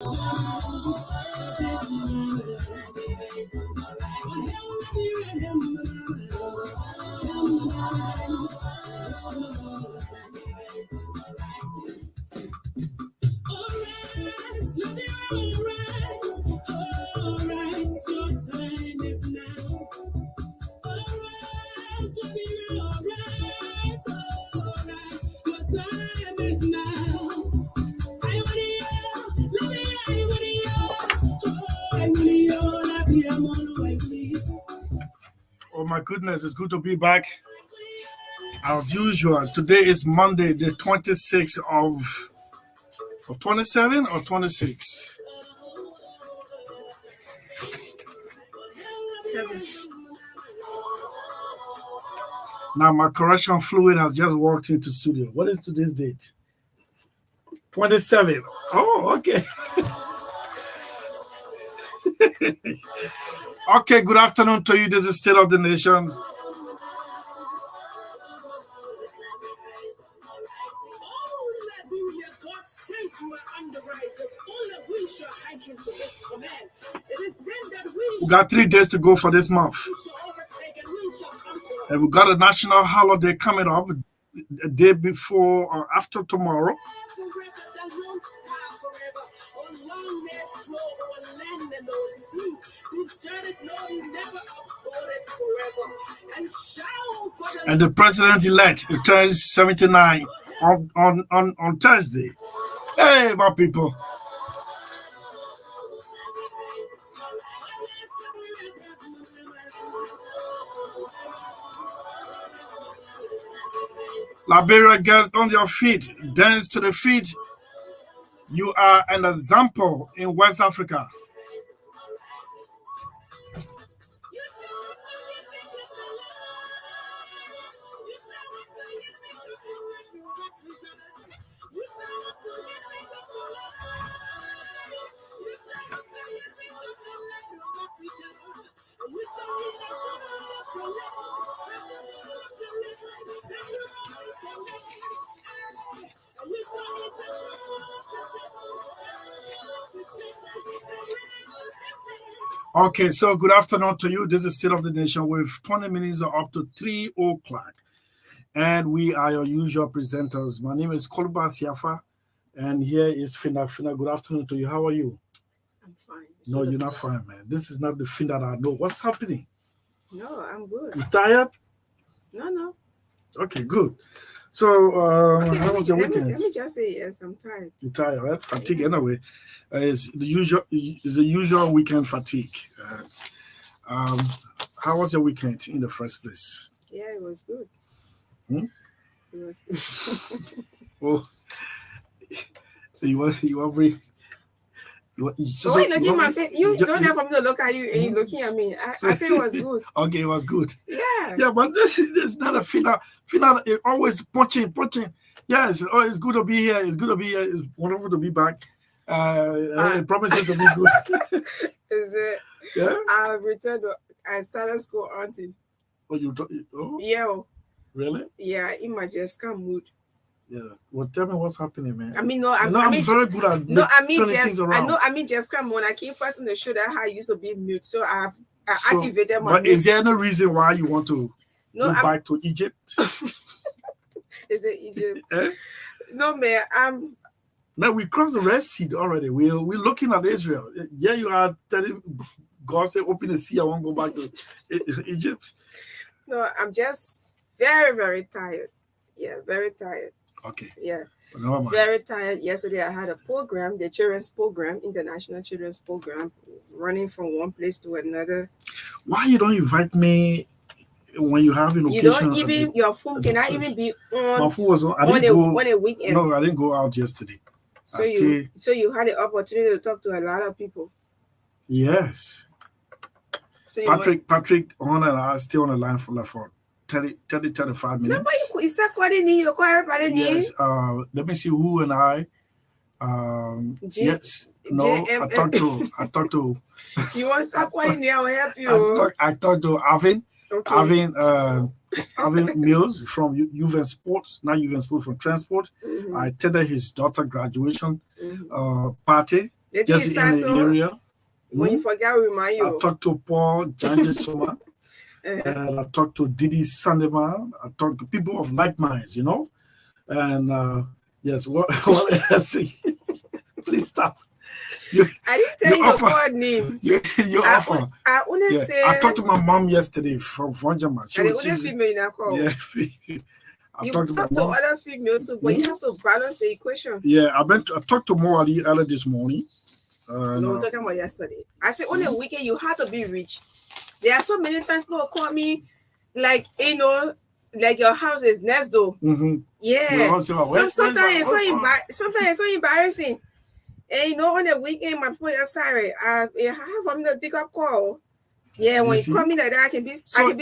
Oh my goodness, it's good to be back. As usual, today is Monday, the 26th of 27 or 26. 7. Now my correction fluid has just walked into studio. What is today's date? 27. Oh, okay. Okay, good afternoon to you. This is State of the Nation. We got 3 days to go for this month. And we got a national holiday coming up a day before or after tomorrow. And the president-elect turns 79 on Thursday. Hey, my people. Liberia, get on your feet, dance to the feet. You are an example in West Africa. Okay, so good afternoon to you. This is State of the Nation with 20 minutes up to 3 o'clock. And we are your usual presenters. My name is Koluba Siafa, and here is Fina. Fina, good afternoon to you. How are you? I'm fine. No, you're not fine, man. This is not the Fina that I know. What's happening? No, I'm good. You tired? No. Okay, good. So, how was your weekend? Let me just say yes, I'm tired. You're tired, right? Fatigue, anyway. It's the usual weekend fatigue. How was your weekend in the first place? Yeah, it was good. It was good. Oh, so you want bring? So why looking my face? You don't have me to look at you and you looking at me. I say it was good. Okay, it was good. Yeah. Yeah, but this is not a Fina. Fina is always punching. Yes, it's good to be here. It's good to be here. It's wonderful to be back. It promises to be good. Is it? Yeah. I returned. I started school auntie. Oh? Yeah. Really? Yeah, in my Jessica mood. Yeah. Well, tell me what's happening, man. I'm very good at Jessica mood. I came first in the show that I used to be mute, so I activated my. But is there any reason why you want to go back to Egypt? Is it Egypt? No, man. Now we crossed the Red Sea already. We're looking at Israel. Yeah, you are telling God say open the sea. I won't go back to Egypt. No, I'm just very, very tired. Yeah, very tired. Okay. Yeah. Very tired. Yesterday I had a program, the children's program, international children's program, running from one place to another. Why you don't invite me when you have an occasion? You don't even your phone cannot even be on. My phone was on. On a weekend. No, I didn't go out yesterday. So you had the opportunity to talk to a lot of people. Yes. So Patrick on and I still on the line for 35 minutes. Yes. Let me see who and I. Yes. No. I talked to. You want Sakwani? I will help you. I talked to Avin. Okay. Avin Mills from Juven Sports, not Juven Sports, from Transport. Mm-hmm. I attended his daughter graduation party They do just in the area. When you forget, I'll remind you. I talked to Paul Janjesoma, and I talked to Didi Sandeman. I talked to people of like minds, you know. And yes, what else? Please stop. I didn't tell you the word names. Your offer. I only say. I talked to my mom yesterday from Vonjama. And the only female in that call. Yeah. You talk to other females too, but you have to balance the equation. Yeah, I talked to Moali earlier this morning. No, we're talking about yesterday. I said on a weekend you have to be rich. There are so many times people call me like, you know, like your house is next door. Yeah. Sometimes it's so embarrassing. And you know, on the weekend, my point is sorry. I have from the pick up call. Yeah, when you call me like that, I can be. So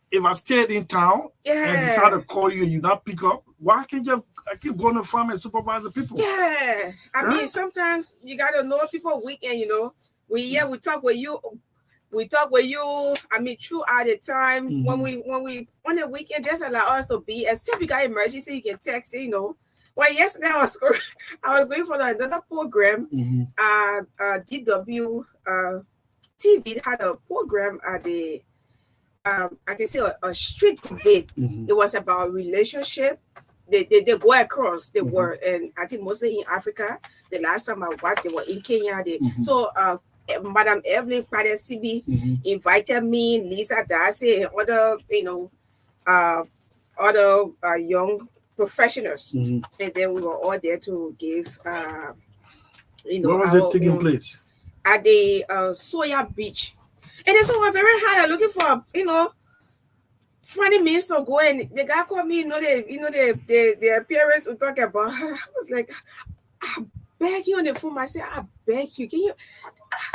if I stayed in town and decide to call you and you not pick up, why can't you? I keep going to farm and supervise the people. Yeah, I mean sometimes you gotta know people weekend. You know, we talk with you. We talk with you. I mean, throughout the time when we on the weekend, just allow us to be. Except you got emergency, you can text. You know. Well, yesterday I was going for another program. DW TV had a program at the I can say a street debate. It was about relationship. They go across the world, and I think mostly in Africa. The last time I watched, they were in Kenya. So Madam Evelyn Pade CB invited me, Lisa Darcy, and other other young professionals, and then we were all there to give where was it taking place? At the Soya Beach. And then so we're very hard at looking for, you know, funny means to go, and the guy called me, the appearance we talk about. I was like, I beg you on the phone. I said, I beg you, can you,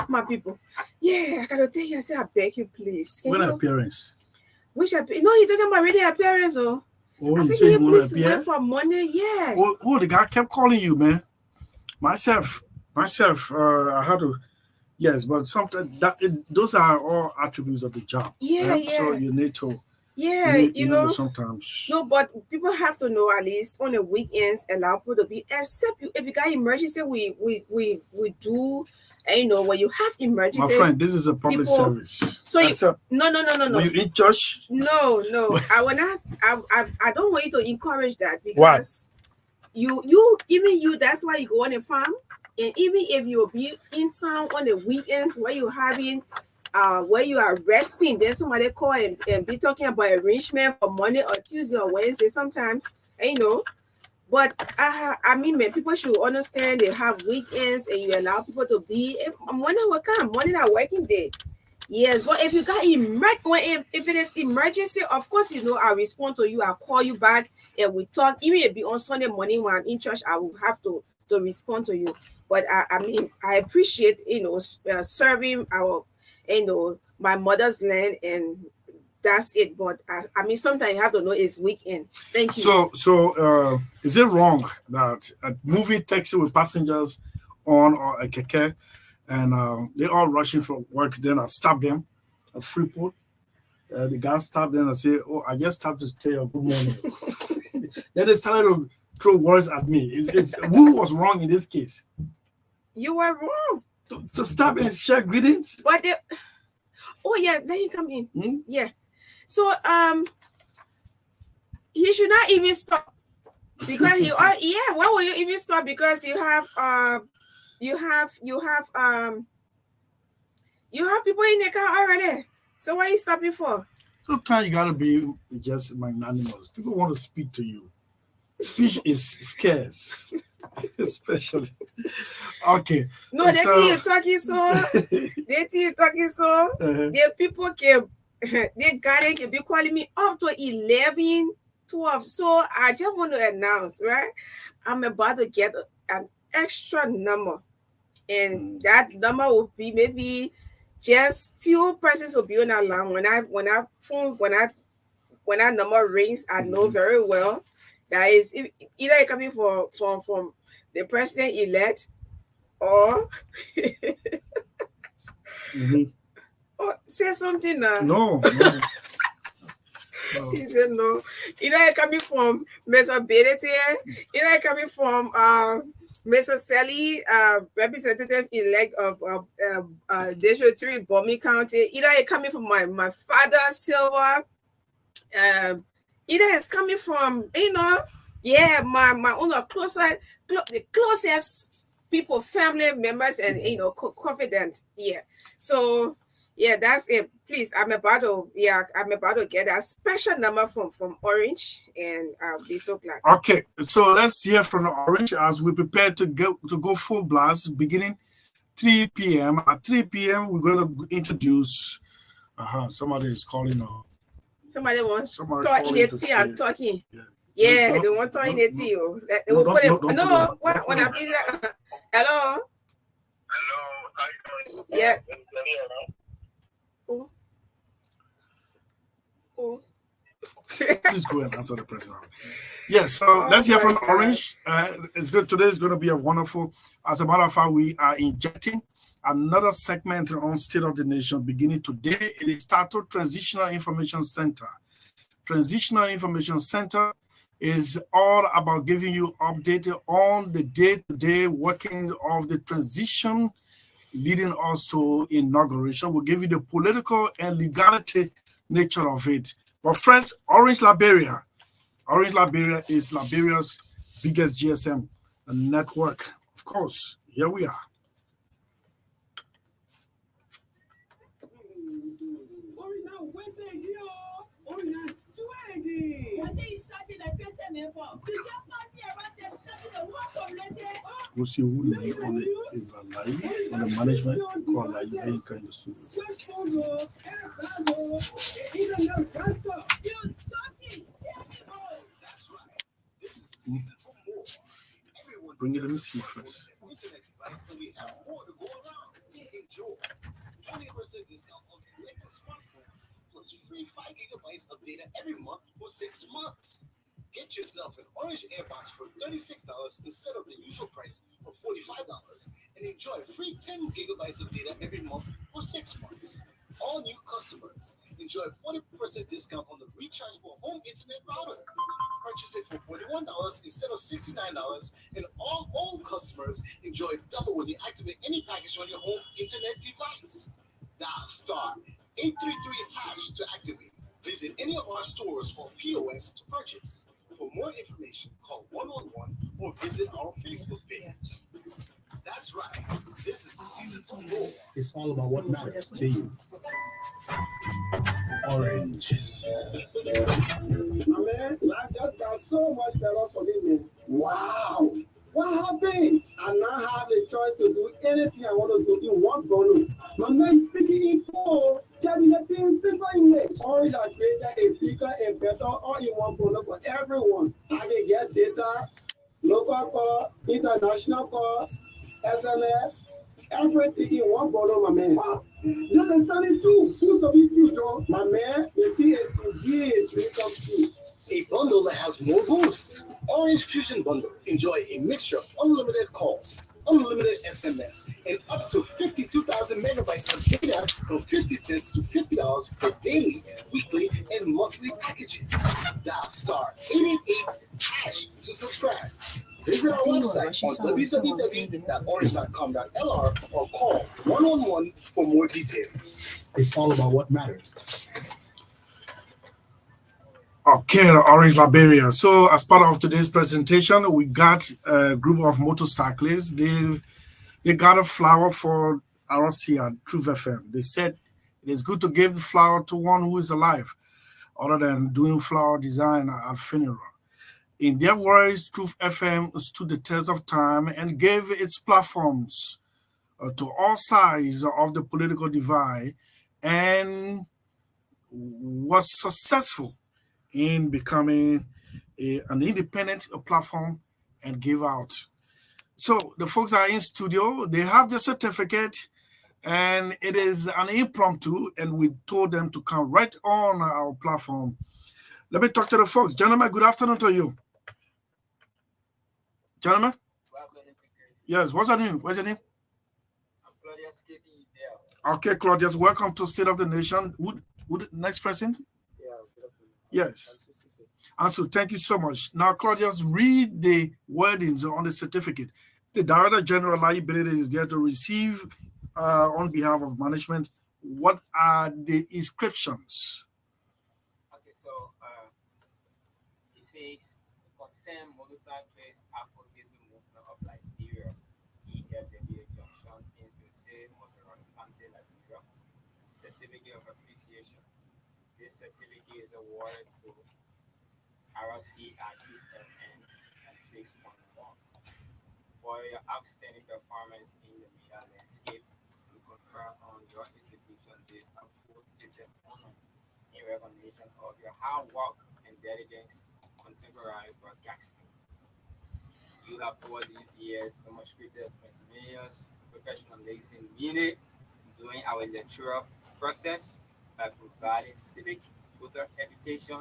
my people? Yeah, I gotta tell you, I said, I beg you, please. What appearance? Which appearance? No, you're talking about radio appearance, oh. I said, can you please wait for Monday? Yeah. Oh, the guy kept calling you, man. Myself, I had to. Yes, but sometimes those are all attributes of the job. Yeah. So you need to. Yeah, you know, sometimes. No, but people have to know at least on the weekends allow people to be. Except if you got emergency, we do. And you know, when you have emergency, my friend, this is a public service. So no. When you in church? No. I will not. I don't want you to encourage that because you even you. That's why you go on a farm. And even if you'll be in town on the weekends where you're having, where you are resting, then somebody call and be talking about arrangement for Monday or Tuesday or Wednesday sometimes, you know. But I mean, man, people should understand they have weekends and you allow people to be. Monday will come, Monday not working day. Yes, but if you got if it is emergency, of course, you know, I'll respond to you, I'll call you back and we talk. Even if it be on Sunday morning when I'm in church, I will have to respond to you. But I mean, I appreciate, you know, serving our, you know, my mother's land, and that's it. But I mean, sometimes you have to know it's weekend. Thank you. So is it wrong that a moving taxi with passengers on or a keke, and they're all rushing for work, then I stop them at Freeport? The guy stopped them and say, "Oh, I just stopped to tell you good morning." Then they started to throw words at me. It's who was wrong in this case? You were wrong. To stop and share greetings? But oh yeah, then you come in. Yeah. So he should not even stop because why will you even stop? Because you have people in the car already. So why are you stopping for? Sometimes you gotta be just magnanimous. People want to speak to you. Speech is scarce. Especially. Okay. No, they see you talking so. The people can be calling me up to 11, 12. So I just want to announce, right? I'm about to get an extra number. And that number will be maybe just few persons will be on that line. When that number rings, I know very well that is either coming from the president-elect or or say something now. No. He said no. Either coming from Mr. Bedetier, either coming from Mr. Sally, representative-elect of District 3, Bomi County. Either it's coming from my father, Silva. Either it's coming from, my own the closest people, family members, and confident. Yeah. So yeah, that's it. Please, I'm about to get a special number from Orange, and I'll be so glad. Okay, so let's hear from Orange as we prepare to go full blast beginning 3 p.m. At 3 p.m. we're going to introduce. Somebody is calling now. Somebody wants to talk in the tea. I'm talking. Yeah, they want to talk in the tea. No, what? When I'm hello. Hello. How you doing? Yeah. Please go and answer the president. Yes, so let's hear from Orange. It's good. Today is going to be a wonderful. As a matter of fact, we are injecting another segment on State of the Nation beginning today. It is titled Transitional Information Center. Transitional Information Center is all about giving you update on the day-to-day working of the transition leading us to inauguration. We'll give you the political and legality nature of it. But friends, Orange Liberia. Orange Liberia is Liberia's biggest GSM network. Of course, here we are. Go see who is on the management call like any kind of studio. Bring it in the sea first. 20% discount on selected smartphones plus free 5 gigabytes of data every month for 6 months. Get yourself an Orange Airbox for $36 instead of the usual price of $45 and enjoy free 10 gigabytes of data every month for 6 months. All new customers enjoy 40% discount on the rechargeable home internet router. Purchase it for $41 instead of $69, and all old customers enjoy double when you activate any package on your home internet device. Dial star 833# to activate. Visit any of our stores or POS to purchase. For more information, call 111 or visit our Facebook page. That's right. This is the season for more. It's all about what matters to you. Orange. Man, life just got so much better for me, man. Wow. What happened? I now have a choice to do anything I want to do in one bundle. My man speaking in full, telling the things simple English. Orange has created a bigger and better all-in-one bundle for everyone. I can get data, local call, international calls, SMS, everything in one bundle, my man. Wow. This is something too. Good to be true, John. My man, the thing is indeed really come true. A bundle that has more boosts. Orange Fusion Bundle. Enjoy a mixture of unlimited calls, unlimited SMS, and up to 52,000 megabytes of data from 50 cents to $50 per daily, weekly, and monthly packages. Dial star 888# to subscribe. Visit our website on www.orange.com.lr or call 111 for more details. It's all about what matters. Okay, Orange Liberia. So as part of today's presentation, we got a group of motorcyclists. They got a flower for RC at Truth FM. They said it is good to give the flower to one who is alive, other than doing flower design at funeral. In their words, Truth FM stood the test of time and gave its platforms to all sides of the political divide and was successful in becoming an independent platform and give out. So the folks are in studio, they have the certificate, and it is an impromptu, and we told them to come right on our platform. Let me talk to the folks. Gentlemen, good afternoon to you. Gentlemen? Yes, what's your name? What's your name? I'm Claudius KP. Okay, Claudius, welcome to State of the Nation. Would next person? Yes. And so thank you so much. Now, Claudius, read the wordings on the certificate The Director General Liability is there to receive, on behalf of management, what are the inscriptions? Okay, so it says concern motorcyclists advocacy movement of Liberia, EFW Junction, in the same Maserati County, Liberia. Certificate of appreciation. This certificate is awarded to RC at 2FN and 6.1 for your outstanding performance in the media landscape. We confer on your institution this full stated honor in recognition of your hard work and diligence contemporary broadcasting. You have over these years demonstrated perseverance, professionalism needed during our electoral process by providing civic voter education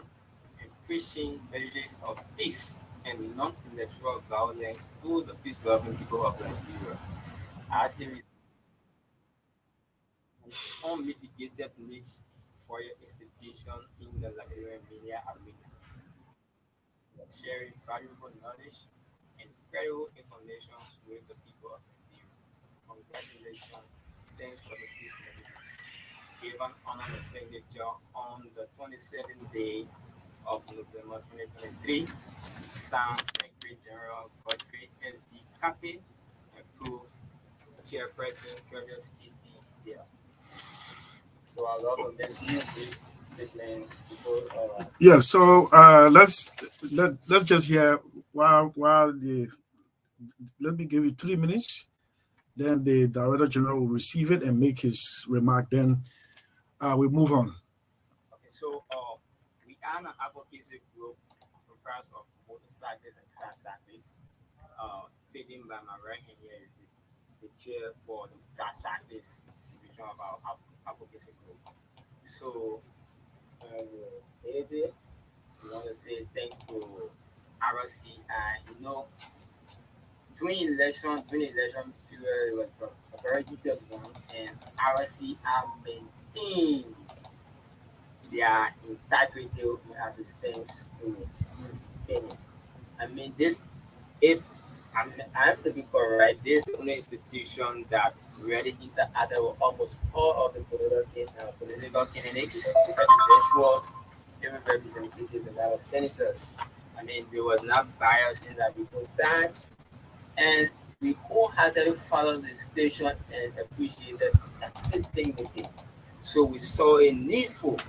and preaching messages of peace and non-electoral violence to the peace-loving people of Liberia. As a result, unmitigated need for your institution in the Liberian media arena, sharing valuable knowledge and credible information with the people of Liberia. Congratulations. Thanks for the peace messages. Given honor and signature on the 27th day of November 2023, signed Secretary General Godfrey S.D. Kapi, approved Chairperson Claudius K.P. Dale. So I love the next music statement before. Yeah. So let's just hear while the. Let me give you 3 minutes. Then the Director General will receive it and make his remark. Then we move on. Okay, so we are an advocacy group comprised of motorcyclists and car cyclists. Sitting by my right hand here is the chair for the car cyclists division of our advocacy group. So, David, we want to say thanks to RC. You know, during election period, it was a very difficult one, and RC have maintained their integrity as it stands to it. I mean, this, if I have to be correct, this is the only institution that really interacted with almost all of the political candidates, presidential, even representatives, and our senators. I mean, there was not bias in that because that, and we wholeheartedly followed the station and appreciated everything they did. So we saw a needful,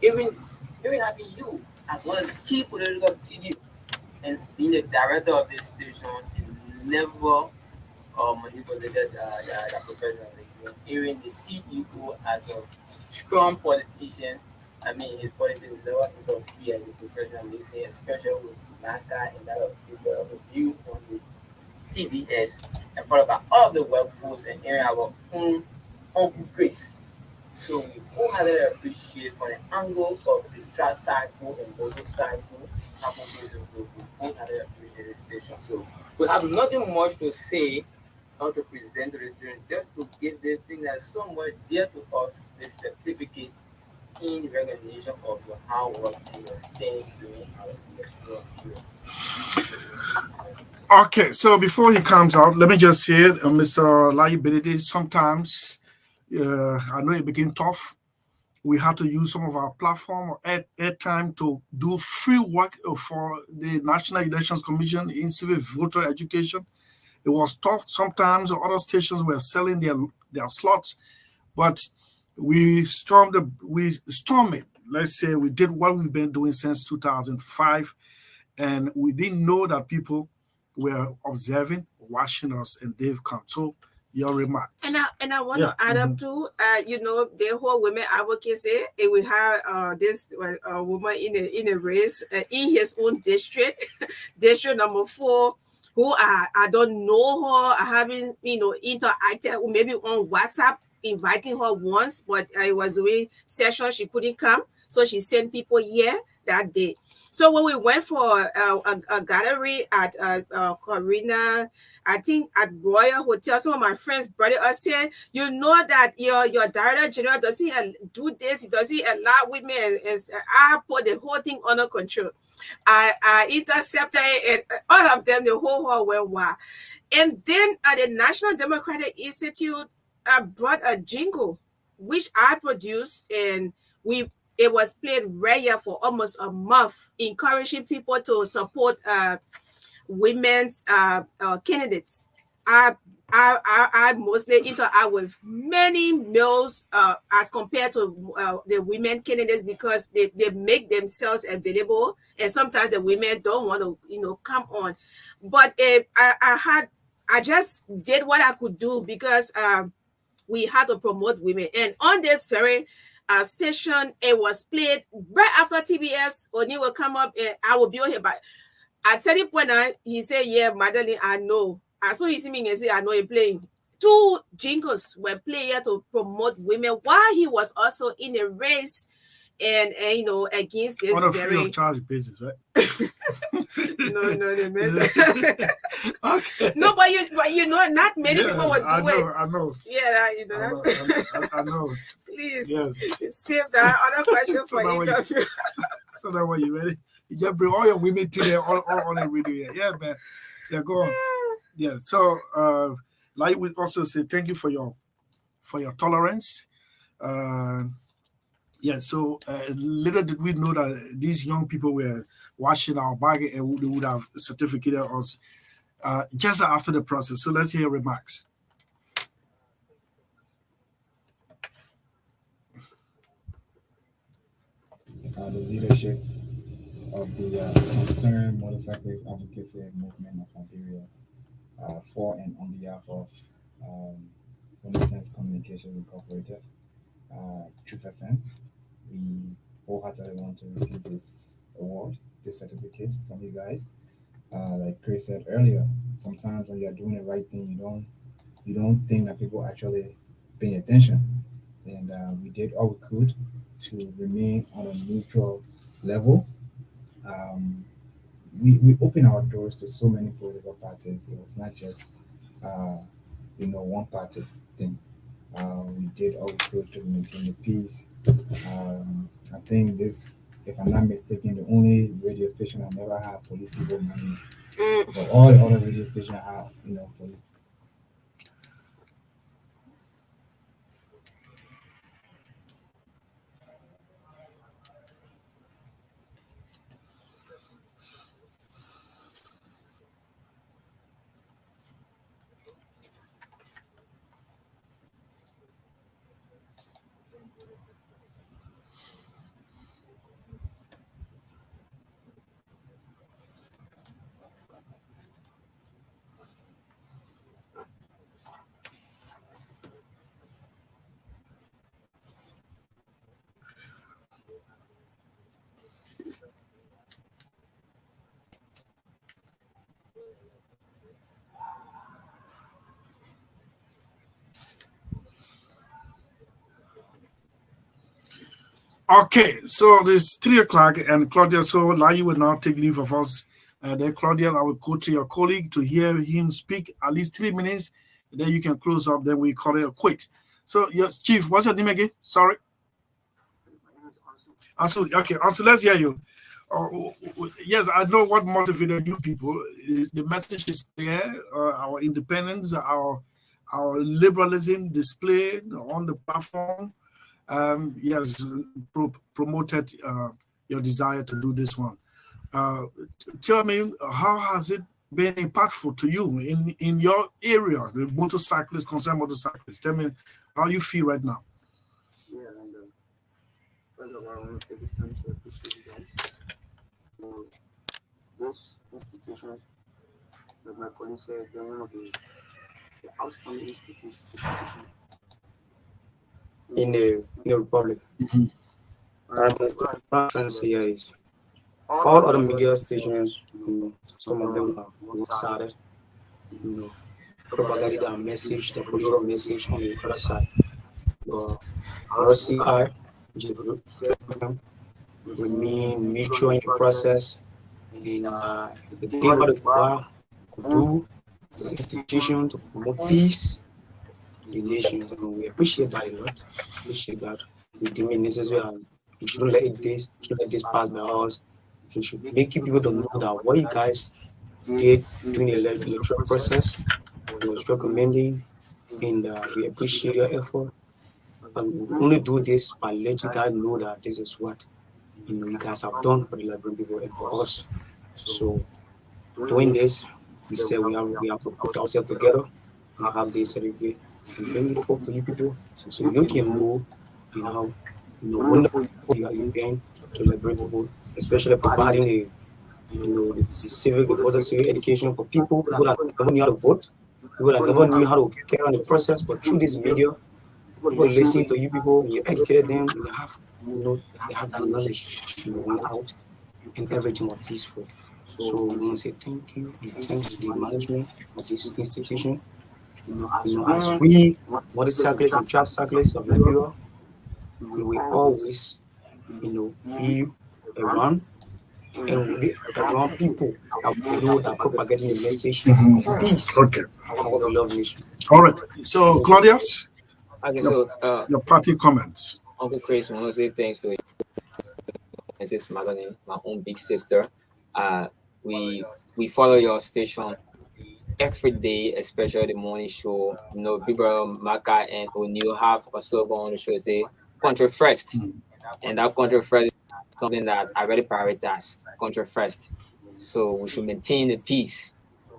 even having you as one of the key political TV and being the director of this station and never manipulated the professionalism. Even the CEO as a strong politician, I mean, his politics never interfere in the professionalism, especially with NACA and that of people of the view on the TBS and followed by all the workforce and in our own grace. So we wholeheartedly appreciate from the angle of the tricycle and motorcycle application group. We wholeheartedly appreciate the station. So we have nothing much to say or to present to the students, just to give this thing that is so much dear to us, this certificate in recognition of your hard work and your staying during our electoral. Okay, so before he comes out, let me just say it, Mr. Liability, sometimes I know it became tough. We had to use some of our platform or add time to do free work for the National Elections Commission in civil voter education. It was tough. Sometimes other stations were selling their slots, but we stormed it. Let's say we did what we've been doing since 2005, and we didn't know that people were observing, watching us, and they've come. So your remark. And I want to add up to the whole women advocacy. We have this woman in a race in his own district, district number 4, who I don't know her. I haven't interacted maybe on WhatsApp, inviting her once, but I was doing session, she couldn't come, so she sent people here that day. So when we went for a gallery at Corina, I think at Royal Hotel, some of my friends brought it us saying, you know that your director general doesn't do this, he doesn't allow women, and I put the whole thing under control. I intercepted it, and all of them, the whole hall went wild. And then at the National Democratic Institute, I brought a jingle, which I produced, and it was played right here for almost a month, encouraging people to support women's candidates. I mostly interact with many males as compared to the women candidates, because they make themselves available, and sometimes the women don't want to come on. But I just did what I could do, because we had to promote women. And on this very station, it was played right after TBS. Oni will come up and I will be on him. But at certain point, he said, yeah, Madeline, I know. As soon as he see me and say, I know you're playing. 2 jingles were played here to promote women while he was also in a race and against this on a free of charge basis, right? No, okay. No, but not many people would do it. I know. Yeah, I know. Please, yes. Save that other question for interview. So that way you ready? You just bring all your women to there on the radio. Yeah, man. Yeah, go on. Yeah. So, like we also say, thank you for your tolerance. Yeah, so little did we know that these young people were watching our bag and they would have certificated us just after the process. So let's hear remarks. The leadership of the Concerned Motorcyclist Advocacy Movement of Liberia for and on behalf of Renaissance Communications Incorporated, Truth FM. We wholeheartedly want to receive this award, this certificate from you guys. Like Chris said earlier, sometimes when you are doing the right thing, you don't think that people actually paying attention. And we did all we could to remain on a neutral level. We opened our doors to so many political parties. It was not just one party thing. We did all we could to maintain the peace. I think this, if I'm not mistaken, the only radio station I never had police people money. But all the other radio stations have, police. Okay, so it's 3:00, and Claudia, so now you will now take leave of us. Then Claudia, I will go to your colleague to hear him speak at least 3 minutes. Then you can close up. Then we call it a quit. So yes, Chief, what's your name again? Sorry. Ansu. Okay, Ansu, let's hear you. Yes, I know what motivated you people. The message is clear. Our independence, our liberalism displayed on the platform. Yes, promoted your desire to do this one. Tell me, how has it been impactful to you in your area, the motorcyclists, concerned motorcyclists? Tell me how you feel right now. Yeah, and first of all, I want to take this time to appreciate you guys. This institution, like my colleague said, they're one of the outstanding institutions in the Republic. And what I'm trying to say is, all other media stations, some of them are one-sided, propaganda message, they put your message on the other side. But RCI, which is with me, mutual in the process. And the thing about the bar could do as an institution to promote peace in the nation. And we appreciate that a lot. Appreciate that. We deem it necessary, and we shouldn't let this pass by us. We should make people to know that what you guys did during the electoral process was recommending, and we appreciate your effort. And we only do this by letting you guys know that this is what you guys have done for the Liberian people and for us. So doing this, we say we have to put ourselves together and have this celebrate and bring it forth to you people, so you can know, wonderful you are doing to liberate people, especially providing the civic education for people that never knew how to vote, people that never knew how to carry on the process, but through this media, people listen to you people, you educated them, and they have that knowledge, out, and everything was peaceful. So we want to say thank you and thanks to the management of this institution. As we, motorcyclists and track cyclists of Liberia, we will always, be around and be around people that know that propagating the message of peace. Okay. Of the love nation. All right. So, Claudius, Okay, your party comments. Uncle Chris, I want to say thanks to Mrs. Magdalene, my own big sister. We follow your station every day, especially the morning show. People Maka and O'Neill have a slogan on the show say country first. And that country first is something that I really prioritize, country first. So we should maintain the peace.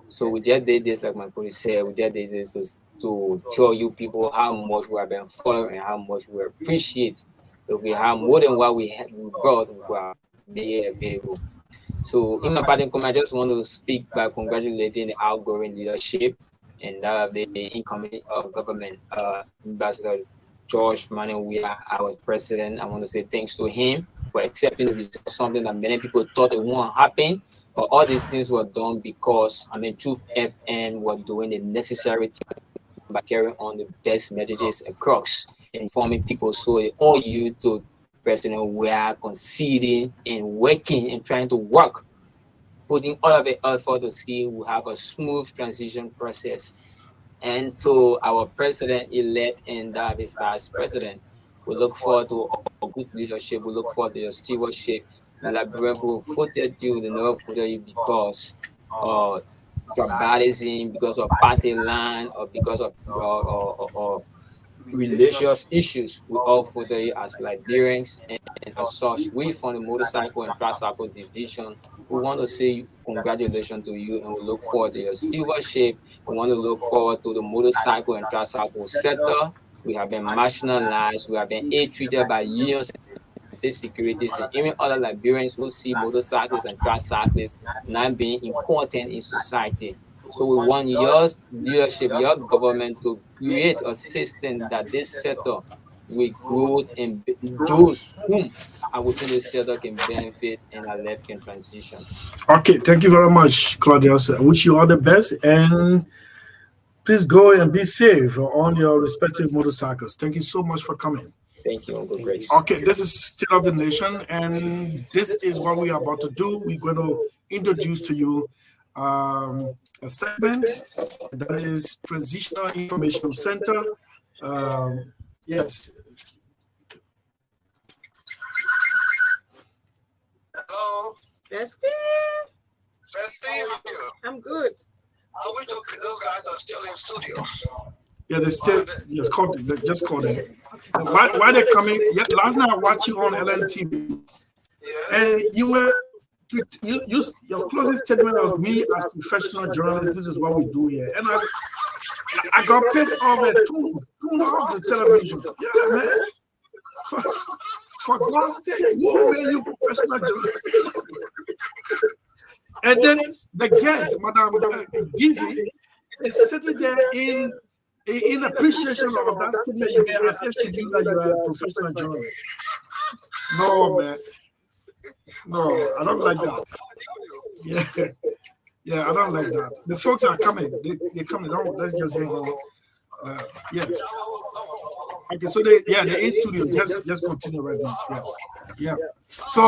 So we just did this, like my colleague said, we just did this to tell you people how much we have been following and how much we appreciate that we have more than what we brought be available. So in my parting comment, I just want to speak by congratulating the outgoing leadership and the incoming government, Ambassador George Manuel Weah, our president. I want to say thanks to him for accepting the result, something that many people thought it won't happen. But all these things were done because, Truth FM were doing the necessary thing by carrying on the best messages across, informing people. So they all you to President Weah conceding and working and trying to work, putting all of it effort to see we have a smooth transition process. And to our president-elect and his vice president, we look forward to a good leadership. We look forward to your stewardship. The Liberian people voted you, they never voted you because of tribalism, because of party line, or because of religious issues. We all voted you as Liberians, and as such, we from the motorcycle and tricycle division, we want to say congratulations to you, and we look forward to your stewardship. We want to look forward to the motorcycle and tricycle sector. We have been marginalized, we have been ill-treated by unions and state securities, and even other Liberians who see motorcyclists and tricyclists not being important in society. So we want your leadership, your government to create a system that this sector will grow and those whom are within this sector can benefit and our left can transition. Okay, thank you very much, Claudius. I wish you all the best, and please go and be safe on your respective motorcycles. Thank you so much for coming. Thank you, Uncle Grace. Okay, this is State of the Nation, and this is what we are about to do. We're going to introduce to you a segment that is Transitional Information Center. Yes. Hello. Bestie. Bestie, how are you? I'm good. I wish those guys are still in studio. Yeah, they still just called it. Why they're coming? Yeah, last night I watched you on LNTV, and your closest statement was, "We as professional journalists, this is what we do here." And I got pissed off at tune off the television. Yeah, man. For God's sake, who made you professional journalists? And then the guest, Madame Gizi, is sitting there in appreciation of that statement you made, as if she knew that you are a professional journalist. No, man. No, I don't like that. Yeah, I don't like that. The folks are coming. They're coming. Let's just hang on. Yes. Okay, so they're in studio. Just continue right now. Yes. Yeah. So,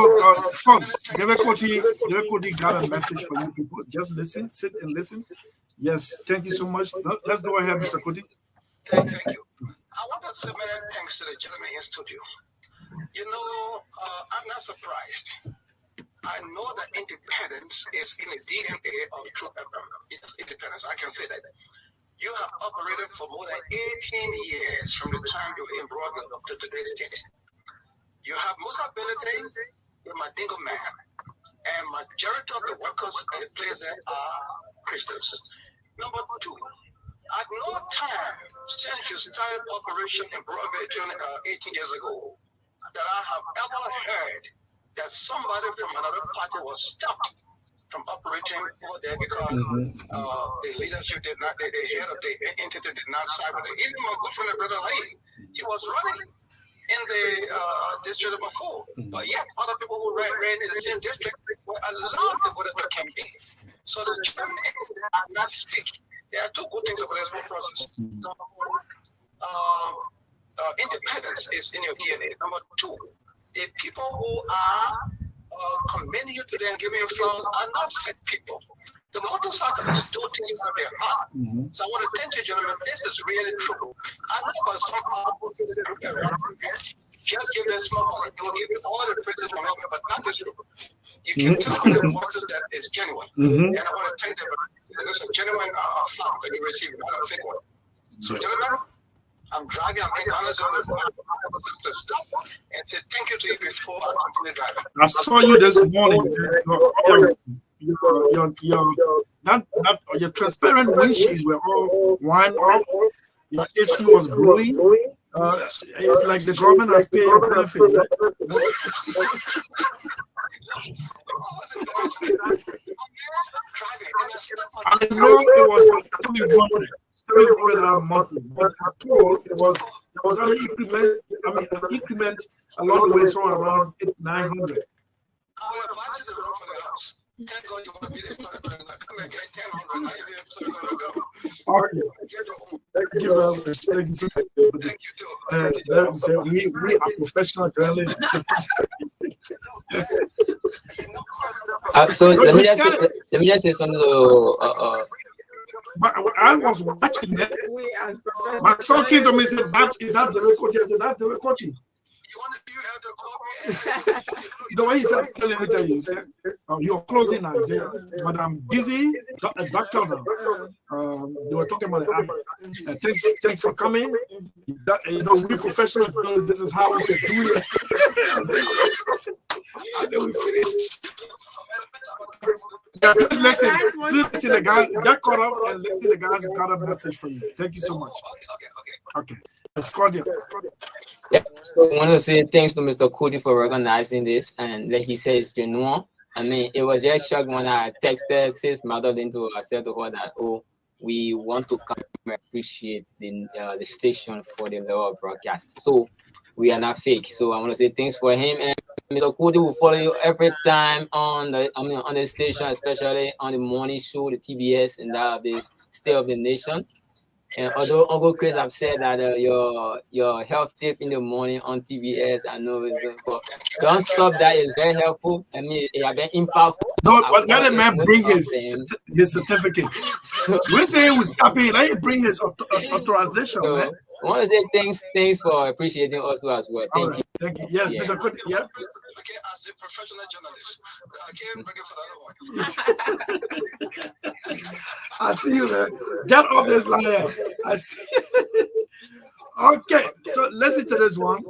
folks, Devekoti got a message for you people. Just listen, sit and listen. Yes, thank you so much. Let's go ahead, Mr. Kuti. Thank you. I want to say many thanks to the gentleman in studio. You know, I'm not surprised. I know that independence is in the DNA of True FM. It's independence. I can say that. You have operated for more than 18 years from the time you were in Broadway up to today's date. You have most ability, you're my dingo man, and majority of the workers in this place are Christians. Number two, at no time since you started operation in Broadway 18 years ago that I have ever heard that somebody from another party was stopped from operating over there because the leadership did not, the head of the entity did not side with it. Even my good friend, Brother Lee, he was running in the district before. But yet, other people who ran in the same district were allowed to go to the campaign. So the term are not fake. There are two good things about this whole process. Number one, independence is in your DNA. Number two, the people who are commending you today and giving you flowers are not fake people. The motorcyclists do things out of their heart. So I want to thank you, gentlemen. This is really true. I know about some people just give them small money. They will give you all the praises from heaven, but not the truth. You can tell from the voices that is genuine. And I want to thank them. This is a genuine flower that you receive, not a fake one. So, gentlemen, I'm driving. I'm making honest on this. I was able to stop and say thank you to you before I continue driving. I saw you this morning. Your transparent windshields were all wind up. Your AC was blowing. It's like the government has paid your benefit. I know it was $300 a month, but at all it was an increment along the way, so around $900. Thank God you want to be there. Come and get 1000. Thank you so much. We are professional journalists. So let me just say something. But I was watching it. My son came to me and said, "Is that the record?" I said, "That's the recording." The way he said, let me tell you, he said, you're closing now. He said, but I'm busy. Doctor now. They were talking about it. Thanks for coming. We professionals know this is how we can do it. I said, we finished. Yeah, listen, the guys got caught up, and listen, the guys got a message for you. Thank you so much. Okay. It's cordial. Yeah, so I want to say thanks to Mr. Kuti for organizing this, and like he said, it's genuine. I mean, it was just shocked when I texted sis mother into I said to her that, oh, we want to come and appreciate the station for the lower broadcast. So we are not fake. So I want to say thanks for him, and Mr. Kuti will follow you every time on the station, especially on the morning show, the TBS, and that this State of the Nation. And although Uncle Chris have said that your health tip in the morning on TBS, I know it's good, but don't stop that. It's very helpful. I mean, it has been impact. No, but let a man bring his certificate. We say we stop it. Let him bring his authorization. So, man. I want to say thanks for appreciating us too as well. Thank you. Thank you. Yes, Mr. Kuti. Yeah. Okay, as a professional journalist, I can't bring it for the other one. I see you, man. Get off this line. I see. Okay, so let's get to this one.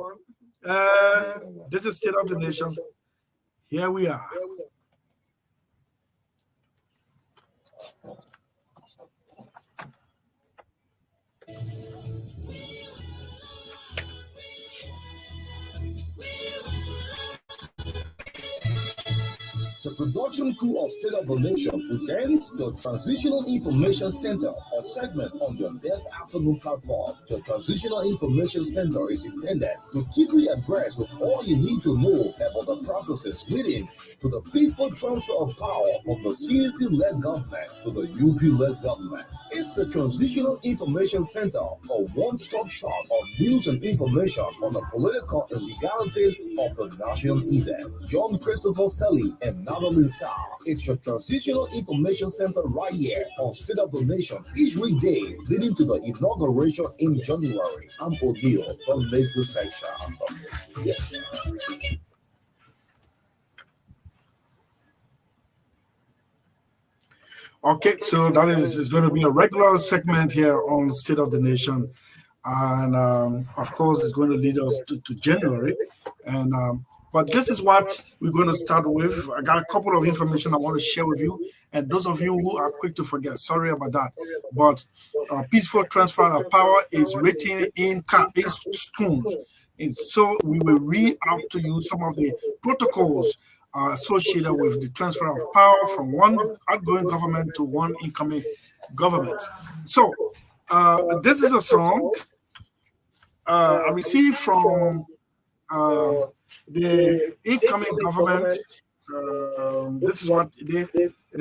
This is State of the Nation. Here we are. The production crew of State of the Nation presents the Transitional Information Center, a segment on your Best Afternoon platform. The Transitional Information Center is intended to keep you abreast with all you need to know about the processes leading to the peaceful transfer of power from the CNC-led government to the UP-led government. It's the Transitional Information Center, a one-stop shop of news and information on the political and legality of the national event. John Christopher Selly and Nadolin Sa is the Transitional Information Center right here on State of the Nation each weekday leading to the inauguration in January. I'm O'Neill from Mesa Section. Yes. Okay, so that is going to be a regular segment here on State of the Nation. And of course, it's going to lead us to January. And but this is what we're going to start with. I got a couple of information I want to share with you. And those of you who are quick to forget, sorry about that. But peaceful transfer of power is written in stones. And so we will read out to you some of the protocols associated with the transfer of power from one outgoing government to one incoming government. So this is a song I received from the incoming government. This is what they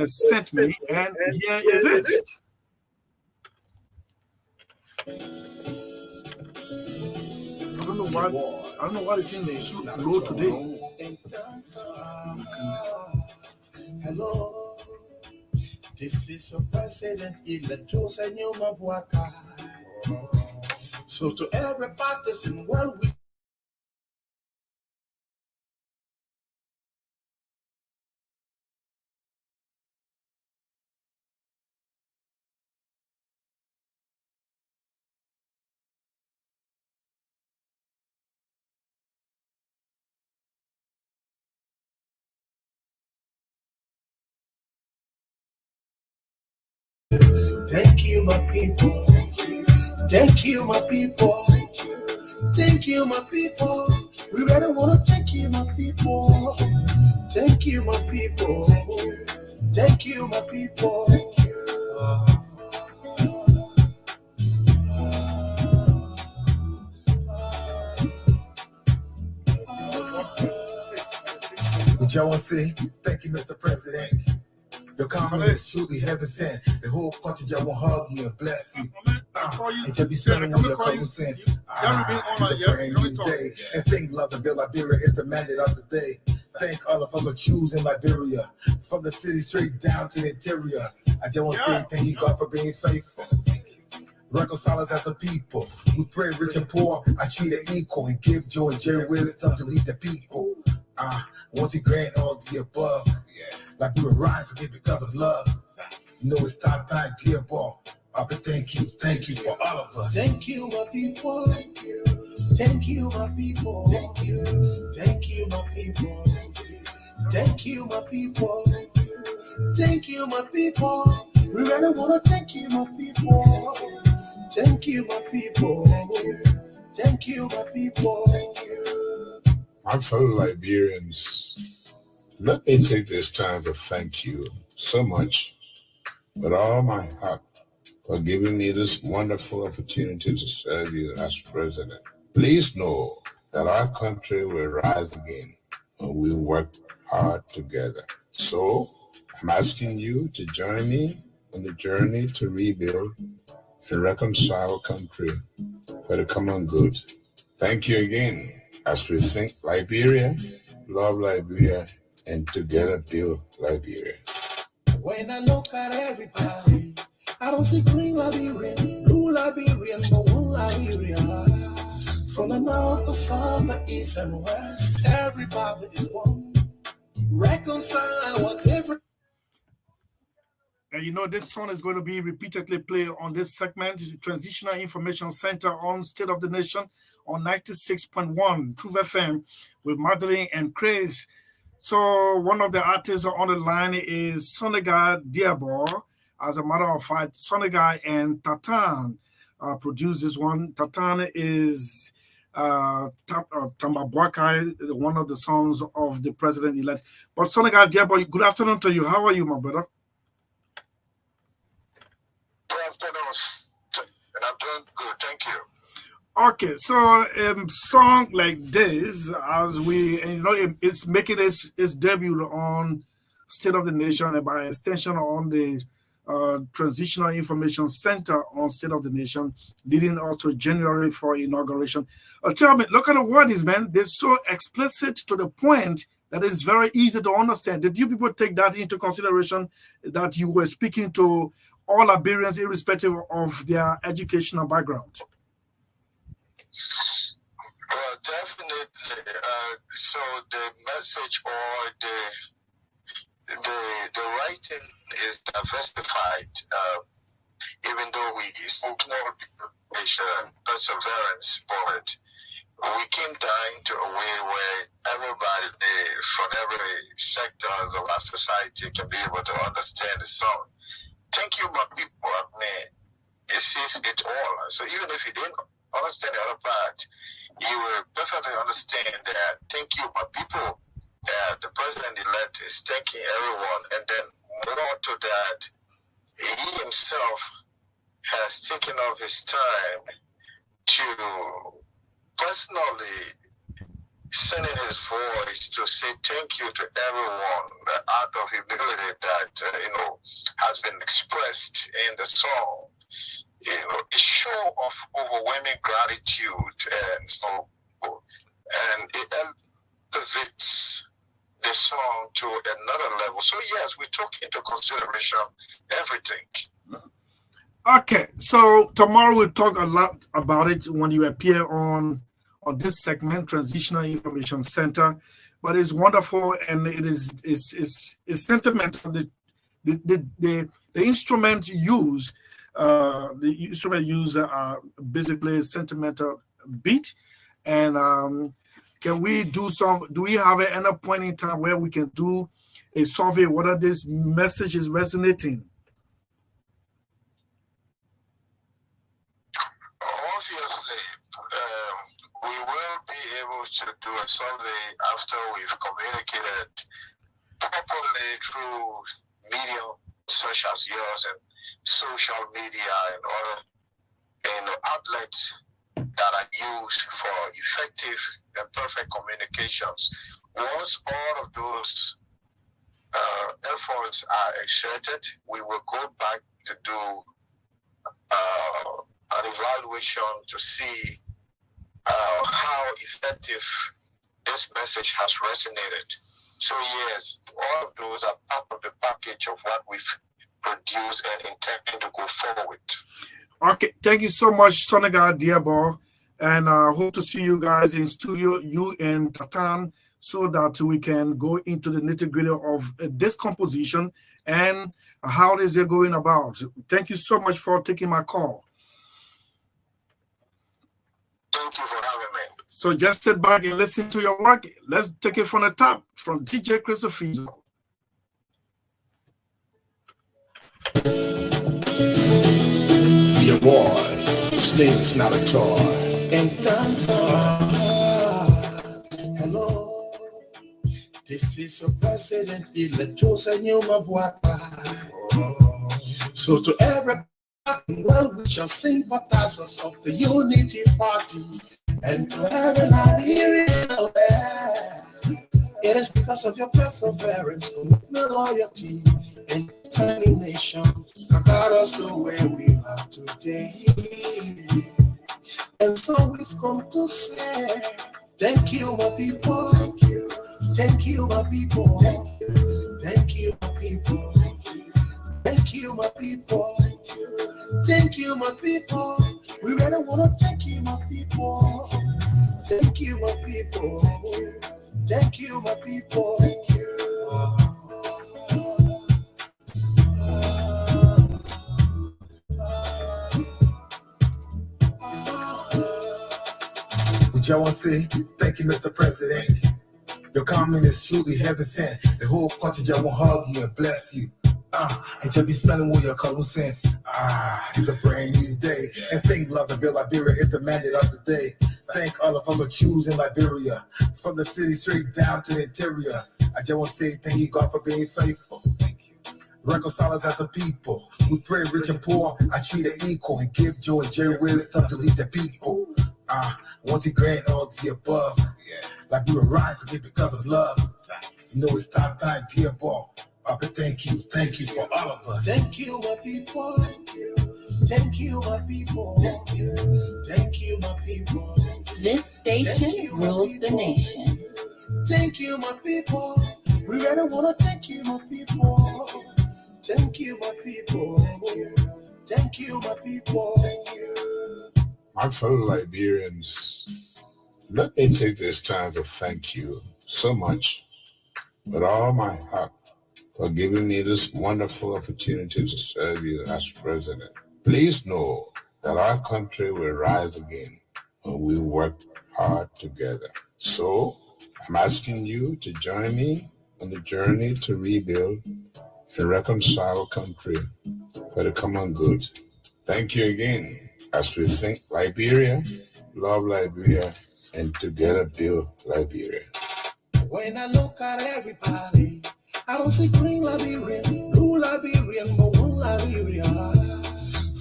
sent me, and here is it. I don't know why the thing is so low today. Hello, this is your president-elect Jose Mabuaka. So to every partisan, well, we thank you, my people. Thank you, my people. Thank you, my people. We really want to thank you, my people. Thank you, my people. Thank you, my people. Would y'all say thank you, Mr. President? Your comment is truly heaven sent. The whole country just will hug you and bless you. And just be spending when your cousin sent. It's a brand new day. And thank love and build Liberia is the mandate of the day. Thank all of us for choosing Liberia. From the city straight down to the interior. I just want to say thank you, God, for being faithful. Reconcile us as a people. We pray rich and poor. I treat it equal and give joy and Jerry wisdom to lead the people. Once you grant all the above. Like we will rise again because of love. You know it's time, dear boy. Thank you for all of us. Thank you, my people. Thank you, my people. Thank you, my people. Thank you, my people. Thank you, my people. We really want to thank you, my people. Thank you, my people. Thank you, my people. My fellow Liberians, let me take this time to thank you so much with all my heart for giving me this wonderful opportunity to serve you as president. Please know that our country will rise again and we work hard together. So I'm asking you to join me on the journey to rebuild and reconcile our country for the common good. Thank you again as we think Liberia, love Liberia, and together build Liberia. When I look at everybody, I don't see green Liberian, blue Liberian, but one Liberia. From the north, the south, the east, and west, everybody is one. Reconcile whatever. And you know, this song is going to be repeatedly played on this segment, the Transitional Information Center on State of the Nation on 96.1 Truth FM with Madeline and Chris. So one of the artists on the line is Sonegai Diabo. As a matter of fact, Sonegai and Tatan produced this one. Tatan is Tambabuakai, one of the sons of the president-elect. But Senegal, dear boy, good afternoon to you. How are you, my brother? Good afternoon, and I'm doing good. Thank you. Okay, so song like this, as we, it's making its debut on State of the Nation and by extension on the Transitional Information Center on State of the Nation, leading us to January for inauguration. Tell me, look at the wordings, man. They're so explicit to the point that it's very easy to understand. Did you people take that into consideration, that you were speaking to all Liberians irrespective of their educational background? Well, definitely. So the message or the writing is diversified. Even though we spoke more perseverance, but we came down to a way where everybody from every sector of our society can be able to understand the song. Thank you, my people. I mean, it says it all. So even if you didn't understand the other part, you will perfectly understand that. Thank you, my people. The president-elect is thanking everyone, and then more to that, he himself has taken off his time to personally sending his voice to say thank you to everyone out of humility that has been expressed in the song. A show of overwhelming gratitude, and it elevates the song to another level. So yes, we took into consideration everything. Okay, so tomorrow we'll talk a lot about it when you appear on this segment, Transitional Information Center. But it's wonderful, and it's sentimental. The instrument used. The instrument use basically a sentimental beat, and can we do do we have any point in time where we can do a survey whether this message is resonating? Obviously, we will be able to do a survey after we've communicated properly through media such as yours and social media and other outlets that are used for effective and perfect communications. Once all of those efforts are exerted, we will go back to do an evaluation to see how effective this message has resonated. So yes, all of those are part of the package of what we've produced and intend to go forward. Okay, thank you so much, Senegal Diabo, and I hope to see you guys in studio, you and Tatan, so that we can go into the nitty-gritty of this composition and how is it going about. Thank you so much for taking my call. Thank you for having me. So just sit back and listen to your work. Let's take it from the top, from DJ Christopher. Be a boy, slave is not a toy. And hello, this is your president-elect Joseph Nyuma. So to everybody, well, we shall sympathizers of the Unity Party, and to every Nigerian out there, it is because of your perseverance, commitment, loyalty, and determination that got us to where we are today. And so we've come to say, thank you, my people. Thank you. Thank you, my people. Thank you. Thank you, my people. Thank you, my people. Thank you, my people. We really want to thank you, my people. Thank you, my people. Thank you, my people. Thank you. I want to say thank you, Mr. President. Your comment is truly heaven sent. The whole country just want to hug you and bless you. And just be smelling what your color sent. It's a brand new day. And thank love the Bill Liberia is demanded of the day. thank all of them for choosing Liberia. From the city straight down to the interior. I just want to say thank you, God, for being faithful. Thank you. Reconcile us as a people. We pray rich and poor. I treat it equal and give Joe and Jerry Willis something to lead the people. Once you grant all the above, like we will rise again because of love. You know it's time, dear boy. Papa, thank you for all of us. Thank you, my people. Thank you, my people. Thank you, my people. This station rules the nation. Thank you, my people. We really want to thank you, my people. Thank you, my people. Thank you, my people. My fellow Liberians, let me take this time to thank you so much with all my heart for giving me this wonderful opportunity to serve you as president. Please know that our country will rise again when we work hard together. So, I'm asking you to join me on the journey to rebuild and reconcile our country for the common good. Thank you again as we think Liberia, love Liberia, and together build Liberia. When I look at everybody, I don't see green Liberian, blue Liberian, but one Liberia.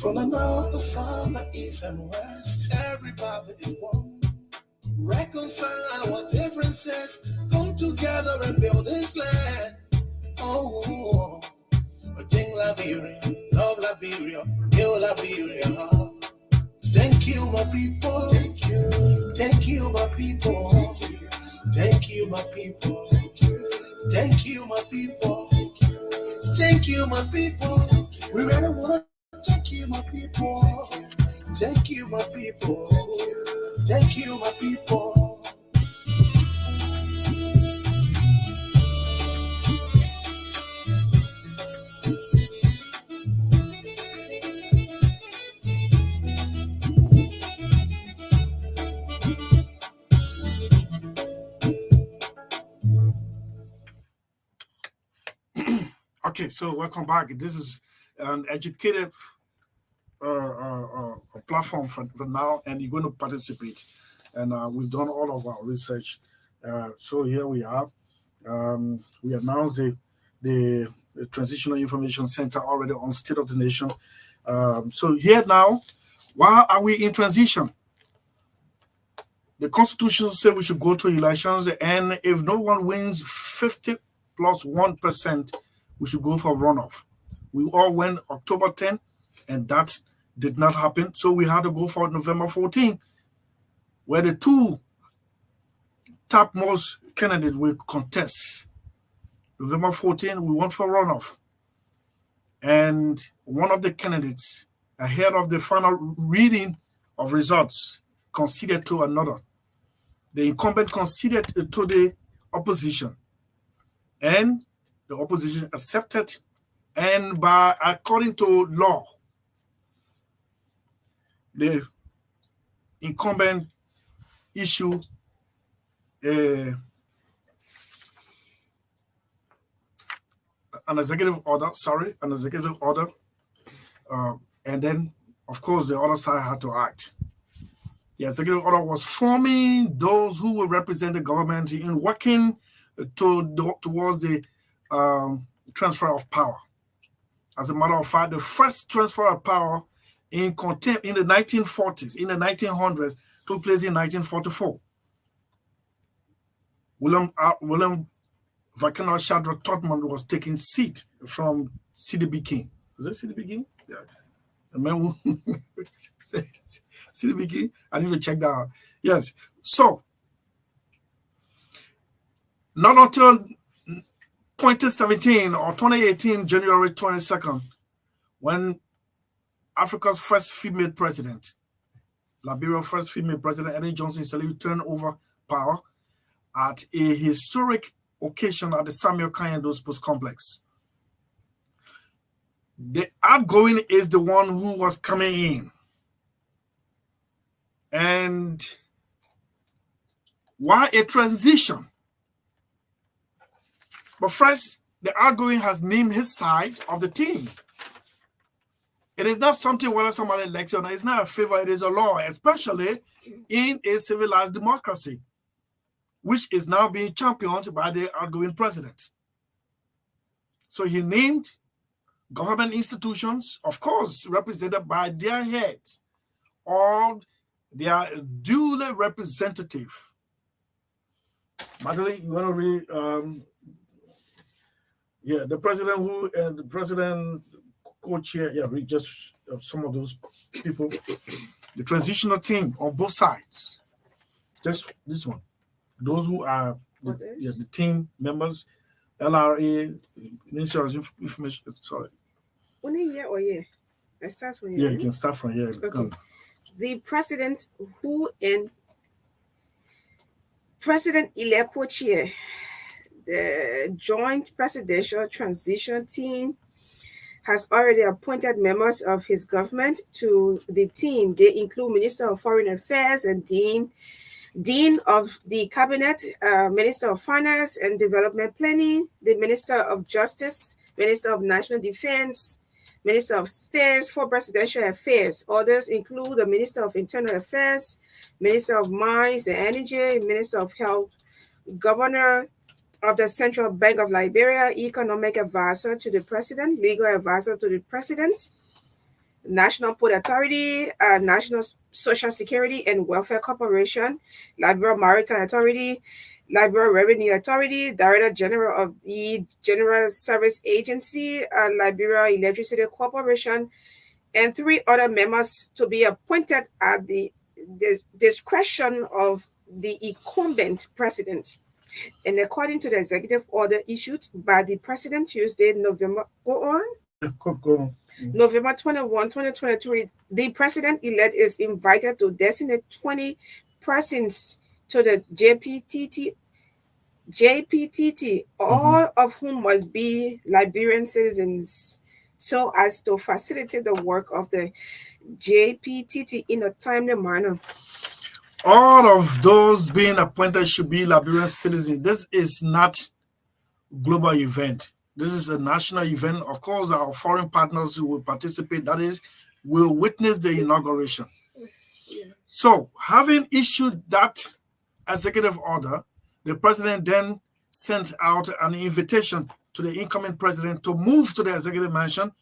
From the north, the south, the east, and west, everybody is one. Reconcile our differences, come together and build this land. Oh, again Liberia, love Liberia, build Liberia. Thank you, my people. Thank you, my people. Thank you, my people. Thank you, my people. Thank you, my people. We really want to thank you, my people. Thank you, my people. Thank you, my people. Okay, so welcome back. This is an educated platform for now, and you're going to participate. And we've done all of our research. So here we are. We announced the Transitional Information Center already on State of the Nation. So here now, why are we in transition? The Constitution says we should go to elections, and if no one wins 50 plus 1%, we should go for runoff. We all went October 10, and that did not happen. So we had to go for November 14, where the two topmost candidates will contest. November 14, we went for runoff. And one of the candidates, ahead of the final reading of results, conceded to another. The incumbent conceded to the opposition. And the opposition accepted, and according to law, the incumbent issued an executive order, and then, of course, the other side had to act. The executive order was forming those who will represent the government in working towards the transfer of power. As a matter of fact, the first transfer of power in the 1940s, in the 1900s, took place in 1944. William Vacanor Shadrach Todman was taking seat from CDB King. Is that CDB King? Yeah. The man who CDB King? I need to check that out. Yes. So, not until 2017 or 2018, January 22nd, when Africa's first female president, Liberia's first female president, Ellen Johnson Sirleaf, turned over power at a historic occasion at the Samuel Kanyendo Sports Complex. The outgoing is the one who was coming in. And why a transition? But first, the outgoing has named his side of the team. It is not something whether somebody elects or not. It's not a favor. It is a law, especially in a civilized democracy, which is now being championed by the outgoing president. So he named government institutions, of course, represented by their heads, or their duly representative. Madeline, you want to read? Yeah, the president co-chair. Yeah, read just some of those people. The transitional team on both sides. Just this one. Those who are the team members, LRA, Ministry of Information. Sorry. Only year or year? Let's start from here. Yeah, you can start from here. Okay. The president who and President-elect co-chair, the Joint Presidential Transition Team has already appointed members of his government to the team. They include Minister of Foreign Affairs and Dean of the Cabinet, Minister of Finance and Development Planning, the Minister of Justice, Minister of National Defense, Minister of State for Presidential Affairs. Others include the Minister of Internal Affairs, Minister of Mines and Energy, Minister of Health, Governor of the Central Bank of Liberia, Economic Advisor to the President, Legal Advisor to the President, National Port Authority, National Social Security and Welfare Corporation, Liberia Maritime Authority, Liberia Revenue Authority, Director General of the General Service Agency, Liberia Electricity Corporation, and 3 other members to be appointed at the discretion of the incumbent president. And according to the executive order issued by the president Tuesday, November 21, 2023, the president-elect is invited to designate 20 persons to the JPTT, all of whom must be Liberian citizens, so as to facilitate the work of the JPTT in a timely manner. All of those being appointed should be Liberian citizens. This is not a global event. This is a national event. Of course, our foreign partners who will participate, that is, will witness the inauguration. So, having issued that executive order, the president then sent out an invitation to the incoming president to move to the executive mansion,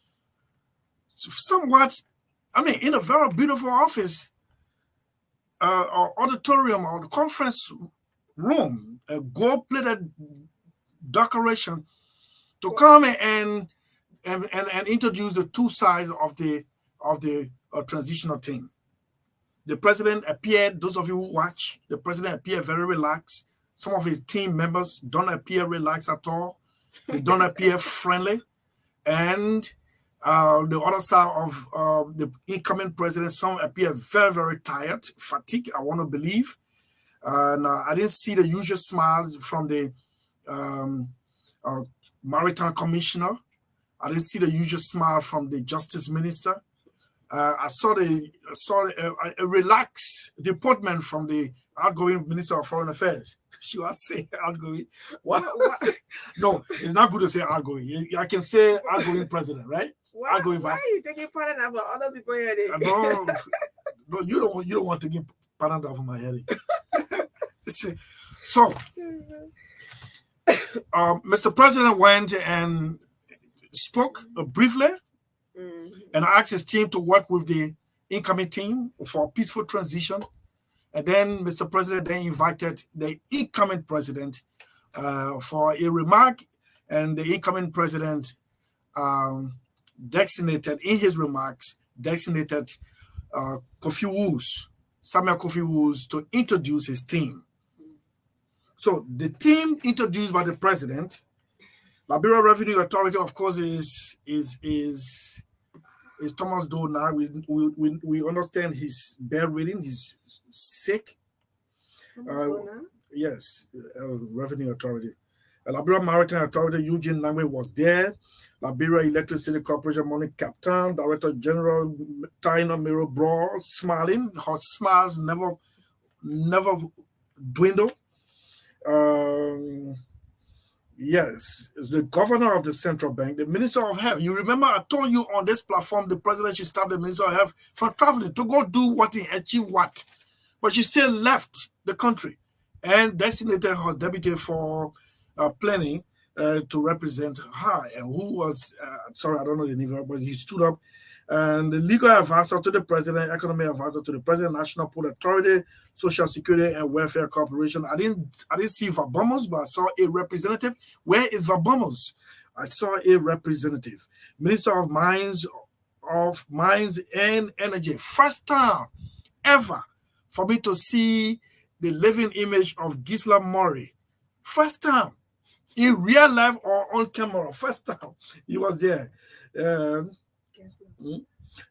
somewhat, in a very beautiful office, or auditorium, or the conference room, a gold-plated decoration, to come and introduce the 2 sides of the transitional team. The president appeared, those of you who watch, the president appeared very relaxed. Some of his team members don't appear relaxed at all. They don't appear friendly. And the other side of the incoming president, some appear very, very tired, fatigued, I want to believe. And I didn't see the usual smiles from the Maritime Commissioner. I didn't see the usual smile from the Justice Minister. I saw a relaxed deportment from the outgoing Minister of Foreign Affairs. Should I say outgoing? What? No, it's not good to say outgoing. I can say outgoing president, right? Why are you taking part in that other people here? No, you don't want to get part of my head. So, Mr. President went and spoke briefly and asked his team to work with the incoming team for a peaceful transition. And then Mr. President then invited the incoming president for a remark, and the incoming president designated Kofi Woos, Samuel Kofi Woos, to introduce his team. So the team introduced by the president, Liberia Revenue Authority, of course, is Thomas Doe now. We understand he's bedridden, he's sick. Yes, Revenue Authority. Liberia Maritime Authority, Eugene Nangwe was there. Liberia Electricity Corporation, Monique Captain, Director General Taina Miro Bro, smiling. Her smiles never dwindle. Yes, the governor of the central bank, the Minister of Health. You remember I told you on this platform the president should stop the Minister of Health from traveling to go do what he achieved what. but she still left the country and designated her deputy for planning to represent her. And who was, sorry, I don't know the name, but he stood up. And the legal advisor to the president, economic advisor to the president, National Port Authority, Social Security and Welfare Corporation. I didn't see Verbamos, but I saw a representative. Where is Verbamos? I saw a representative. Minister of Mines and Energy. First time ever for me to see the living image of Gisela Murray. First time in real life or on camera. First time he was there.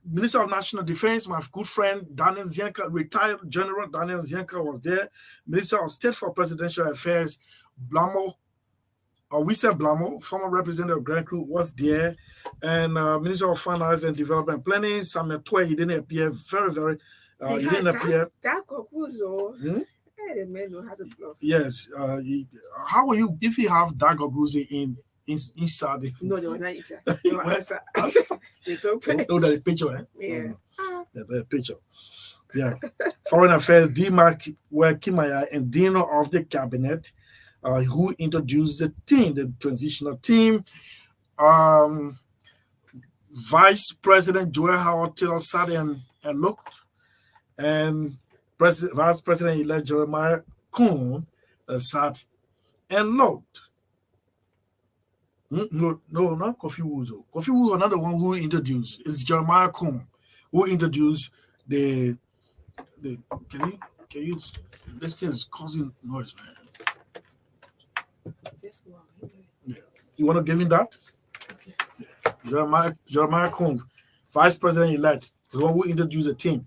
Minister of National Defense, my good friend Daniel Zienka, retired General Daniel Zienka was there. Minister of State for Presidential Affairs, Blamo, former representative of Grand Crew, was there. And Minister of Finance and Development Planning, Samuel Twe, he didn't appear he didn't appear. Yes. How will you, if you have Dago Guzi inside the... No, they were not inside. They were outside. Oh, the picture, eh? Yeah. The picture. Yeah. Foreign Affairs, D-Mark Kimaya, and Dean of the Cabinet, who introduced the team, the transitional team. Vice President Joel Howard Taylor sat and looked, and Vice President-elect Jeremiah Kuhn sat and looked. No, not Kofi Wuzo. Kofi Wuzo, another one who introduced. It's Jeremiah Kuhn who introduced the can you this thing is causing noise, man. Yeah. You want to give me that? Okay. Yeah. Jeremiah Kuhn, Vice President-elect, the one who introduced the team.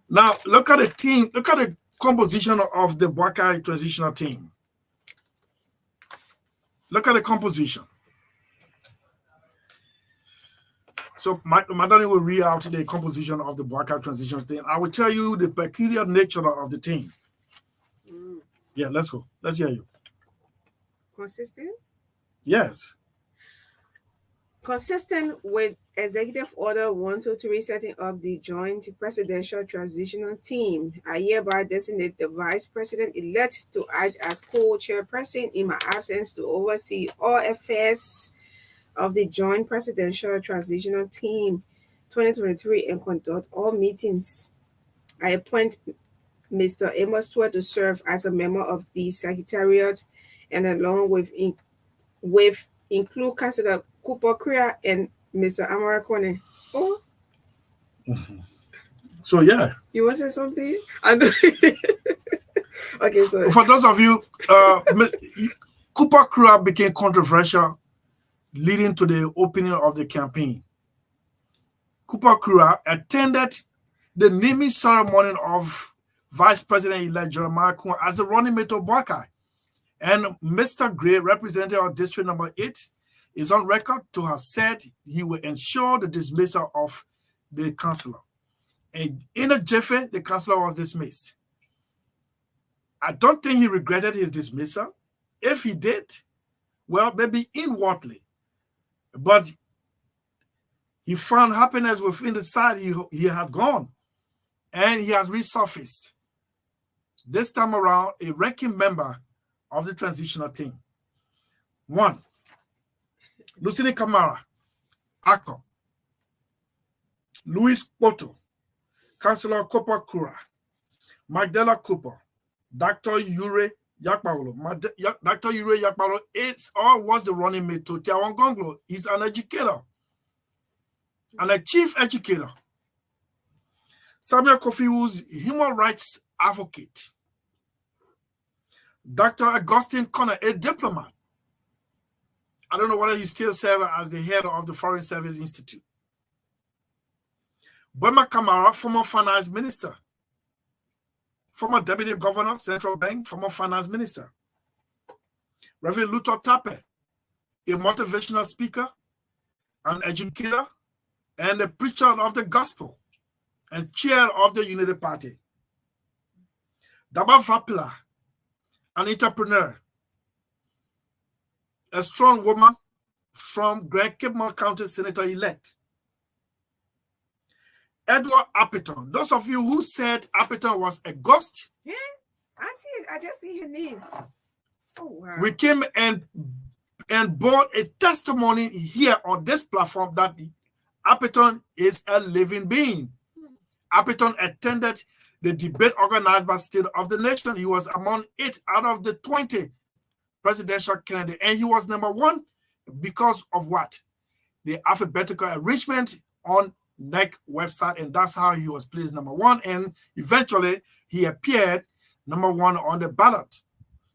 Now look at the team, look at the composition of the Buakai transitional team. Look at the composition. So Madani will read out the composition of the Buakai transitional team. I will tell you the peculiar nature of the team. Yeah, let's go. Let's hear you. Consistent? Yes. Consistent with Executive Order 123 setting up the Joint Presidential Transitional Team, I hereby designate the Vice President-elect to act as co-chairperson in my absence to oversee all affairs of the Joint Presidential Transitional Team 2023 and conduct all meetings. I appoint Mr. Amos Twe to serve as a member of the Secretariat and along with include Councillor Cooper Kria and Mr. Amara Kone. Oh. So yeah. You want to say something? Okay, so for those of you, Cooper Kria became controversial, leading to the opening of the campaign. Cooper Kria attended the naming ceremony of Vice President-elect Jeremiah Kuhn as the running mate of Buakai. And Mr. Gray, representative of District Number 8, is on record to have said he will ensure the dismissal of the councillor. And in a jiffy, the councillor was dismissed. I don't think he regretted his dismissal. If he did, well, maybe inwardly. But he found happiness within the side he had gone. And he has resurfaced. This time around, a ranking member of the transitional team. 1, Lucini Kamara, Akko, Luis Poto, Councillor Cooper Kura, Magdala Cooper, Dr. Yure Yakpalo. Dr. Yure Yakpalo was the running mate to Tiawan Gonglo. He's an educator and a chief educator. Samuel Kofi, who's human rights advocate. Dr. Augustine Connor, a diplomat. I don't know whether he still serves as the head of the Foreign Service Institute. Bema Kamara, former finance minister. Former deputy governor, Central Bank, former finance minister. Reverend Luther Tape, a motivational speaker, an educator, and a preacher of the gospel, and chair of the United Party. Daba Vapila, an entrepreneur, a strong woman from Grand Cape County Senator-elect. Edward Appiton. Those of you who said Appiton was a ghost, yeah, I see it. I just see his name. Oh wow. We came and brought a testimony here on this platform that Appiton is a living being. Appiton attended the debate organized by State of the Nation. He was among 8 out of the 20 presidential candidates, and he was number 1 because of what? The alphabetical arrangement on NEC website, and that's how he was placed number 1, and eventually he appeared number 1 on the ballot.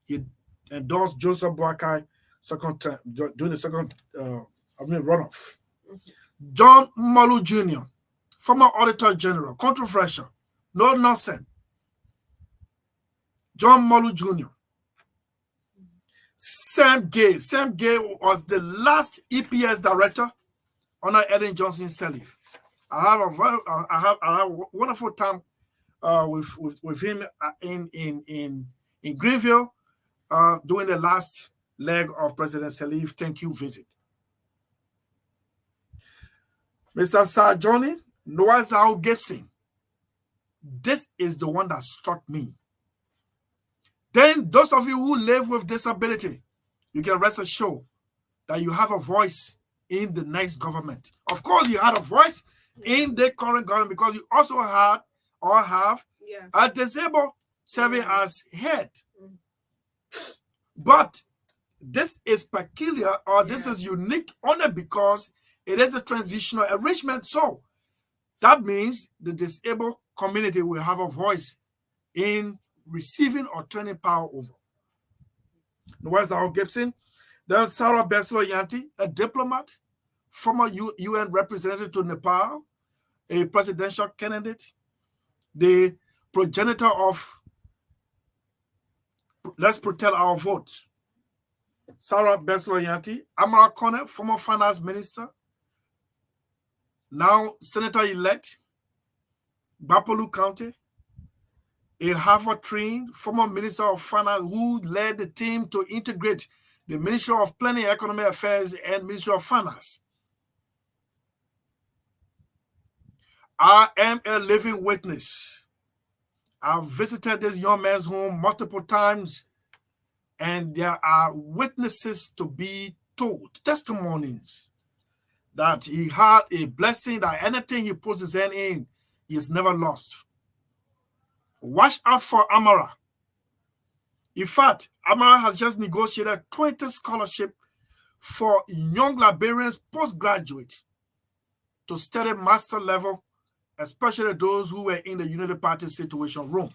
He endorsed Joseph Boakai during the second runoff. John Malu Jr., former Auditor General, controversial, no nonsense. John Malu Jr. Sam Gay. Sam Gay was the last EPS director under Ellen Johnson Sirleaf. I have a wonderful time with him in Greenville during the last leg of President Sirleaf thank you visit. Mr. Sir Johnny Noah Zhao Gibson. This is the one that struck me. Then those of you who live with disability, you can rest assured that you have a voice in the next government. Of course, you had a voice in the current government because you also had or have a disabled serving as head. But this is peculiar or this is unique only because it is a transitional arrangement. So that means the disabled community will have a voice in receiving or turning power over. Noah Zhao Gibson. Then Sarah Beslo Yanti, a diplomat, former UN representative to Nepal, a presidential candidate, the progenitor of Let's Protect Our Votes. Sarah Beslo Yanti. Amara Kone, former finance minister, now senator-elect, Bapolu County, a Harvard-trained former minister of finance who led the team to integrate the Ministry of Planning and Economic Affairs and Ministry of Finance. I am a living witness. I've visited this young man's home multiple times, and there are witnesses to be told, testimonies, that he had a blessing, that anything he puts his hand in, he is never lost. Watch out for Amara. In fact, Amara has just negotiated a 20 scholarship for young Liberians postgraduate to study master level, especially those who were in the Unity Party situation room.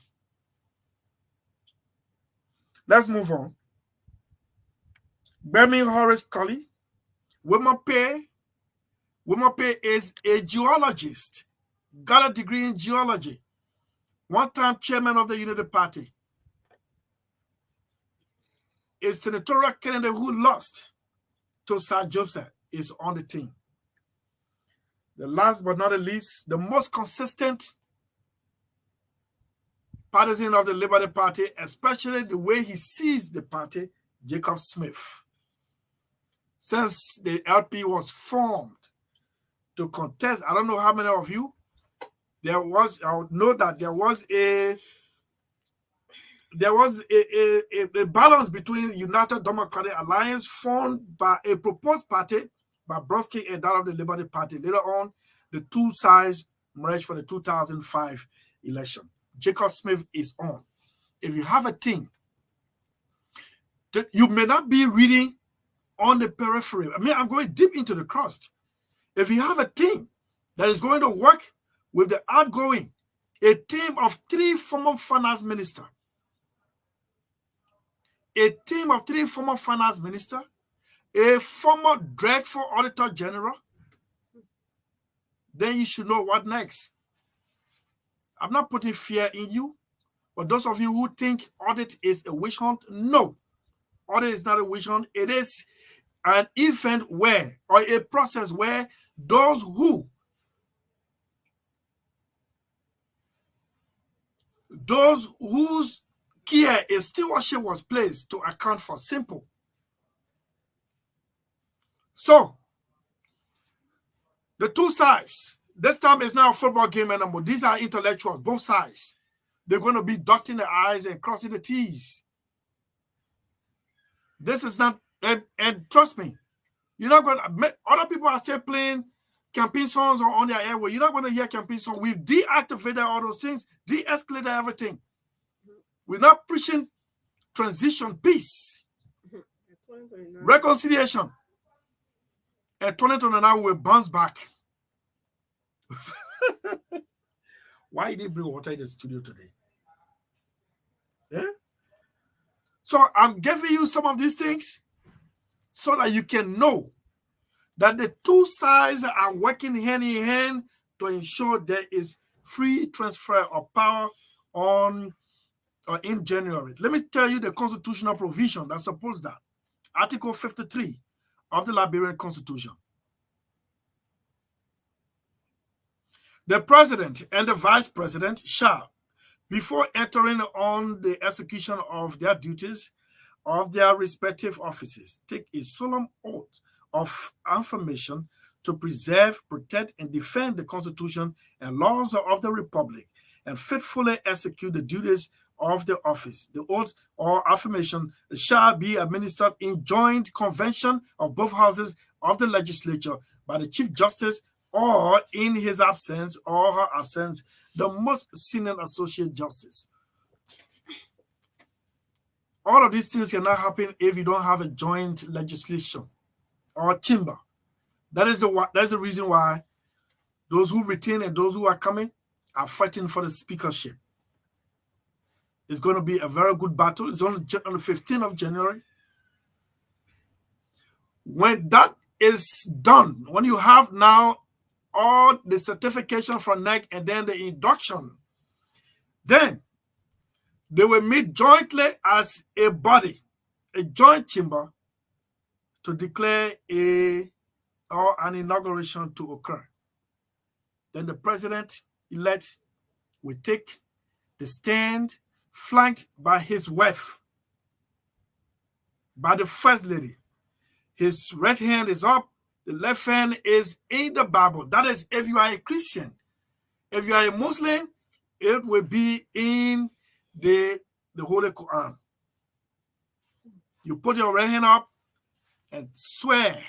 Let's move on. Birmingham Horace Colley. Wimape is a geologist, got a degree in geology, one-time chairman of the Unity Party. A senatorial candidate who lost to Sir Joseph is on the team. The last but not the least, the most consistent partisan of the Liberty Party, especially the way he sees the party, Jacob Smith. Since the LP was formed to contest, I don't know how many of you, I would know that there was a balance between United Democratic Alliance formed by a proposed party by Brodsky and that of the Liberty Party. Later on, the two sides merged for the 2005 election. Jacob Smith is on. If you have a team, that you may not be reading on the periphery. I mean, I'm going deep into the crust. If you have a team that is going to work with the outgoing, a team of 3 former finance ministers, a team of 3 former finance ministers, a former dreadful auditor general, then you should know what next. I'm not putting fear in you, but those of you who think audit is a witch hunt, no. Audit is not a witch hunt. It is an event where, or a process where those whose care a stewardship was placed to account for. Simple. So, the two sides, This time it's not a football game anymore. These are intellectuals, both sides. They're going to be dotting the I's and crossing the T's. This is not, and trust me, you're not going to, other people are still playing campaign songs on their airway. You're not going to hear campaign songs. We've deactivated all those things, de-escalated everything. We're not preaching transition, peace, reconciliation. And 2029 will bounce back. Why did you bring water in the studio today? Yeah? So I'm giving you some of these things so that you can know that the two sides are working hand in hand to ensure there is free transfer of power in January. Let me tell you the constitutional provision that supports that. Article 53 of the Liberian Constitution. The president and the vice president shall, before entering on the execution of their duties of their respective offices, take a solemn oath of affirmation to preserve, protect, and defend the Constitution and laws of the Republic, and faithfully execute the duties of the office. The oath or affirmation shall be administered in joint convention of both houses of the legislature by the Chief Justice, or in his absence or her absence, the most senior associate justice. All of these things cannot happen if you don't have a joint legislation or chamber. That is the reason why those who retain and those who are coming are fighting for the speakership. It's going to be a very good battle. It's on the 15th of January. When that is done, when you have now all the certification from NEC and then the induction, then they will meet jointly as a body, a joint chamber, to declare an inauguration to occur. Then the president-elect will take the stand, flanked by his wife, by the first lady. His right hand is up, the left hand is in the Bible. That is if you are a Christian. If you are a Muslim, it will be in the Holy Quran. You put your right hand up and swear.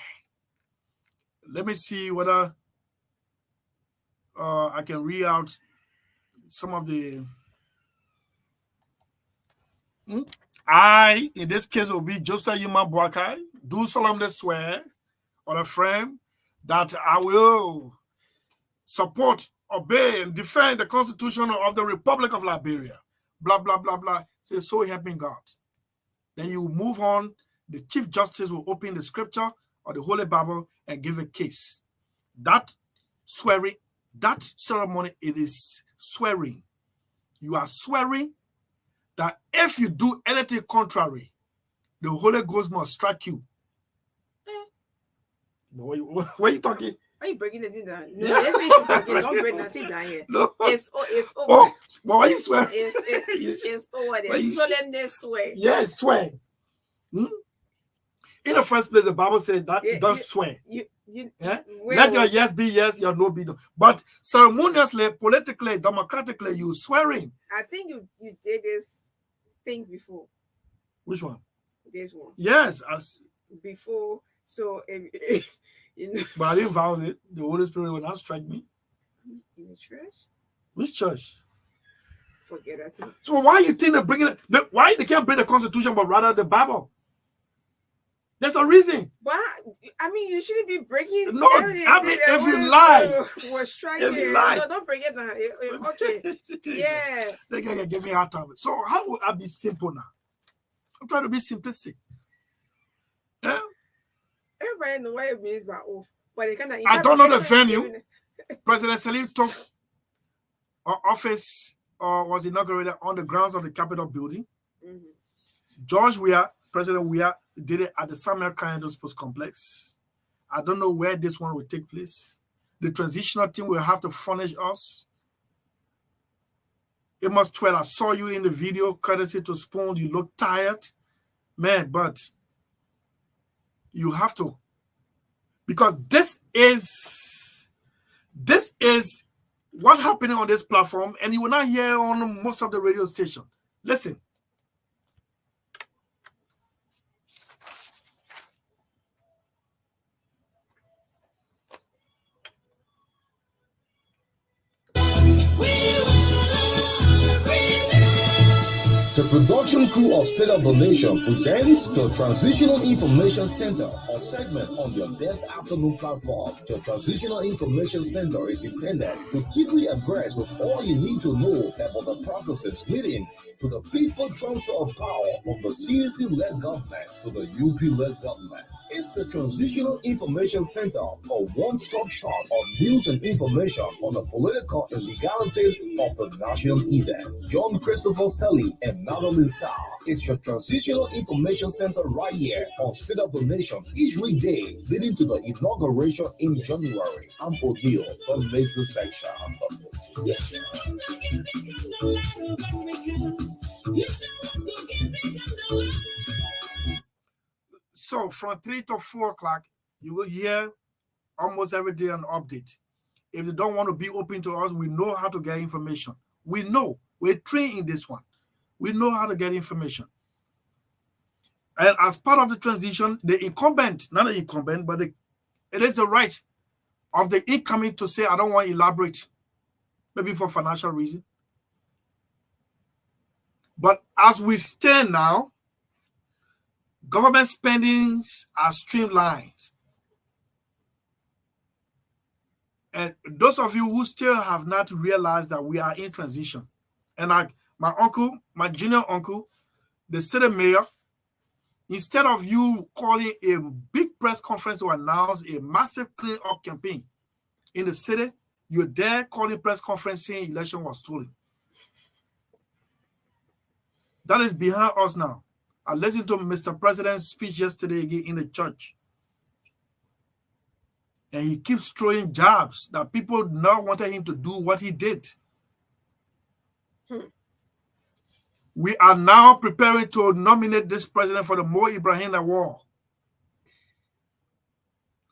Let me see whether I can read out some of the... I, in this case, will be Joseph Yuma Boakai, do solemnly swear on a frame that I will support, obey, and defend the Constitution of the Republic of Liberia. Blah, blah, blah, blah. Say, so help me God. Then you move on. The Chief Justice will open the scripture or the Holy Bible and give a case. That swearing, that ceremony, it is swearing. You are swearing that if you do anything contrary, the Holy Ghost must strike you. What are you talking? Are you breaking it down? No, don't break nothing down here. No. It's over. Oh, but why you swear? It's over there. Solemnly swear. Yes, swear. In the first place, the Bible said that don't swear. Let your yes be yes, your no be no. But ceremoniously, politically, democratically, you swearing. I think you did this thing before. Which one? This one. Yes, before. So, you know. But I didn't violate it. The Holy Spirit will not strike me. In the church? Which church? Forget it. So why you think they're bringing it? Why they can't bring the Constitution, but rather the Bible? There's a reason. But I mean, you shouldn't be breaking. No, I mean, if you lie, was striking. If you lie, no, don't bring it down. Okay, yeah. They can give me a hard time. So how would I be simple now? I'm trying to be simplistic. Yeah. Everybody knows what it means by oath, but they cannot. I don't know the venue. President Salif took office was inaugurated on the grounds of the Capitol building. George Weah, President Weah, did it at the Samuel Kayando Sports Complex. I don't know where this one will take place. The transitional team will have to furnish us. Amos Twell, I saw you in the video, courtesy to Spoon. You look tired. Man, but you have to. Because this is This is what's happening on this platform, and you will not hear on most of the radio station. Listen. The production crew of State of the Nation presents the Transitional Information Center, a segment on your best afternoon platform. The Transitional Information Center is intended to keep you abreast with all you need to know about the processes leading to the peaceful transfer of power from the CNC-led government to the UP-led government. It's the Transitional Information Center, a one-stop shop on news and information on the political and legality of the national event. John Christopher Selly and Natalie Sa is your Transitional Information Center right here on State of the Nation each weekday leading to the inauguration in January. I'm O'Neill, don't miss the section. So from 3 to 4 o'clock, you will hear almost every day an update. If you don't want to be open to us, we know how to get information. We know. We're trained in this one. We know how to get information. And as part of the transition, the incumbent, not the incumbent, but it is the right of the incoming to say, I don't want to elaborate, maybe for financial reason. But as we stand now, government spendings are streamlined. And those of you who still have not realized that we are in transition, and my uncle, my junior uncle, the city mayor, instead of you calling a big press conference to announce a massive clean-up campaign in the city, you're there calling press conference saying election was stolen. That is behind us now. I listened to Mr. President's speech yesterday again in the church. And he keeps throwing jabs that people now wanted him to do what he did. We are now preparing to nominate this president for the Mo Ibrahim Award.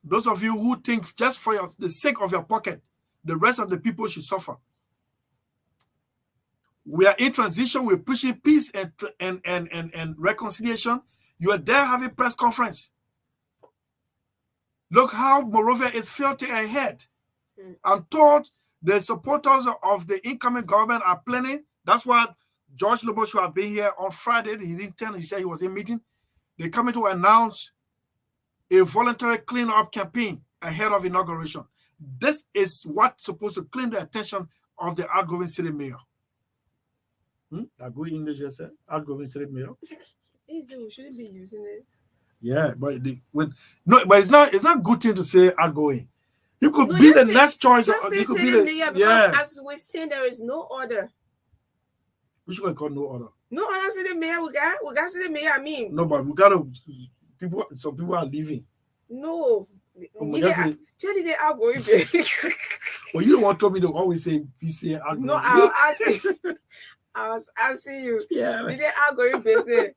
Those of you who think just for the sake of your pocket, the rest of the people should suffer. We are in transition. We're pushing peace and reconciliation. You are there having press conference. Look how Monrovia is filthy ahead. I'm told the supporters of the incoming government are planning. That's why George Lobo should have been here on Friday. He didn't tell. He said he was in meeting. They're coming to announce a voluntary clean-up campaign ahead of inauguration. This is what's supposed to claim the attention of the outgoing city mayor. I go English, I said. Outgoing city mayor. Easy, we shouldn't be using it. Yeah, but it's not good thing to say outgoing. You could be the next choice. You could be the mayor, as we stand, there is no order. Which one called no order? No order, city mayor. We got city mayor. I mean, no, but we gotta. Some people are leaving. No, tell you they outgoing. Well, you don't want to me to always say VC outgoing. No, I see. I see you. Yeah. We did outgoing business.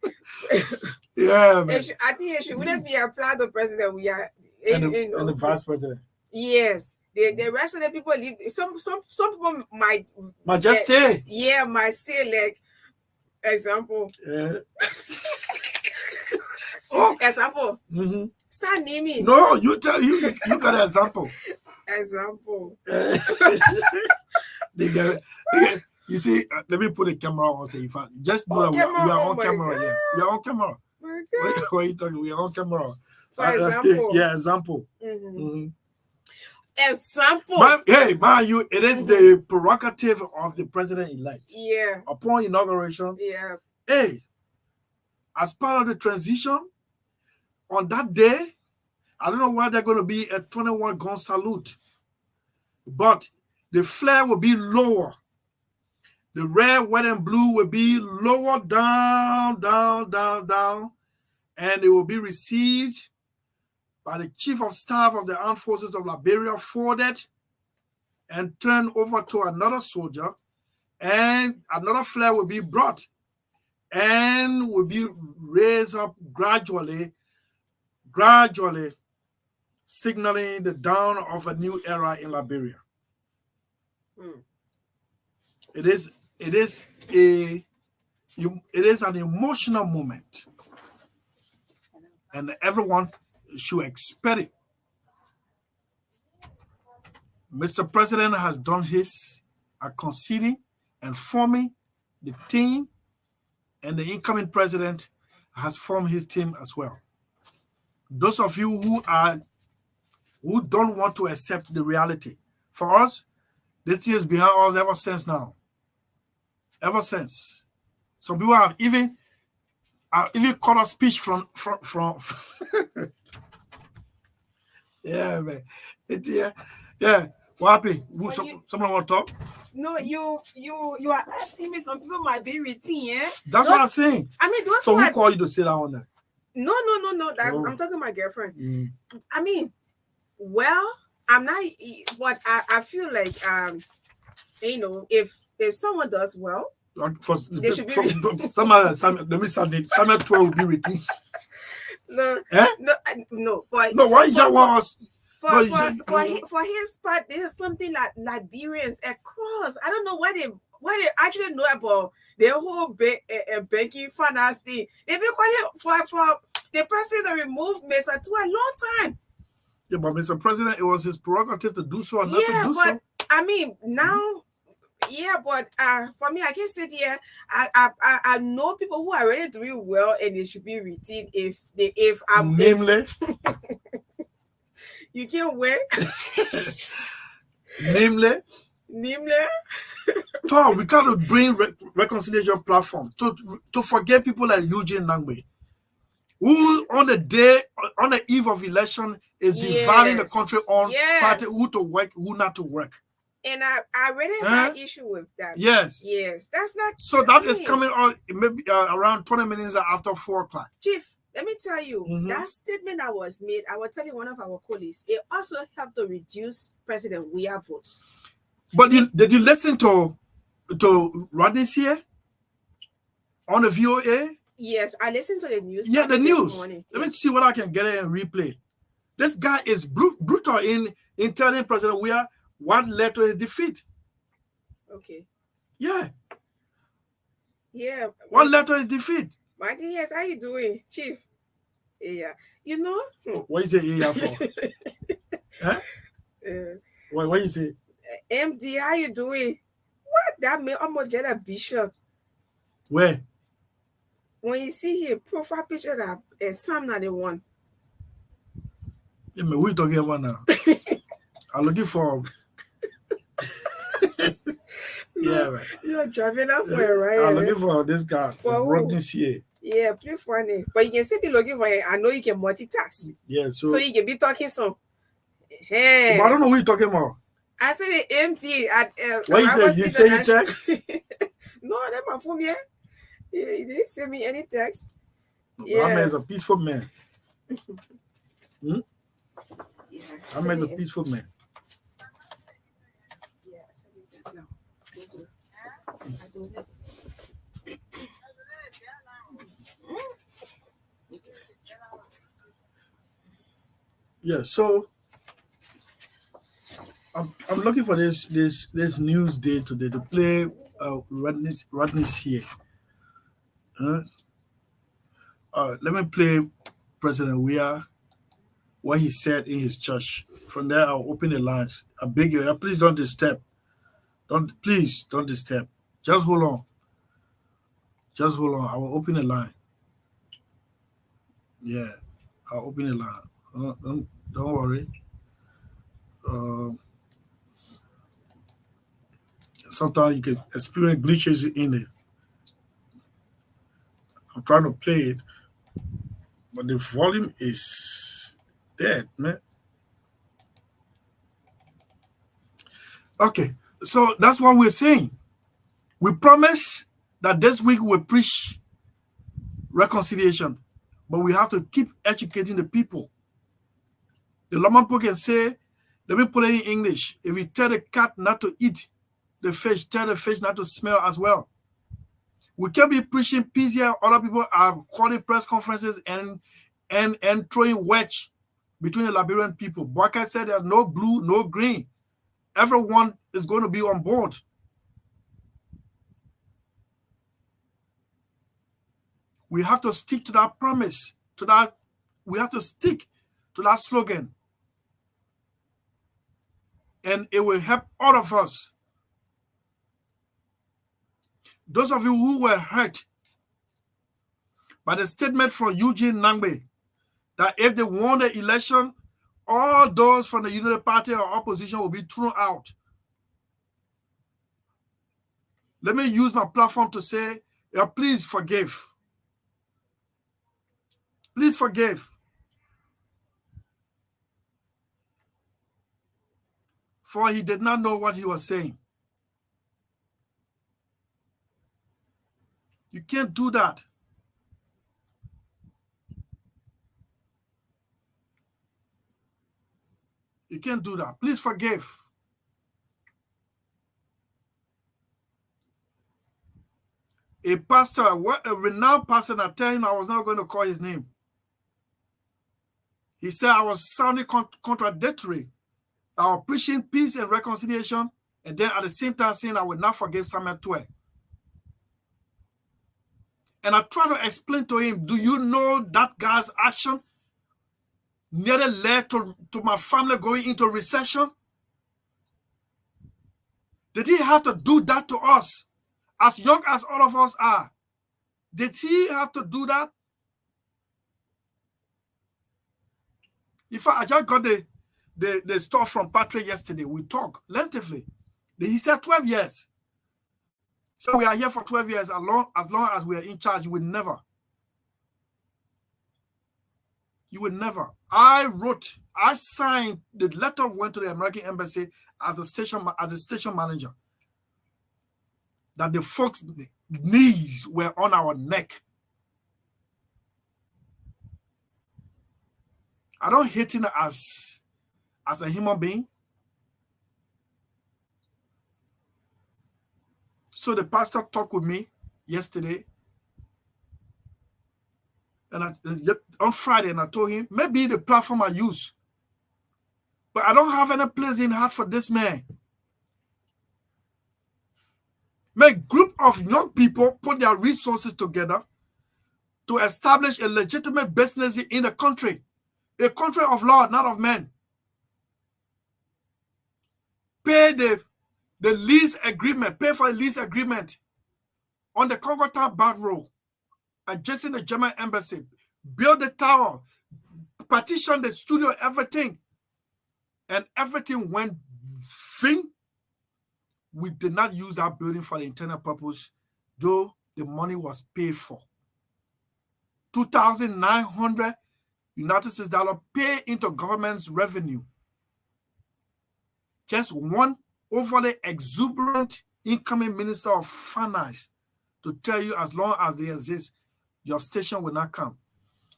Yeah, man. I think it should wouldn't be applied the president. We are and the vice president. Yes. The rest of the people leave. Some people might just stay. Yeah, might stay. Like example. Yeah. Example. Start naming. No, you got an example. Example. You see, let me put a camera on. Say, just know that we are on camera. God. Yes, we are on camera. What are you talking? We are on camera. For example. Yeah, example. Example. It is the prerogative of the president-elect. Yeah. Upon inauguration. Yeah. Hey, as part of the transition, on that day, I don't know why they're going to be a 21-gun salute, but the flare will be lower. The red, white, and blue will be lower down, and it will be received by the Chief of Staff of the Armed Forces of Liberia, folded and turned over to another soldier, and another flag will be brought and will be raised up gradually, signaling the dawn of a new era in Liberia. It is an emotional moment, and everyone should expect it. Mr. President has done his conceding and forming the team, and the incoming president has formed his team as well. Those of you who don't want to accept the reality, for us, this year is behind us ever since now. Ever since. Some people have even caught a speech from yeah, man. Yeah. What happened? Someone want to talk? No, you are asking me. Some people might be routine, eh? That's what I'm saying. I mean, those so who call you to sit down on that? No. I'm talking to my girlfriend. I mean, well, I'm not, but I feel like if someone does well, they should be. Samuel 12 will be written. No, but no. Why you want us? For his part, there's something like Liberians across. I don't know what they actually know about the whole banking finance thing. They've been calling for the president to remove Mesa to a long time. Yeah, but Mr. President, it was his prerogative to do so or not to do so. I mean, now, but for me, I can sit here. I know people who are already doing well, and they should be retained if I'm namely. You can't wait. Namely. Tom, we got to bring reconciliation platform to forget people like Eugene Nangbe, who on the eve of election is dividing the country on party, who to work, who not to work. And I really have an issue with that. Yes, that's not. So that is coming on maybe around 20 minutes after 4 o'clock. Chief, let me tell you, that statement that was made, I was telling one of our colleagues, it also helped to reduce President Weah votes. But did you listen to Rodney here on the VOA? Yes, I listened to the news. Yeah, the news. Morning. Let me see what I can get it and replay. This guy is brutal in telling President Weah what led to his defeat. Okay. Yeah. Yeah. What led to his defeat? Martin, yes, how you doing, Chief? Yeah. You know? What you say yeah for? Huh? What you say? MD, how you doing? What? That made almost a bishop. Where? When you see his profile picture, that Psalm 91. Yeah, man, what you talking about now? I'm looking for. Yeah, man. You're driving out for it, right? I'm looking for this guy. For this year. Yeah, pretty funny. But you can still be looking for it. I know you can multitask. Yeah, so you can be talking some. Hey. But I don't know what you're talking about. I said it empty. What you say you text? No, that's my phone, yeah. He didn't send me any text. Yeah. That is a peaceful man. Yeah, that man's a peaceful man. Yeah, no. I don't know. Yeah, so I'm looking for this news day today to play Rodney's here. Let me play President Weah, what he said in his church. From there, I'll open the lines. I beg you, please don't disturb. Please don't disturb. Just hold on. Just hold on. I will open the line. Yeah, I'll open the line. Don't worry. Sometimes you can experience glitches in it. I'm trying to play it, but the volume is dead, man. Okay, so that's what we're saying. We promise that this week we'll preach reconciliation, but we have to keep educating the people. The Lomampo can say, let me put it in English. If you tell the cat not to eat the fish, tell the fish not to smell as well. We can't be preaching peace here. Other people are calling press conferences and throwing wedge between the Liberian people. Boakai said there's no blue, no green. everyone is going to be on board. We have to stick to that promise, we have to stick to that slogan. And it will help all of us. Those of you who were hurt by the statement from Eugene Nangbe that if they won the election, all those from the Unity Party or opposition will be thrown out. Let me use my platform to say, please forgive. Please forgive. For he did not know what he was saying. You can't do that. You can't do that. Please forgive. A pastor, a renowned pastor, and I tell him I was not going to call his name. He said I was sounding contradictory. I was preaching peace and reconciliation, and then at the same time saying I would not forgive Samuel Twe. And I try to explain to him, do you know that guy's action nearly led to my family going into recession? Did he have to do that to us? As young as all of us are, did he have to do that? In fact, I just got the stuff from Patrick yesterday. We talked lengthily. He said 12 years. So we are here for 12 years. As long as we are in charge, you will never. You will never. I signed, the letter went to the American Embassy as a station manager. That the folks' knees were on our neck. I don't hate him as a human being. So the pastor talked with me yesterday. And on Friday, and I told him, maybe the platform I use. But I don't have any place in heart for this man. Make a group of young people put their resources together to establish a legitimate business in the country. A country of law, not of men. Pay the lease agreement, pay for a lease agreement on the Congo Town Back Road, adjacent the German embassy. Build the tower, partition the studio, everything. And everything went fin. We did not use that building for the internal purpose, though the money was paid for. 2,900 United States dollars paid into government's revenue. Just one overly exuberant incoming minister of finance to tell you as long as they exist, your station will not come.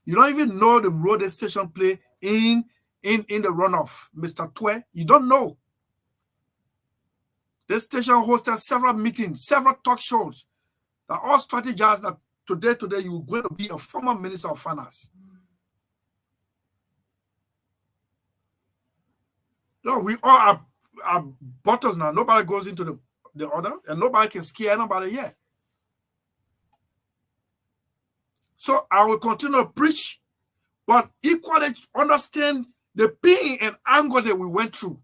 You don't even know the role the station play in the runoff, Mr. Twe. You don't know. This station hosted several meetings, several talk shows that all strategized that today you're going to be a former minister of finance. No, we all are butters now. Nobody goes into the other, and nobody can scare anybody yet. So I will continue to preach, but equally understand the pain and anger that we went through.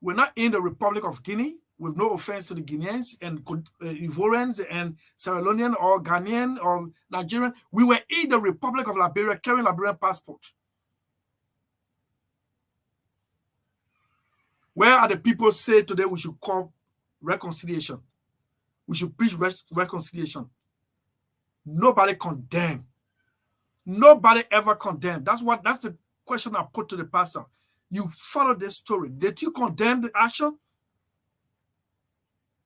We're not in the Republic of Guinea, with no offense to the Guineans and Ivorians and Sierra Leonean or Ghanaian or Nigerian. We were in the Republic of Liberia carrying Liberian passport. Where are the people say today we should call reconciliation? We should preach reconciliation. Nobody condemned. Nobody ever condemned. That's the question I put to the pastor. You follow this story. Did you condemn the action?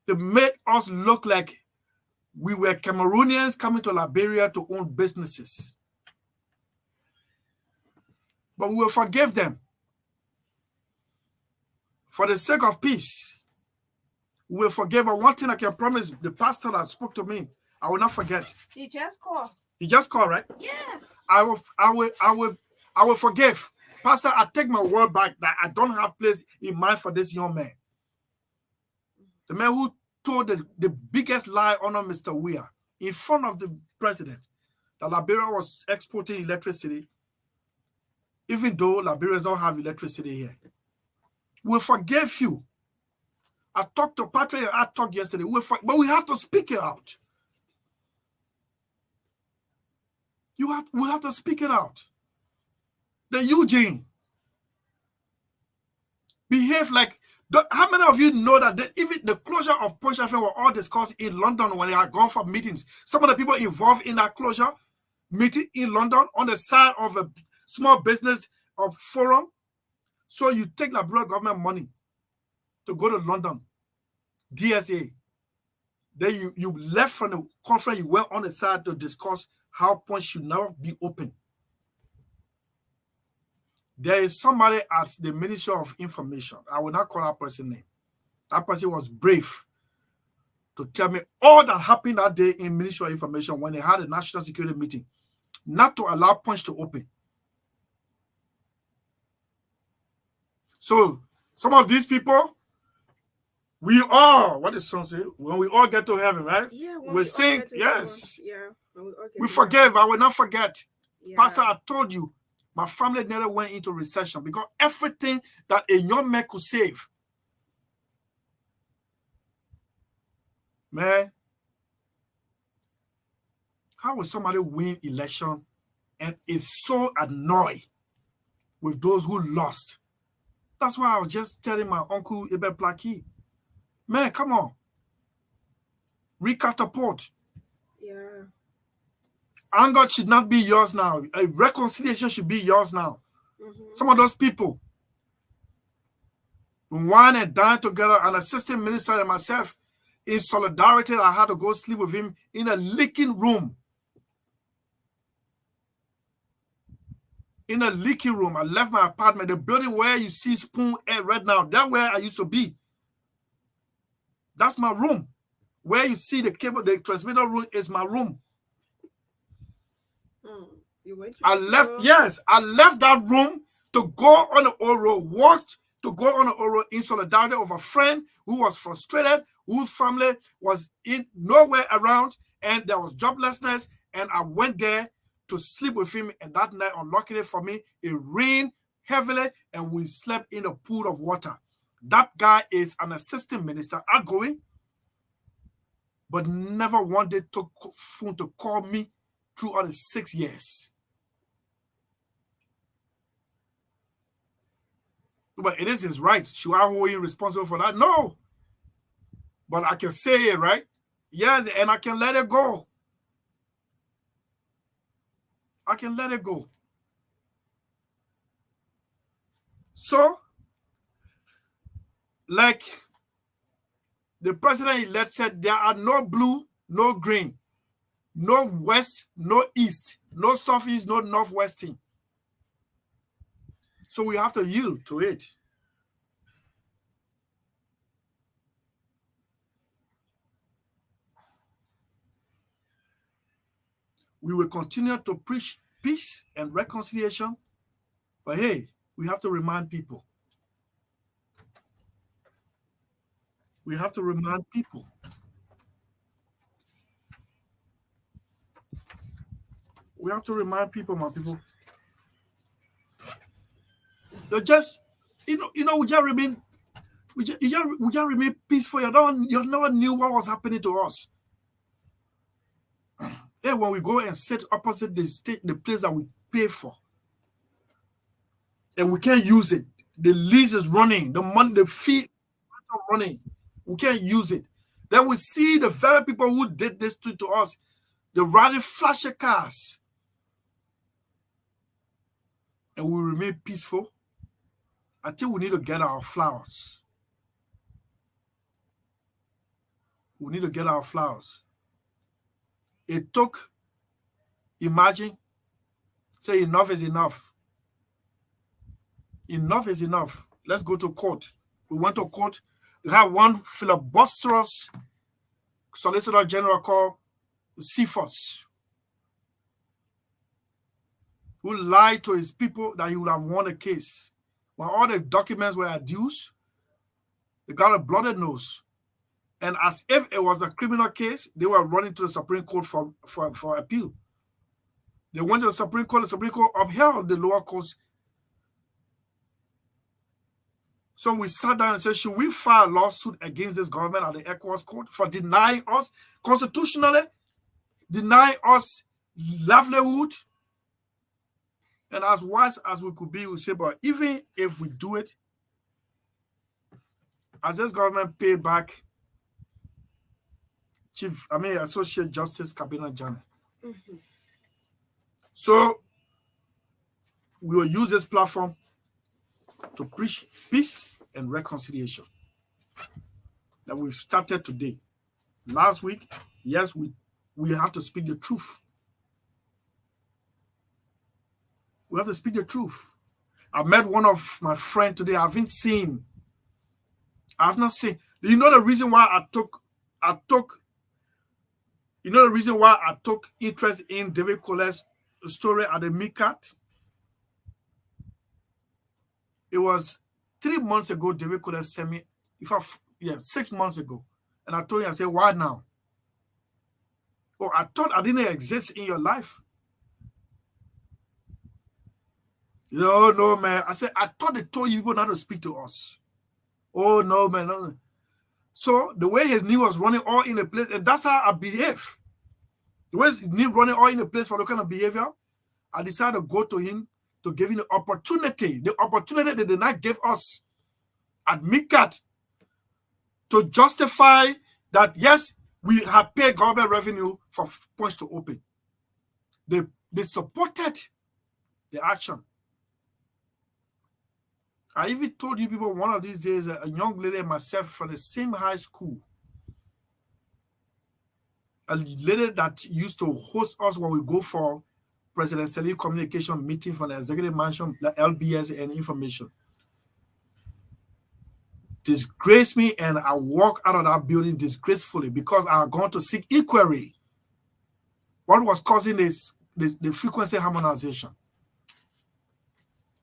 They made us look like we were Cameroonians coming to Liberia to own businesses. But we will forgive them. For the sake of peace, we will forgive. But one thing I can promise the pastor that spoke to me, I will not forget. He just called. He just called, right? Yeah. I will forgive. Pastor, I take my word back that I don't have place in mind for this young man. The man who told the biggest lie on Mr. Weah in front of the president that Liberia was exporting electricity, even though Liberians don't have electricity here. We forgave you. I talked to Patrick and I talked yesterday, but we have to speak it out. We have to speak it out. The Eugene behave like. How many of you know that even the closure of Pontchartrain were all discussed in London when they had gone for meetings? Some of the people involved in that closure meeting in London on the side of a small business forum. So you take Liberia government money to go to London, DSA. Then you left from the conference, you went on the side to discuss how Punch should now be open. There is somebody at the Ministry of Information. I will not call that person's name. That person was brave to tell me all that happened that day in Ministry of Information when they had a national security meeting, not to allow Punch to open. So some of these people, we all, what does song say? When we all get to heaven, right? Yeah. We sing, yes. Yeah. We forgive. I will not forget. Yeah. Pastor, I told you, my family never went into recession because everything that a young man could save, man, how will somebody win election and is so annoyed with those who lost? That's why I was just telling my uncle Ibe Plaki, man, come on, recatapult. Yeah. Anger should not be yours now. A reconciliation should be yours now. Some of those people, wine and dine together, an assistant minister and myself, in solidarity, I had to go sleep with him in a leaking room. In a leaky room. I left my apartment, the building where you see Spoon Air right now. That's where I used to be. That's my room. Where you see the cable, the transmitter room is my room. I left that room to go on the old road, walked to go on the old road in solidarity of a friend who was frustrated, whose family was in nowhere around, and there was joblessness, and I went there to sleep with him, and that night, unluckily for me, it rained heavily, and we slept in a pool of water. That guy is an assistant minister, outgoing, but never one day took phone to call me throughout the 6 years. But it is his right. Should I hold him responsible for that? No. But I can say it, right? Yes, and I can let it go. I can let it go. So, like the president-elect said, there are no blue, no green, no west, no east, no southeast, no northwestern. So we have to yield to it. We will continue to preach peace and reconciliation, but hey, we have to remind people. We have to remind people. We have to remind people, my people. They're just, we just remain peaceful. You never knew what was happening to us. Then when we go and sit opposite the place that we pay for, and we can't use it, the lease is running, the money, the fee is running, we can't use it. Then we see the very people who did this to us, the riding flashy cars, and we remain peaceful until we need to get our flowers. We need to get our flowers. It took, imagine, say enough is enough. Enough is enough. Let's go to court. We went to court. We have one filibusterous Solicitor General called Cephas. who lied to his people that he would have won a case. When all the documents were adduced, they got a bloody nose. And as if it was a criminal case, they were running to the Supreme Court for appeal. They went to the Supreme Court upheld the lower courts. So we sat down and said, should we file a lawsuit against this government at the ECOWAS court for denying us, constitutionally, denying us livelihood? And as wise as we could be, we say, but even if we do it, as this government paid back Associate Justice Kabina Janneh. So we will use this platform to preach peace and reconciliation that we've started today. Last week, yes, we have to speak the truth. We have to speak the truth. I met one of my friends today. I have not seen. You know the reason why I took interest in David Kole's story at the MICAT? It was 3 months ago, David Kole sent me, 6 months ago. And I told him, I said, why now? Oh, I thought I didn't exist in your life. No, man. I said, I thought they told you people not to speak to us. Oh, no, man. No. So the way his knee was running all in a place, and that's how I behave. The way his knee running all in a place for the kind of behavior, I decided to go to him to give him the opportunity they did not give us at MICAT to justify that, yes, we have paid government revenue for Punch to open. They supported the action. I even told you people one of these days, a young lady and myself from the same high school, a lady that used to host us when we go for presidential communication meeting from the executive mansion, the LBS and information, disgraced me, and I walked out of that building disgracefully because I had gone to seek inquiry. What was causing the frequency harmonization?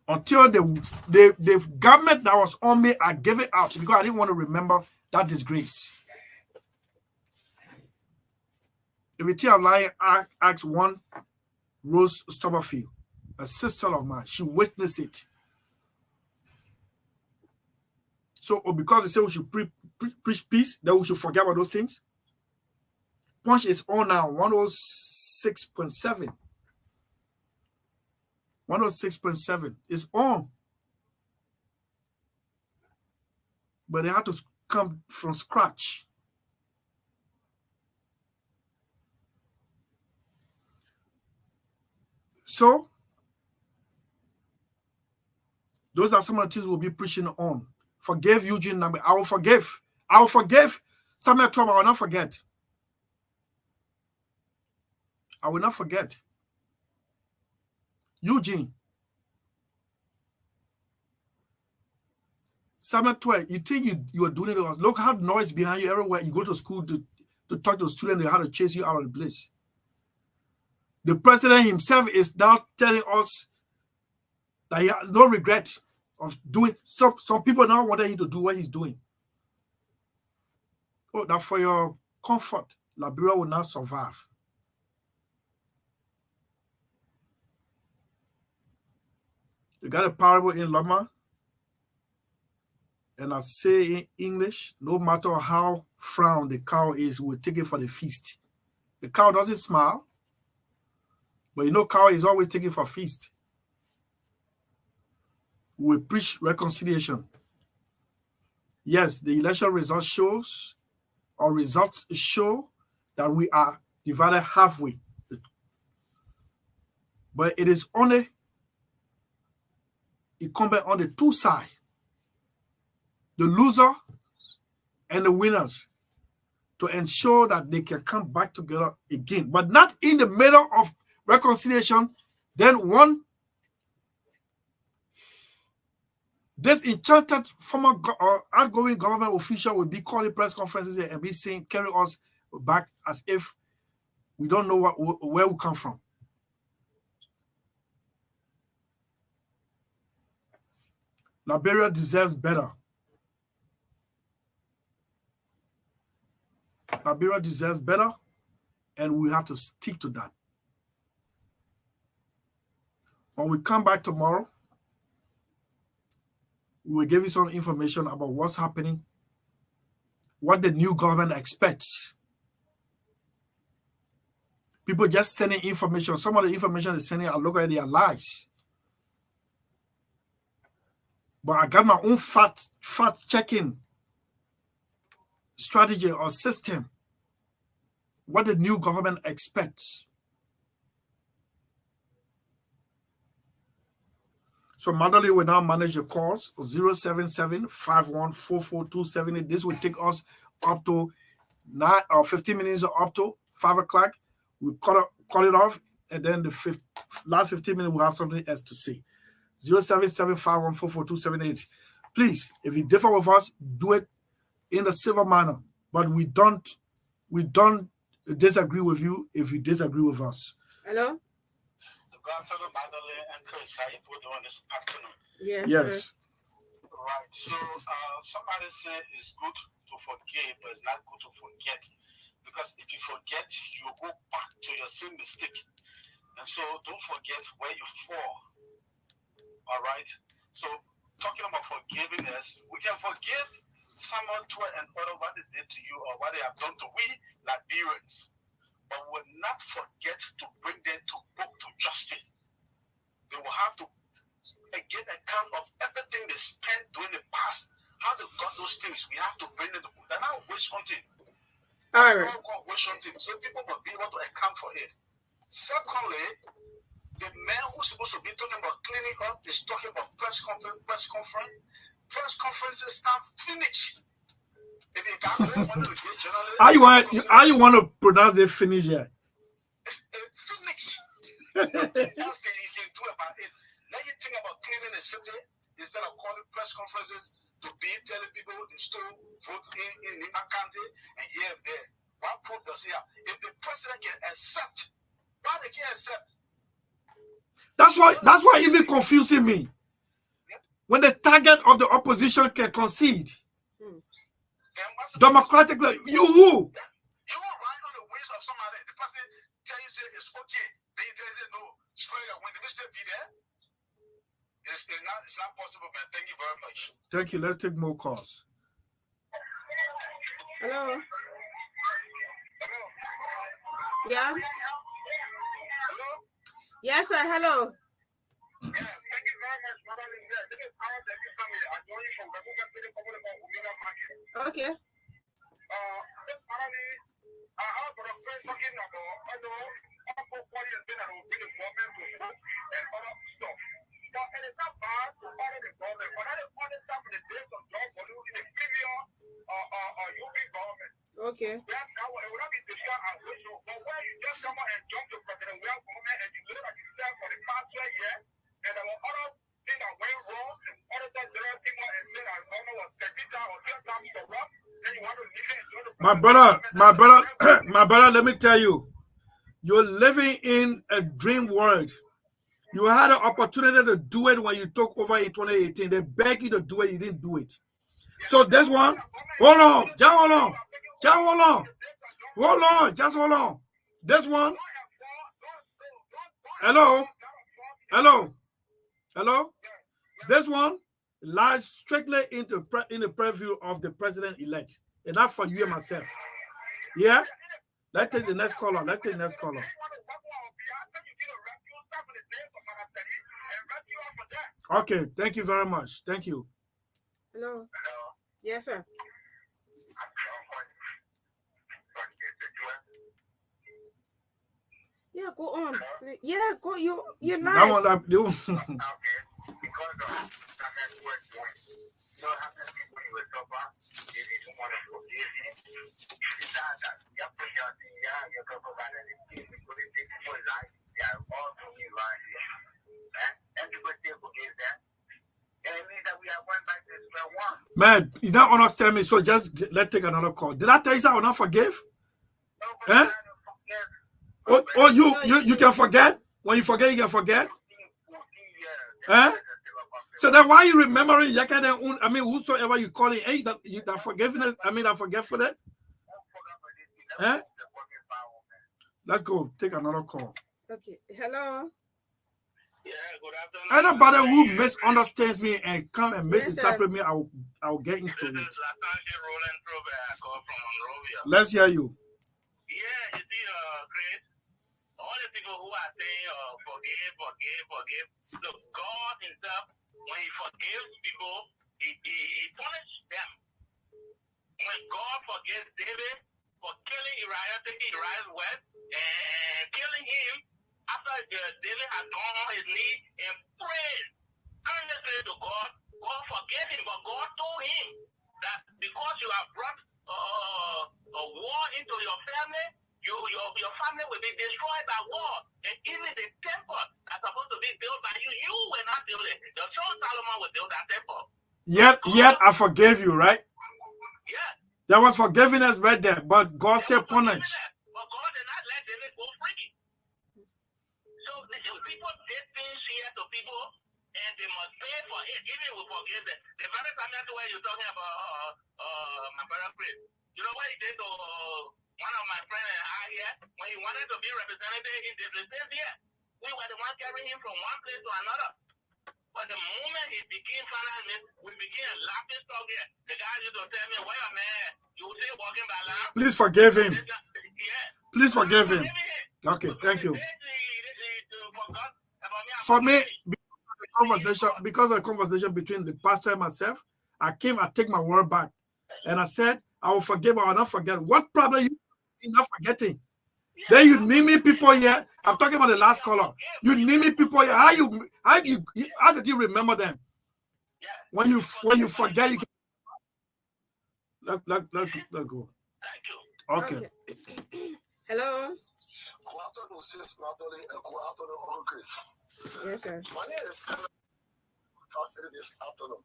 Until the government that was on me, I gave it out because I didn't want to remember that disgrace. If you tell a lie, Ask one Rose Stubberfield, a sister of mine, she witnessed it. So because they say we should preach peace, then we should forget about those things. Punch is on now, 106.7. 106.7 is on. But they had to come from scratch. So, those are some of the things we'll be preaching on. Forgive Eugene Nambe. I will forgive. I will forgive Samuel Trouble. I will not forget. I will not forget. Eugene. Samuel 12, you think you are doing it to us. Look how noise behind you everywhere. You go to school to talk to students, they have to chase you out of the place. The president himself is now telling us that he has no regret of doing. Some people now want him to do what he's doing. Oh, that for your comfort, Liberia will not survive. You got a parable in Lama, and I say in English, no matter how frown the cow is, we'll take it for the feast. The cow doesn't smile, but you know cow is always taken for feast. We preach reconciliation. Yes, the election results show that we are divided halfway. But it is only incumbent on the two sides, the loser and the winners, to ensure that they can come back together again, but not in the middle of reconciliation. Then this enchanted former outgoing government official will be calling press conferences and be saying, carry us back as if we don't know where we come from. Liberia deserves better. Liberia deserves better, and we have to stick to that. When we come back tomorrow, we will give you some information about what's happening, what the new government expects. People just sending information. Some of the information is sending, I look at their lies. But I got my own fact-checking strategy or system, what the new government expects. So Madeline will now manage the calls 077-5144-278. This will take us up to 9 or 15 minutes or up to 5 o'clock. We call it off, and then the last 15 minutes we'll have something else to say. 077-5144-278. Please, if you differ with us, do it in a civil manner. But we don't disagree with you if you disagree with us. Hello? Good afternoon, Madeline and Chris. How you doing this afternoon? Yes. Right. So somebody said it's good to forgive, but it's not good to forget. Because if you forget, you go back to your same mistake. And so don't forget where you fall. All right? So talking about forgiveness, we can forgive someone to and other what they did to you or what they have done to we Liberians. But we will not forget to bring them to book to justice. They will have to give account of everything they spent during the past, how they got those things. We have to bring them to book. They're not wish hunting. All right. Wish hunting. So people must be able to account for it. Secondly, the man who's supposed to be talking about cleaning up is talking about press conference. Press conferences not finished. If you got one of the journalists, How you want to pronounce it finish here? Finish. Nothing else that you can do about it. Now you think about cleaning the city instead of calling press conferences to be telling people they still vote in Nima County and here and there. What proof does he have? If the president can accept, why they can't accept? That's why even confusing me. When the target of the opposition can concede. Democratically, you who? You will ride on the wings of somebody. The person tell you say it's okay. Then you tell you no. When the mistake be there, it's not possible, man. Thank you very much. Thank you. Let's take more calls. Hello. Yeah. Hello. Yes, sir. Hello. Yeah, thank you very much, brother. This is Aaron David family. I'm joining from Kabuga City, Omega Market. Okay. Apparently, I have a friend talking about, quality has been an the government to vote and other stuff. But it is not bad to follow the government. But I don't understand the days of job for you in the previous UP government. Okay. It will not be discussed as usual. But when you just come out and jump to President William government and you look at yourself for the past 12 years, and there were other things that went wrong, and other things that people and said that government was 30 times or 10 times to run, then you want to leave it and go to My brother, let me tell you, you're living in a dream world. You had an opportunity to do it when you took over in 2018. They begged you to do it, you didn't do it. So this one, hold on. This one, hello. This one lies strictly in the purview of the president-elect, and not for you and myself. Yeah? Let's take the next caller. Okay, thank you very much. Thank you. Hello. Yes, sir. Yeah, go on. Yeah, go. You're live. That one, man, you don't understand me, so just let's take another call. Did I tell you I will not forgive? Eh? You can forget? When you forget, you can forget? Eh? So then why you remembering Yakada? I mean, whosoever you call it, hey, that forgiveness, I mean, that forgetfulness. Eh? Let's go take another call. Okay. Hello. Yeah, good afternoon. Anybody who misunderstands me and come and misinterpret me, I'll get into it. Let's hear you. Yeah, you see, Chris, all the people who are saying, forgive. Look, God himself, when he forgives people, he punishes them. When God forgives David for killing Uriah, taking Uriah's wife, and killing him, after David had gone on his knees and prayed earnestly to God, God forgave him, but God told him that because you have brought a war into your family, your family will be destroyed by war. And even the temple that's supposed to be built by you, you will not build it. The son Solomon will build that temple. Yet I forgave you, right? Yeah. There was forgiveness right there, but God still punished. But God did not let David go free. So people did things here to people, and they must pay for it. Even we forgive them. The very time that's why you're talking about my brother Chris. You know what he did to one of my friends and I here when he wanted to be representative in the same here. We were the ones carrying him from one place to another. But the moment he became finance, we became laughing stock here. The guy used to tell me, "Wait a minute, you say walking by laugh." Please forgive him. Yeah. Please forgive him. Okay, thank you. For me, because of the conversation between the pastor and myself, I take my word back. And I said, I will forgive, I will not forget. What problem you not forgetting? Then you name me people here. I'm talking about the last caller. You name me people here. How did you remember them? When you forget, you can... Let go. Okay. Hello. Good afternoon, sis. Good afternoon, Uncle Chris. Yes, sir. My name is this afternoon.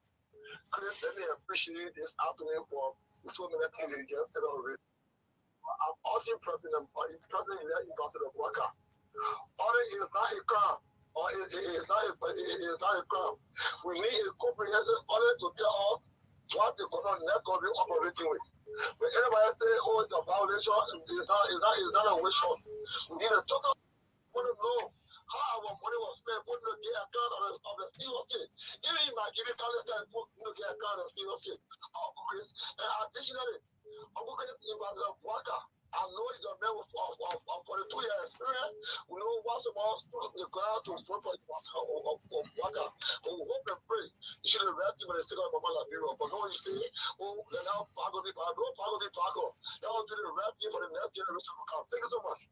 Chris, let me appreciate this afternoon for so many things you just said already. I'm also President Ambassador Waka. Audit is not a crime, or it is not a crime. We need a comprehensive audit to tell us what the next country operating with. When anybody say, "Oh, it's a violation," it's not a wish hunt. We need a total. Want to know how our money was spent, put in the account of the COC. Even if I give you calendar, put in the account of the COC. And additionally, Uncle Chris Ambassador Waka, I know he's a man with 42 years experience. We know once a month stood the ground to support of Waka. We hope and pray. You should have read him when they say, "Mama Labiro." But no, you say, "Oh, and now Pago de Pago, Pago de Pago." That will be the red team for the next generation to come. Thank you so much.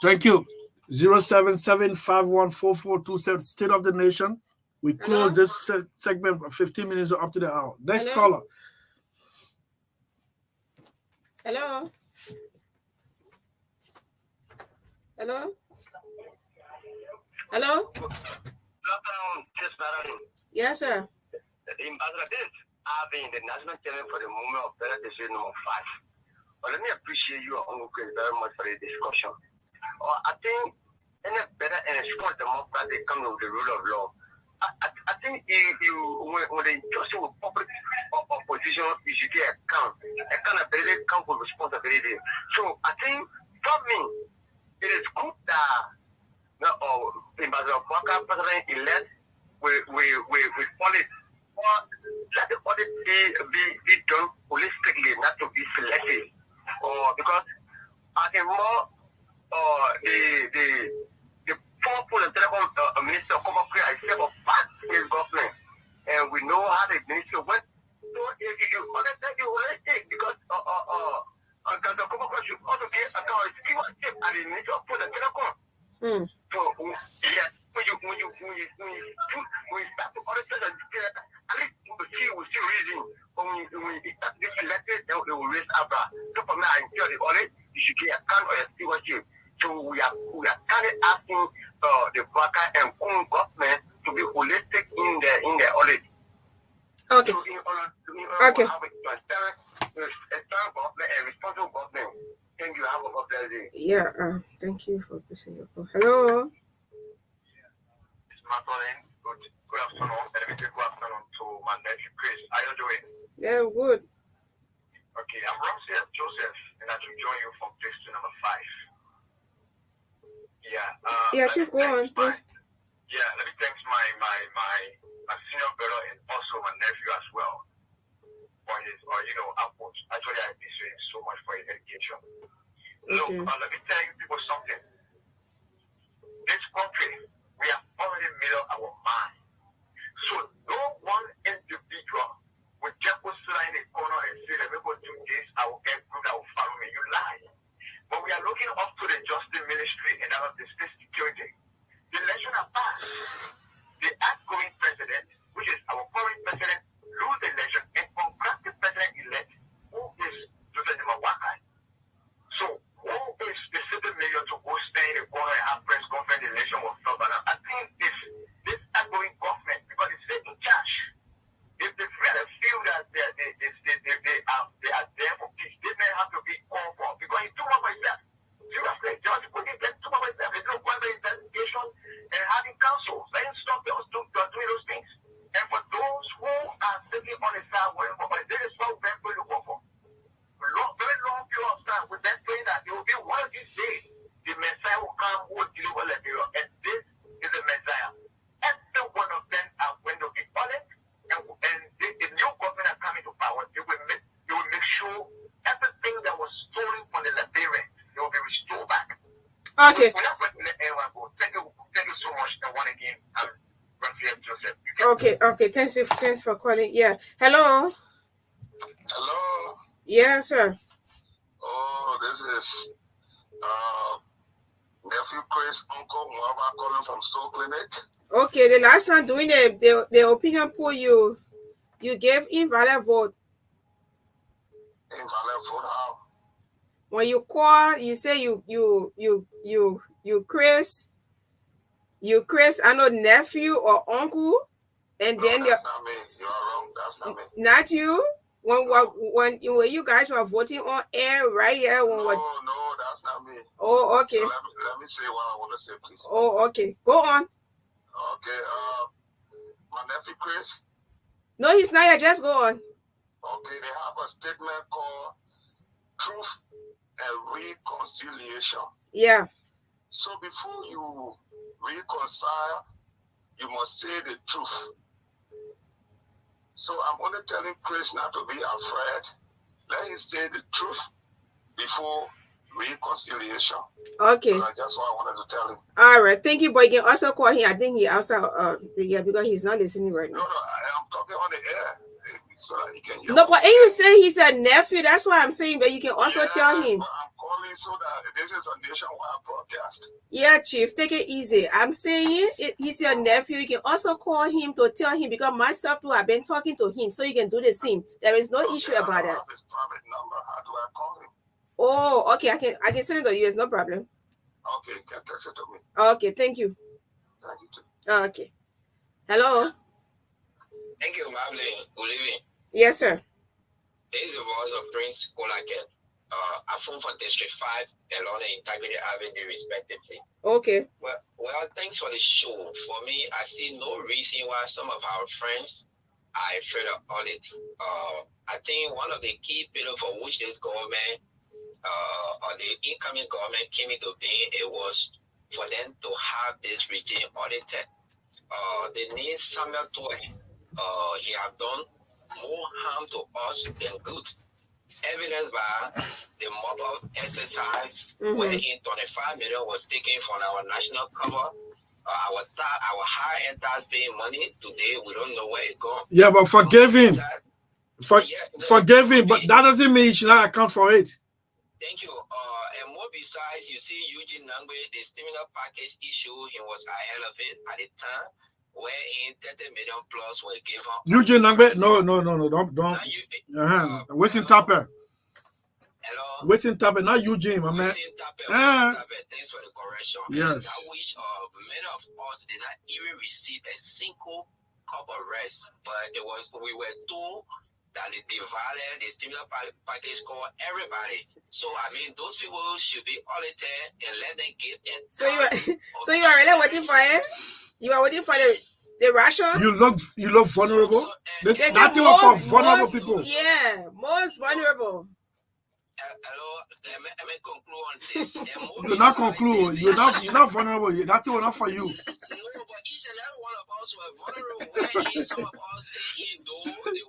Thank you. 077-514427, State of the Nation. We close this segment for 15 minutes up to the hour. Next caller. Hello. Hello. Hello. Good afternoon, Sis Barani. Yes, sir. Ambassador, this I've been the national chairman for the movement of better decision number 5. But let me appreciate you, Uncle Chris, very much for the discussion. I think any better and support democracy comes with the rule of law. I think when the justice with public opposition, you should get accountability comes with responsibility. So I think for me, it is good that Ambassador Waka, president-elect, we call it, or let the audit be done holistically, not to be selective. Because I think more the powerful and telecom minister come up here, I said, of past state government, and we know how the minister went. So if you understand the holistic, because the Commonwealth should also get account stewardship and the minister of food and telecom. So yes, when you start to understand at least we see reason. But when you start to get elected, then they will raise up. So for me, I enjoy the audit. You should get account of your stewardship. So we are kind of asking the Waka and Kung government to be holistic in the audit. Okay. So Okay. Have a transparent government and responsible government. Thank you. Have a good day. Yeah. Thank you for placing your call. Hello. Good good afternoon, and let me say good afternoon to my nephew Chris. How you doing? Yeah, good. Okay, I'm Ramsey Joseph, and I should join you from place to number 5. Yeah. Yeah, Chief, go on, please. Yeah, let me thank my senior brother and also my nephew as well for his, approach. Actually, I appreciate him so much for his education. Look, let me tell you people something. This country, we have already made up our mind. So no one individual will just go sit in a corner and say, let me go do this, I will get good, I will follow me. You lie. But we are looking up to the justice ministry and that of the state security. The election are passed. The outgoing president, which is our current president, lose the election and congrats the president-elect, who is Joseph Wakai. So who is the city mayor to go stay in the corner and have press conference? The election was stopped. I think this outgoing government, because it's still in charge, if they really feel that they are there for peace, they may have to be called for, because it's too much by that. Seriously, just put it too much by that. There's no point in investigation and having counsel. Let's stop those doing those things. And for those who are sitting on the side, whatever, this is what we're going to go for. Very long period of time, with that praying that there will be one of these days, the Messiah will come who will deliver Liberia, and this is the Messiah. Every one of them are going to be honest, and the new government are coming to power. They will make sure everything that was stolen from the Liberians, they will be restored back. Okay. We're not going to let anyone go. Thank you so much. And one again, I'm Raphael Joseph. Okay. Thanks for calling. Yeah. Hello. Hello. Yeah, sir. Oh, this is nephew Chris, uncle Mwaba calling from Soul Clinic. Okay, the last time doing the opinion poll, you gave invalid vote. Invalid vote how? When you call, you say you Chris, I know nephew or uncle, and then that's not me. You are wrong. That's not me. Not you. When you guys were voting on air right here. No, that's not me. Oh, okay. So let me say what I want to say, please. Oh, okay. Go on. Okay. My nephew Chris. No, he's not here. Just go on. Okay, they have a statement called Truth and Reconciliation. Yeah. So before you reconcile, you must say the truth. So I'm only telling Chris not to be afraid. Let him say the truth before reconciliation. Okay. So that's what I wanted to tell him. All right. Thank you, but you can also call him. I think he also because he's not listening right now. No, I am talking on the air so that he can hear. No, but you say he's a nephew. That's what I'm saying. But you can also tell him. But I'm calling so that this is a nationwide broadcast. Yeah, Chief, take it easy. I'm saying he's your nephew. You can also call him to tell him, because myself too, I've been talking to him, so you can do the same. There is no issue about that. His private number. How do I call him? Oh, okay. I can send it to you. It's no problem. Okay, you can text it to me. Okay, thank you. Thank you too. Okay. Hello. Thank you, Mably. Good evening. Yes, sir. This is the voice of Prince Olaket. I phone for District 5, along the Integrity Avenue, respectively. Okay. Well, thanks for the show. For me, I see no reason why some of our friends are afraid of audit. I think one of the key pillars for which this government or the incoming government came into being, it was for them to have this regime audited. They need Samuel Toy. He have done more harm to us than good. Evidenced by the mob of exercise, where in 25 million was taken from our national cover. Our high-end tax-paying money today, we don't know where it gone. Yeah, but forgiving, but that doesn't mean you should not account for it. Thank you. And more besides, you see Eugene Nangbe, the stimulus package issue, he was ahead of it at the time, where in 30 million plus were given. Eugene Nangbe, no, don't. Winston Tapper. Hello. Winston Tapper, not Eugene, my man. Thanks for the correction. Yes. I wish many of us did not even receive a single cup of rest, but we were told that they divided the stimulus package called everybody. So I mean, those people should be audited and let them get it. So you are really waiting for it? You are waiting for The Russia? You look vulnerable. They that say thing was for vulnerable people. Yeah, most vulnerable. Hello, let me conclude on this. You're not conclude. You're not vulnerable. That thing was not for you. No, but each and every one of us were vulnerable. Where some of us stay indoors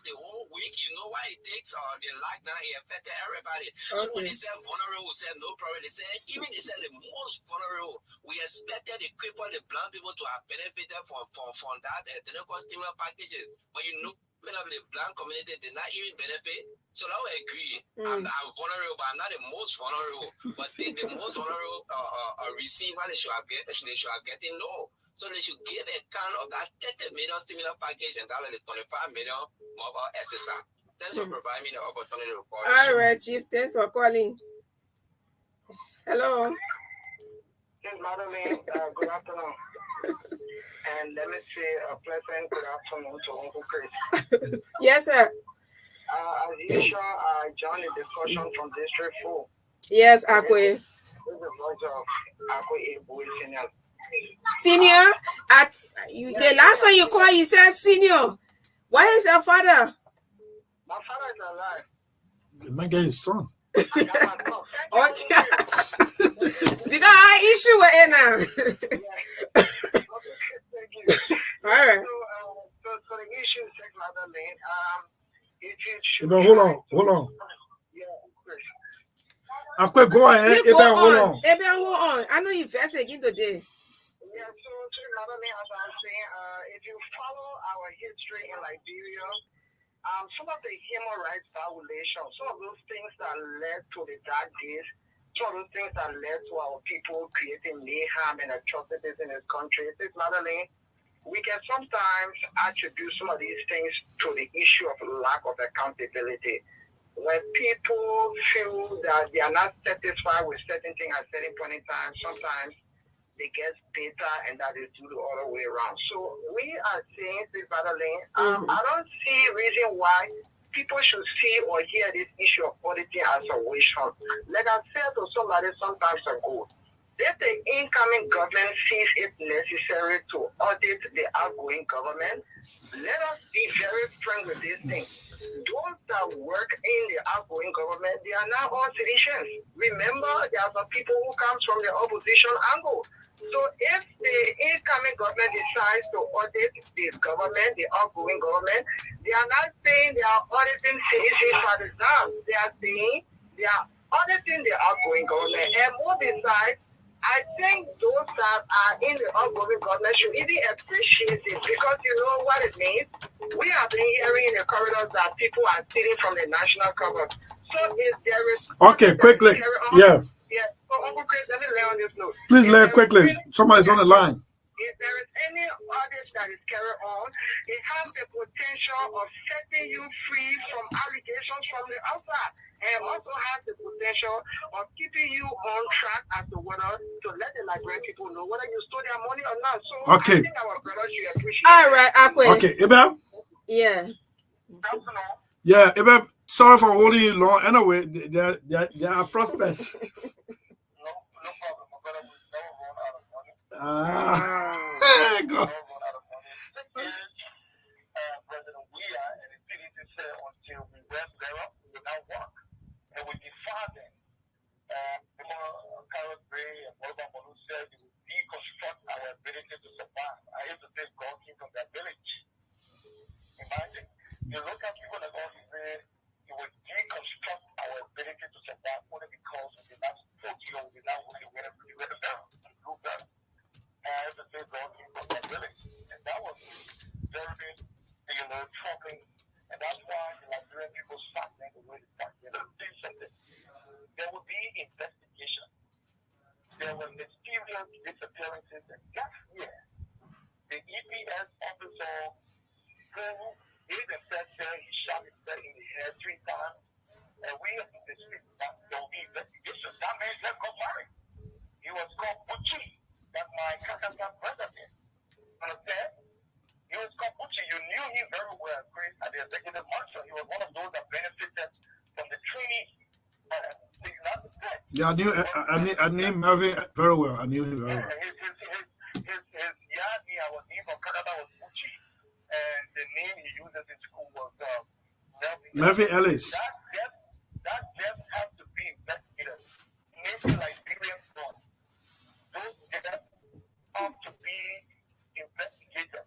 the whole week. You know why it takes the lockdown. It affected everybody. So when they said vulnerable, we said no problem. They said the most vulnerable. We expected the cripple, the blind people to have benefited from that Denmark stimulus packages. But you know, of the black community did not even benefit. So I would agree. I'm vulnerable, but I'm not the most vulnerable. But the most vulnerable receive what they should have getting low. So they should give a count of that 30 million stimulus package and that the 25 million mobile SSR. Thanks for providing me the opportunity to call. All right, Chief. Thanks for calling. Hello. Yes, Madeline. Good afternoon. And let me say a pleasant good afternoon to Uncle Chris. Yes, sir. As usual, I joined the discussion from District 4. Yes, Akwe. This is the voice of Akwe Eboy Senior. Senior? The last time you called, you said senior. Why is your father? My father is alive. The man get his son. Okay. Because I issue with it now. All right. So the issue is Madeline. But hold on. Akwe, go ahead. Hold on. Hold on. I know you first again today. Yeah, so Madeline, as I was saying, if you follow our history in Liberia, some of the human rights violations, some of those things that led to the dark days, some of those things that led to our people creating mayhem and atrocities in this country. This Madeline, we can sometimes attribute some of these things to the issue of lack of accountability. When people feel that they are not satisfied with certain things at certain point in time, sometimes they get bitter, and that is due to the other way around. So we are saying this, Madeline, I don't see a reason why people should see or hear this issue of auditing as a wish hunt. Like I said to somebody sometimes ago, if the incoming government sees it necessary to audit the outgoing government, let us be very frank with this thing. Those that work in the outgoing government, they are not all citizens. Remember, there are some people who come from the opposition angle. So if the incoming government decides to audit this government, the outgoing government, they are not saying they are auditing citizens for the job. They are saying they are auditing the outgoing government. And more besides, I think those that are in the outgoing government should even appreciate it, because you know what it means. We have been hearing in the corridors that people are stealing from the national cover. So if there is quickly. Yeah. Yeah. So Uncle Chris, let me lay on this note. Please lay quickly. Somebody's on the line. If there is any audit that is carried on, it has the potential of setting you free from allegations from the outside, and also has the potential of keeping you on track as to whether to let the Liberian people know whether you stole their money or not. So okay. I think our brothers should appreciate. All right, Akwe. Okay, Ibe? Yeah. Yeah, Ibe, sorry for holding you long. Anyway, there are prospects. Go. President Weah and the PDP said until we rest thereof, we will not work. And we defy them. Carrot Bay and Morgan Monu said it will deconstruct our ability to survive. I used to say God came from that village. Imagine, you look at people like God said, it will deconstruct our ability to survive only because we did not fulfill, we did not really wear the belt to prove that. I used to say God came from that village. And that was very, troubling. And that's why the Liberian people start the way they start. There will be investigation. There were mysterious disappearances, and that year, the EPS officer who even said he shot himself in the head 3 times, and we have to dispute that there will be investigation. That man just got married. He was called Buchi. That's my Kakaka brother there. Understand? He was called Buchi. You knew him very well, Chris, at the executive mansion. He was one of those that benefited from the training. Yeah, I knew Melvin very well. I knew him very well. His yard, I was in from Canada father was Uchi, and the name he used in school was Melvin Ellis. That death has to be investigated. Maybe Liberian born. Those deaths have to be investigated.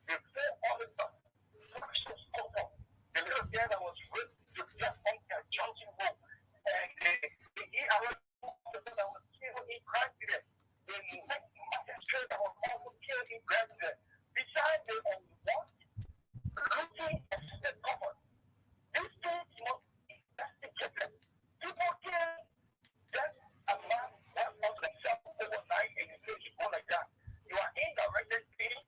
Before all the stuff, the little girl that was raped to death on the Johnson Road, and the ERS officer that was killed in Granted, the next magistrate that was also killed in Granted, besides the looting of state cover. This thing must be investigated. People kill that a man that was themselves overnight and you say you go like that. You are indirectly saying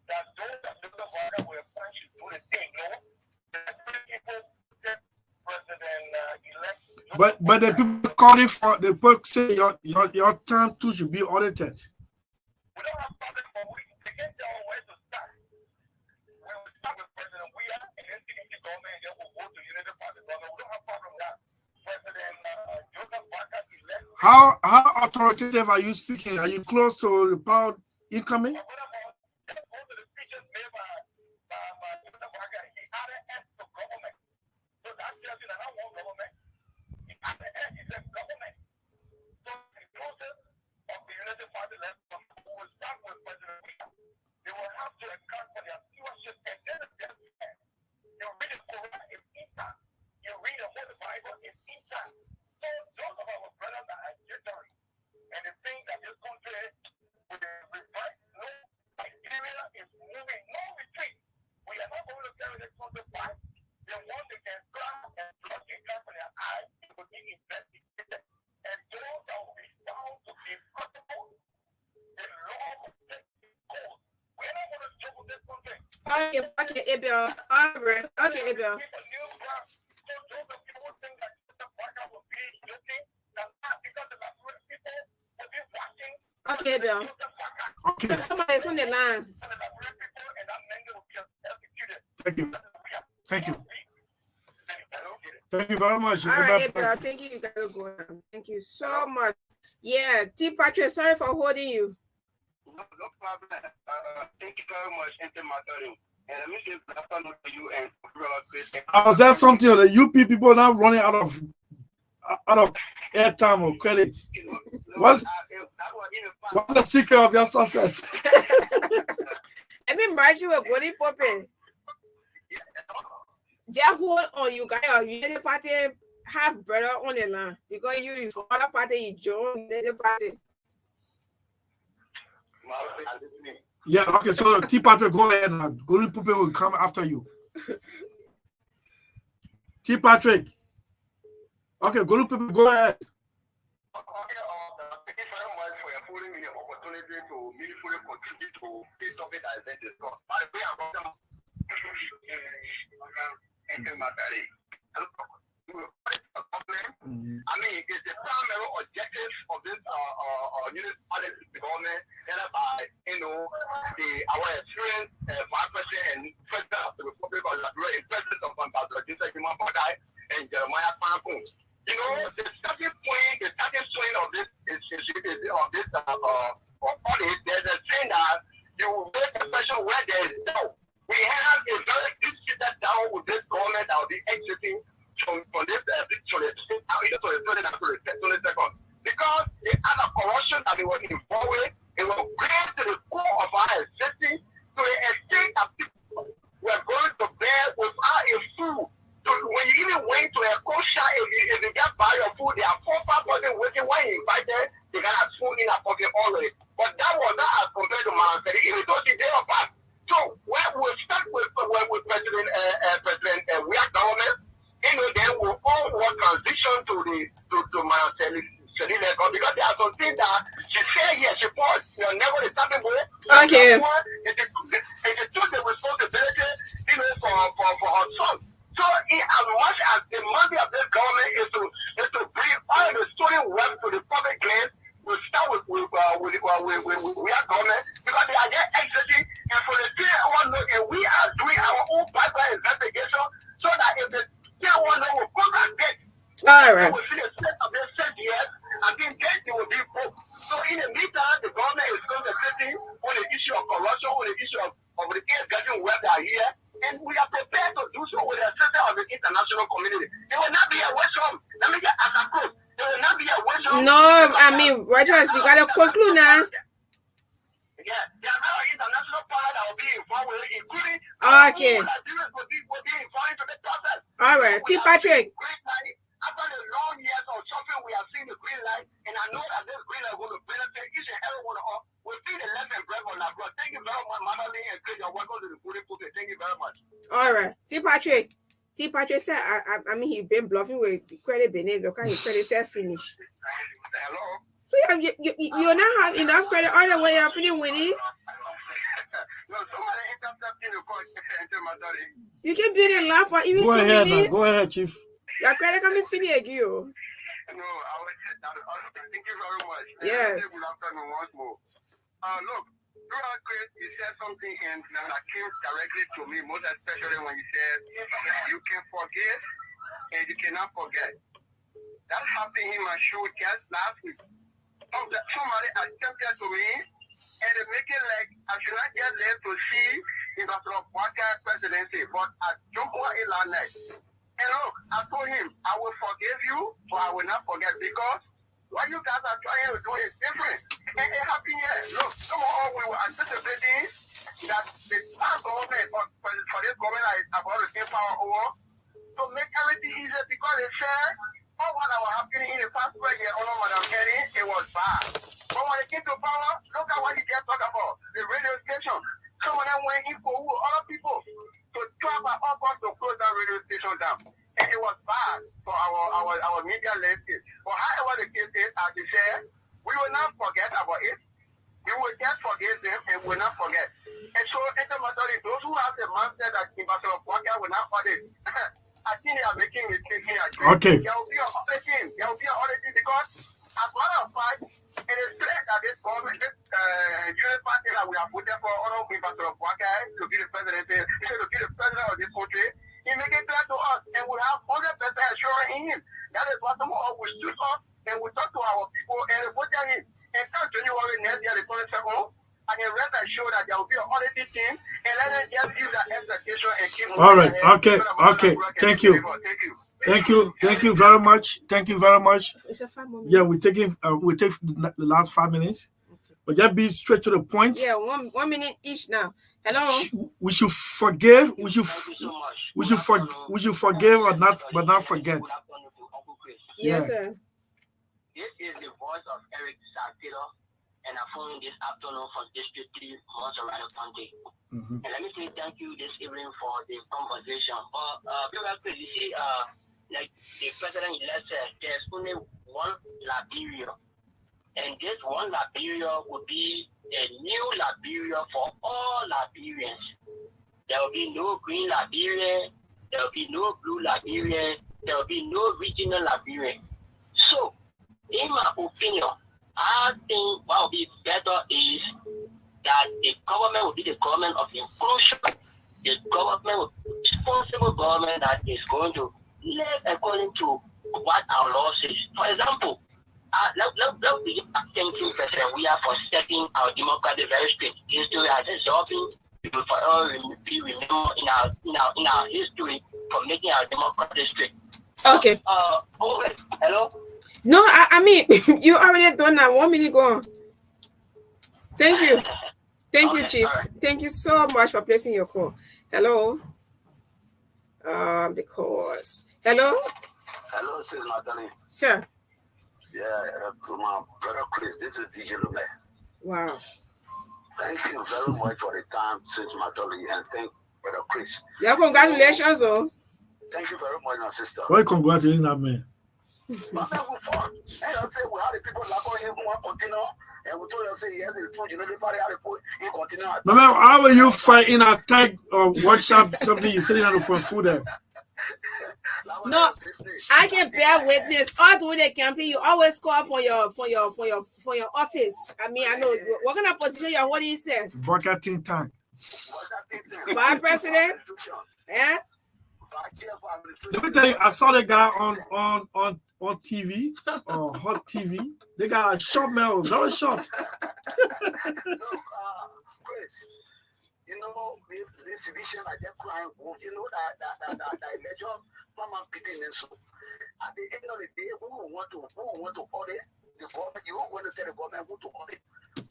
that those that live the water were fine should do the thing, no? People President-elect. But the people calling for the book say your term too should be audited. We don't have problem for we. They can't tell where to start. When we start with President Weah and NCDC government, then we'll go to Unity Party government. We don't have problem with that. President Joseph Baka elect. How authoritative are you speaking? Are you close to the power incoming? Okay, Abel. All right. Okay, Abel. Okay, Abel. Okay. Somebody's on the line. Thank you. Thank you. Thank you very much. All right, Abel. Thank you. You gotta go now. Thank you so much. Yeah, T. Patrick, sorry for holding you. No problem. Thank you very much, Antimatarium. And let me say good afternoon to you and Chris. Was that something that the UP people now running out of airtime or credit? What's the secret of your success? Let me remind you of Bonnie Poppy. Just hold on, you guys. Unity Party have brother on the line because you for other party you join Unity Party. Yeah, okay, so T. Patrick, go ahead now. Golden Puppet will come after you. T. Patrick. Okay, Golden Puppet, go ahead. Thank you very much for affording me the opportunity to meaningfully contribute to this topic that has been discussed. By the way, I'm welcome. I mean, it's the primary objective of this unit government, by our experienced vice president and president of the Republic of Liberia, president of Ambassador Joseph Imambodai and Jeremiah Pankun. You know, the starting point of this audit, there's a thing that you make a question where there is doubt. We have a very deep seated down with this government that will be exiting from this victory to the 22nd. Because the other corruption that they were involved with, it will bring to the core of our existence to the extent that people were going to bear without a food. So when you even went to a kosher, if you get buy your food, there are 4-5 person waiting. When you invite them, they can have food in a pocket already. But that was not as compared to Mount It was the day of that. So when we start with President Weah government, then we'll all want transition to Mount because there are some things that she said here, she put never the starting point. Okay. It took the responsibility, for her son. So as much as the money of this government is to bring all the student work to the public land, we start with Weah government because they are just exiting, and for the thing I want to know, and we are doing our own pipeline investigation so that if the thing one will come back dead. All right. We will see the state of their 7 years, and then they will be broke. So in the meantime, the government is concentrating on the issue of corruption, on the issue of of the kids getting where they are here, and we are prepared to do so with the assistance of the international community. It will not be a waste of, let me get as a coach. It will not be a waste of. No, I mean, Rogers, you got to conclude now. Yeah, there are now international partners that will be involved with it, including Okay. will be involved into the process. All right, T. Patrick. After the long years of suffering, we have seen the green light, and I know that this green light will benefit each and every one of us. We'll see the left and bread on that. Thank you very much, Madeline and Chris. You're welcome to the Pulpit. Thank you very much. All right, T. Patrick. T. Patrick said, I mean, he's been bluffing with credit Benin. Look how his credit said finish. Hello. So you not have enough credit all the way up for the winning. No, somebody interrupted the call. You can be in laugh for even 2 ahead, minutes. man. Go ahead, Chief. Your credit can be finished, you. No, I was thank you very much. Yes. Good afternoon once more. Look, throughout Chris, you said something and that came directly to me, most especially when you said you can forgive and you cannot forget. That happened in my show just last week. Somebody attempted to me and they make it like I should not get left to see if I sort of presidency, but I don't want it last night. And look, I told him, I will forgive you, but I will not forget because what you guys are trying to do is different. And it happened here. Look, some of us we were anticipating that the past government for this government is about to take power over to make everything easier because they said all what was happening in the past year under Madam Henry, it was bad. But when they came to power, look at what he just talked about. The radio station. Some of them went in for other people to try by all costs to close that radio station down. And it was bad for our media landscape. But however the case is, as you said, we will not forget about it. We will just forgive them and will not forget. And so, those who have the mindset that Ambassador Kwame will not audit, I think they are making mistakes here. Okay. There will be an auditing. There will be an auditing because, as a matter of fact, it is clear that this government, this unit party that we have put there for Honorable Ambassador Kwame to be the president, to be the president of this country, he make it clear to us, and we have 100% assurance in him. That is what some of us will stood up and we talk to our people and vote him. And come January next year, the 22nd, I can rest assured that there will be an auditing team and let them just use that expectation and keep moving. All right. Okay. Thank you. Thank you very much. Thank you very much. It's a 5 more minutes. Yeah, we take the last 5 minutes, but just be straight to the point. Yeah, 1 minute each now. Hello. We should forgive. We should forgive but not forget. Yes, sir. This is the voice of Eric Taylor, and I'm phoning this afternoon from District 3, Montserrat County. And let me say thank you this evening for the conversation. But you see, like the president-elect said, there's only one Liberia, and this one Liberia would be a new Liberia for all Liberians. There will be no green Liberia, there will be no blue Liberia, there will be no regional Liberia. So, in my opinion, I think what will be better is that the government will be the government of inclusion, the government, responsible government that is going to live according to what our law says. For example, let's be thanking President we are for setting our democratic very straight history as a solving. We will forever be remembered in our history for making our democracy straight. Okay. Hello. No, I mean you already done that 1 minute go on. Thank you. Thank you, Chief. Right. Thank you so much for placing your call. Hello. Because hello. Hello, Sis Natalie. Sir. Yeah, to my brother Chris, this is DJ Lume. Wow. Thank you very much for the time, Sis Natalie, and thank brother Chris. Yeah, congratulations, oh. Thank you very much, my sister. Why congratulating that man? My man will fall. And I say we had the people like on him who continue, and we told you say yes, the truth, you know, the party had to put he continue. No man, how will you fight in a tag or workshop something you sitting on the food there? No, I can bear witness. All through the campaign, you always call for your office. I mean, I know what kind of position you're holding. You say broadcasting tank. Vice President. Yeah. Let me tell you, I saw the guy on TV, Hot TV. They got a short man, very short. Chris, You know, this division I just crying. You know that election mama beating and so. At the end of the day, who want to audit the government? You want to tell the government who to audit.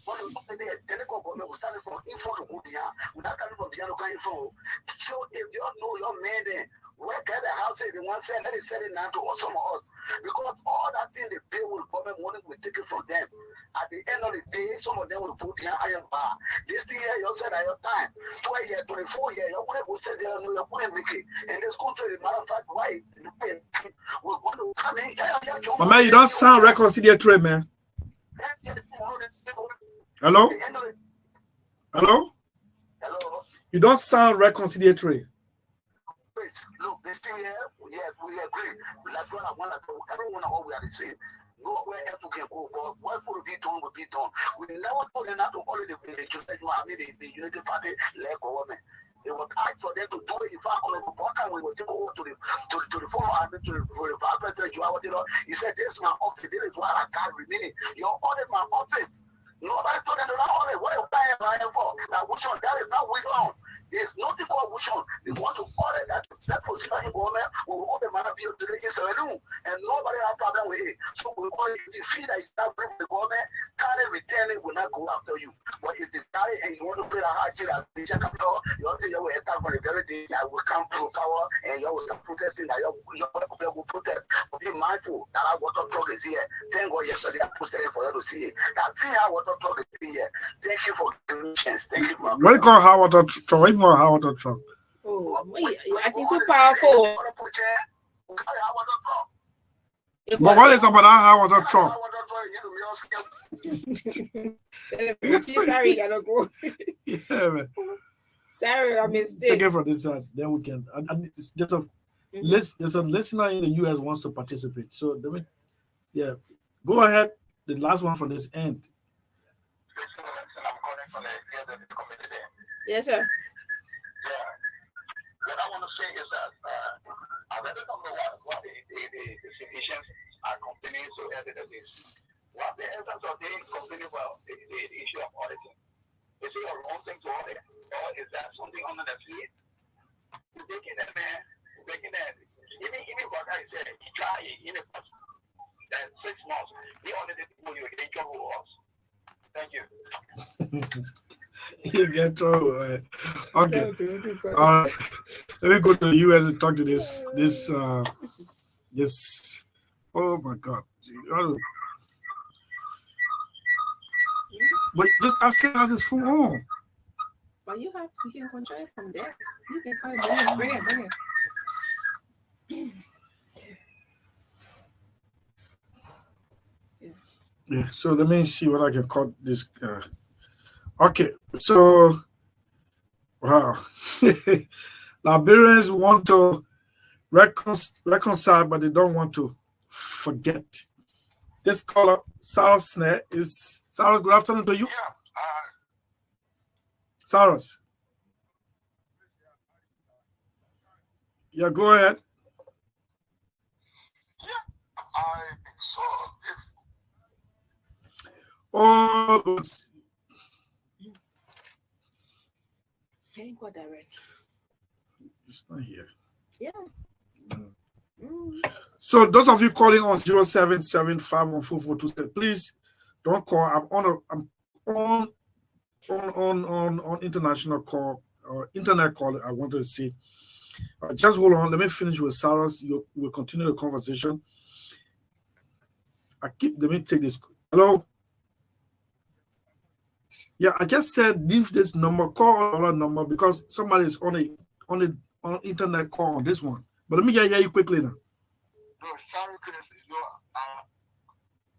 But the telecom government will start from info to go there. Without coming from the other info. So if you know your man there, work at the house, they want to say, let it sell it now to some of us. Because all that thing they pay with government money, we take it from them. At the end of the day, some of them will put their iron bar. This thing here, you said at your time, 12 years, 24 years, you're going to say, you're going to make it. And this country, the matter of fact, why we're going to come in. But man, you don't sound reconciliatory, man. Hello? Hello? Hello? You don't sound reconciliatory. Look, this thing here, yes, we agree. Like what I want to do, everyone all we are the same. Nowhere else we can go, but what's going to be done will be done. We never told them not to only the Unity Party leg government. They were asked for them to do it. In fact, on the bottom, we will take over to the former army, to the vice president. He said, this is my office. This is what I can't remain. You audit my office. Nobody told them to not audit. What are you buying for? Now, which one? That is not week long. There's nothing called which one. They want to audit that position in government. We will open man up here today in Seven, and nobody have problem with it. So we want if you feel that you have problem with the government, kind of return it will not go after you. But if they die and you want to play a hard shit as the capital, you want to say you will attack on the very day that will come to power and you will start protesting that you will protest. But be mindful that our water truck is here. Thank God yesterday I posted it for you to see it. That's see how water truck is here. Thank you for giving me a chance. Thank you, bro. What do you call hot water truck? What do you call hot water truck? Oh, I think too powerful. But what is about that hot water truck? Sorry, I don't go. Yeah, man. Sorry, I missed it. Take it from this side, then we can. There's a listener in the US wants to participate. So, yeah, go ahead. The last one from this end. Yes, sir. Yeah. What I want to say is that I really don't know what the citizens are complaining so early this. What the essence of the complaining about the issue of auditing? Is it a wrong thing to audit? Or is that something under the fleet? We're taking that, man. We're taking that. Even what I said, he tried in the past 6 months. He audited people who were in trouble with us. Thank you. You get trouble. Okay. Let me go to the US and talk to this. Oh my God. But just ask him how's his phone on. But you can control it from there. You can call it, bring it. Yeah, so let me see what I can call this. Okay, so wow, Liberians want to reconcile, but they don't want to forget. This caller, Cyrus Snare, is Cyrus. Good afternoon to you. Yeah. Cyrus. Yeah, go ahead. Yeah, I saw this. Oh, good. Ain't go direct. It's not here. Yeah. So those of you calling on 07751442, please don't call. I'm on international call or internet call. I want to see. Just hold on. Let me finish with Cyrus. We'll continue the conversation. Let me take this. Hello. Yeah, I just said leave this number, call our number because somebody is on internet call on this one. But let me hear you quickly now. No, sorry,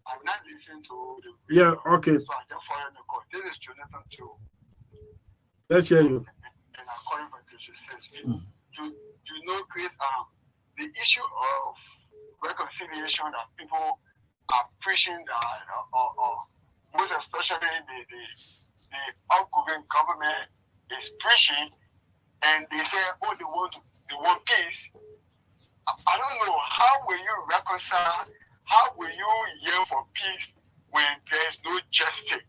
I'm not listening to the Yeah, okay. So I just followed the call. This is Jonathan too. Let's hear you. And I'm calling for to create the issue of reconciliation that people are preaching or most especially the outgoing government is preaching, and they say, oh, they want peace. I don't know, how will you reconcile, how will you yell for peace when there's no justice?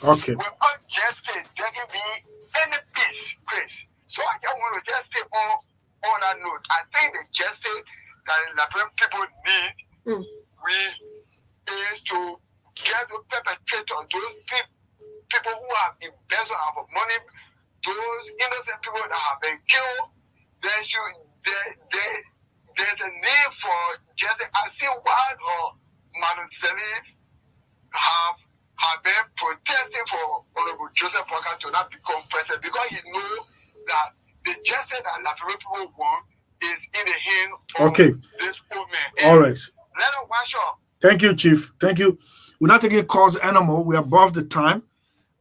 Okay. Without justice, there can be that note, I think the justice that Liberian people need is to get the perpetrators, those people who have embezzled our money, those innocent people that have been killed. There's a need for justice. I see why Madam Salif have been protesting for Honorable Joseph Parker to not become president, because he knows that the justice that Liberian people want is in the hand of this old man. All right. Let him wash up. Thank you, Chief. Thank you. We're not taking calls anymore. We're above the time.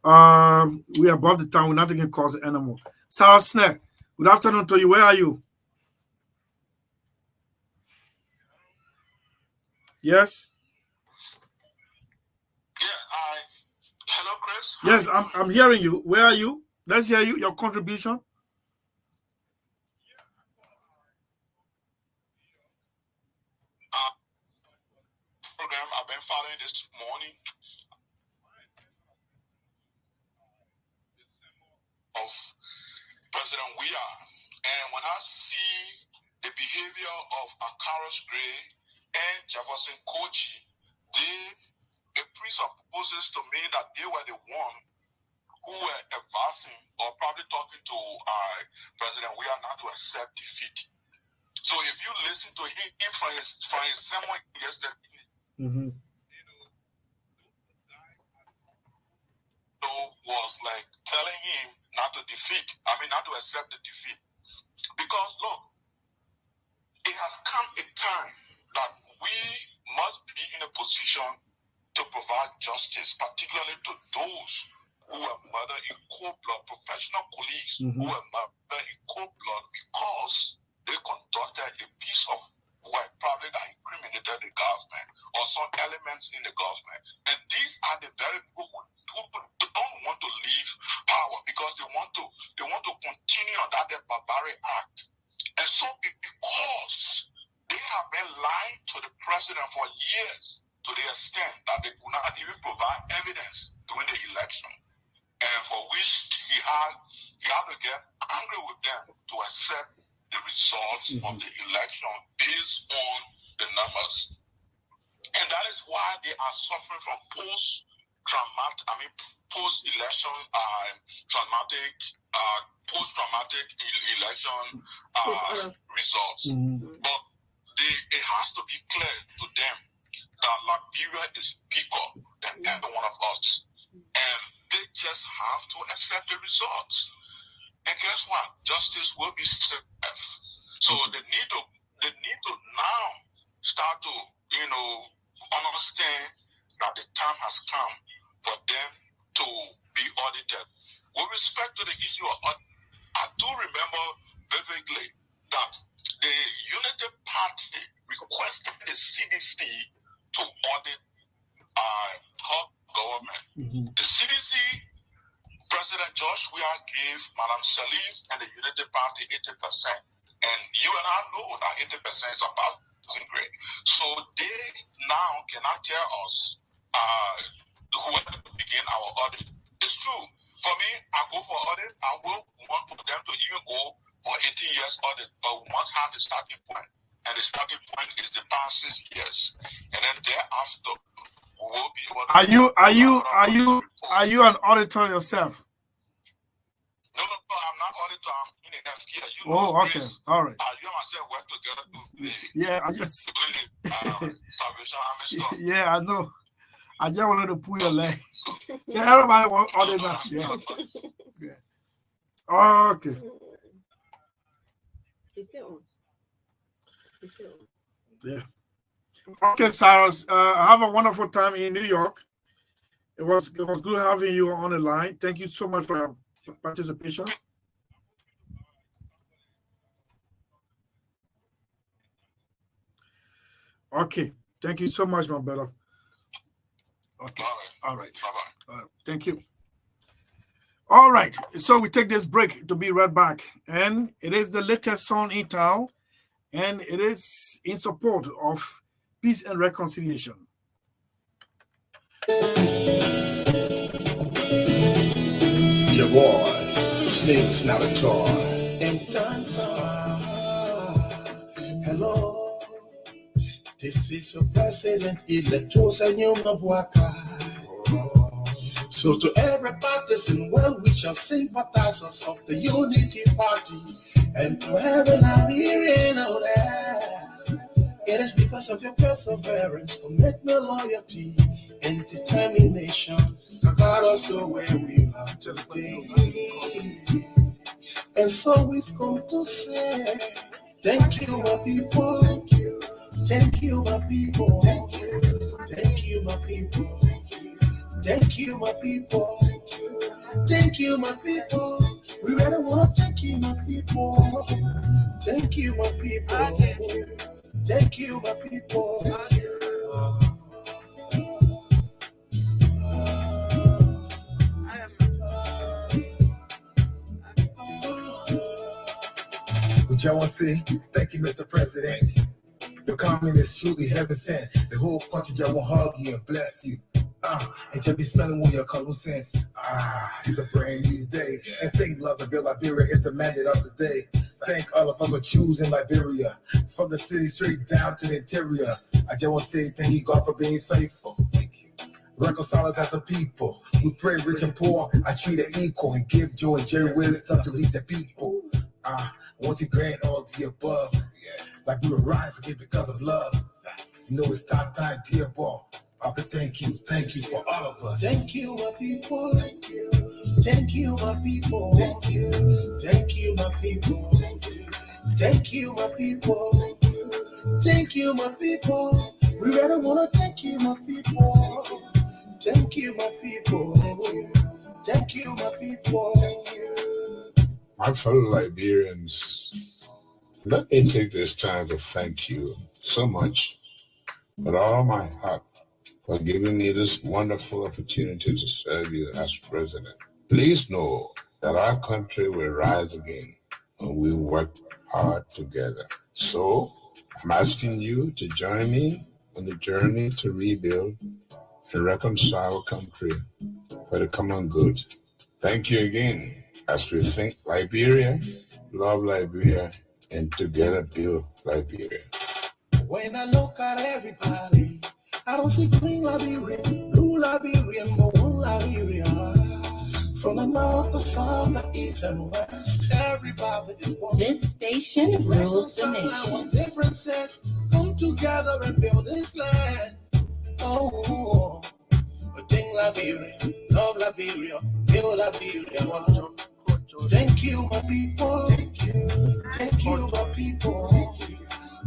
We're above the time. We're not taking calls anymore. Sarah Snare, good afternoon to you. Where are you? Yes? Hello, Chris. Yes, I'm hearing you. Where are you? Let's hear you, your contribution. Program I've been following this morning of President Weah, and when I see the behavior of Akaros Gray and Jefferson Kochi, it presupposes to me that they were the one who were advancing or probably talking to President Weah not to accept defeat. So if you listen to him from his sermon yesterday, was like telling him not to accept the defeat. Because look, it has come a time that we must be in a position to provide justice, particularly to those who were murdered in cold blood, professional colleagues who were murdered in cold blood because they conducted a piece of work probably that incriminated the government or some elements in the government. And these are the very people who don't want to leave power because they want to continue on that barbaric act. And so because they have been lying to the president for years, to the extent that they could not even provide evidence during the election, and for which he had to get angry with them to accept the results of the election based on the numbers. And that is why they are suffering from post-election post-traumatic election results. But it has to be clear to them that Liberia is bigger than every one of us. And they just have to accept the results. And guess what? Justice will be served. So they need to now start to, understand that the time has come for them to be audited. With respect to the issue of audit, I do remember vividly that the Unity Party requested the CDC to audit our government. The CDC, President Josh Weah gave Madam Salif and the Unity Party 80%. And you and I know that 80% is about grade. So they now cannot tell us where to begin our audit. It's true. For me, I go for audit. I will want for them to even go for 18 years audit, but we must have a starting point. And the starting point is the past 6 years. And then thereafter, we will be able to... Are you an auditor yourself? No, I'm not auditor. I'm in a healthcare. Okay. All right. You and myself work together to yeah, I just... Salvation Army stuff. Yeah, I know. I just wanted to pull your leg. So everybody want auditor. Yeah. Okay. It's still on. Yeah. Okay, Cyrus. Have a wonderful time in New York. It was good having you on the line. Thank you so much for your participation. Okay. Thank you so much, my brother. Okay. All right. Bye-bye. Thank you. All right. So we take this break to be right back. And it is the latest song in town. And it is in support of peace and reconciliation. Your boy, Snake's not a toy. And This is your president-elect, Jose Mabuaka. So to every partisan, well, we shall sympathizers of the Unity Party, and to every Nigerian out there, it is because of your perseverance, commitment, loyalty, and determination that got us to where we are today. And so we've come to say, thank you, my people. Thank you, my people. Thank you, my people. Thank you, my people. Thank you, my people. We really want to thank you, my people. Thank you, my people. Thank you, my people. Would y'all want to say, thank you, Mr. President. Your comment is truly heaven sent. The whole country just will hug you and bless you. And just be smelling when your color sent. It's a brand new day. And thank love and build Liberia is the mandate of the day. Thank all of us for choosing Liberia. From the city straight down to the interior. I just want to say thank you, God, for being faithful. Reconcile us as a people. We pray rich and poor. I treat it equal and give Joe and Jerry wisdom to lead the people. Once you grant all the above, like we will rise again because of love. You know it's time, dear boy. Papa, thank you for all of us. Thank you, my people. Thank you, my people. Thank you, my people. Thank you, my people. Thank you, my people. We really want to thank you, my people. Thank you, my people. Thank you, my people. My fellow Liberians, let me take this time to thank you so much with all my heart for giving me this wonderful opportunity to serve you as president. Please know that our country will rise again and we work hard together. So I'm asking you to join me on the journey to rebuild and reconcile our country for the common good. Thank you again as we think Liberia, love Liberia, and together build Liberia. When I look at everybody, I don't see green Liberian, blue Liberian, but one Liberia. From the north, the south, the east, and west, everybody is one. This station rules the nation. Our differences come together and build this land. Oh, think Liberia, love Liberia, build Liberia. Thank you, my people. Thank you, my people.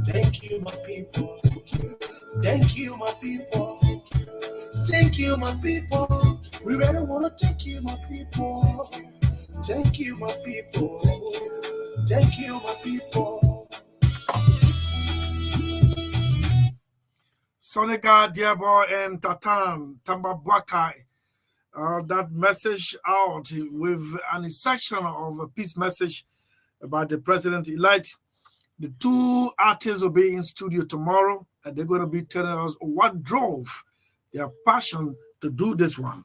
Thank you, my people. Thank you, my people. Thank you, my people. We really want to thank you, my people. Thank you, my people. Thank you, my people. Sonika Diabo and Tatan Tambabuakai. That message out with an section of a peace message about the president-elect. The two artists will be in studio tomorrow, and they're going to be telling us what drove their passion to do this one.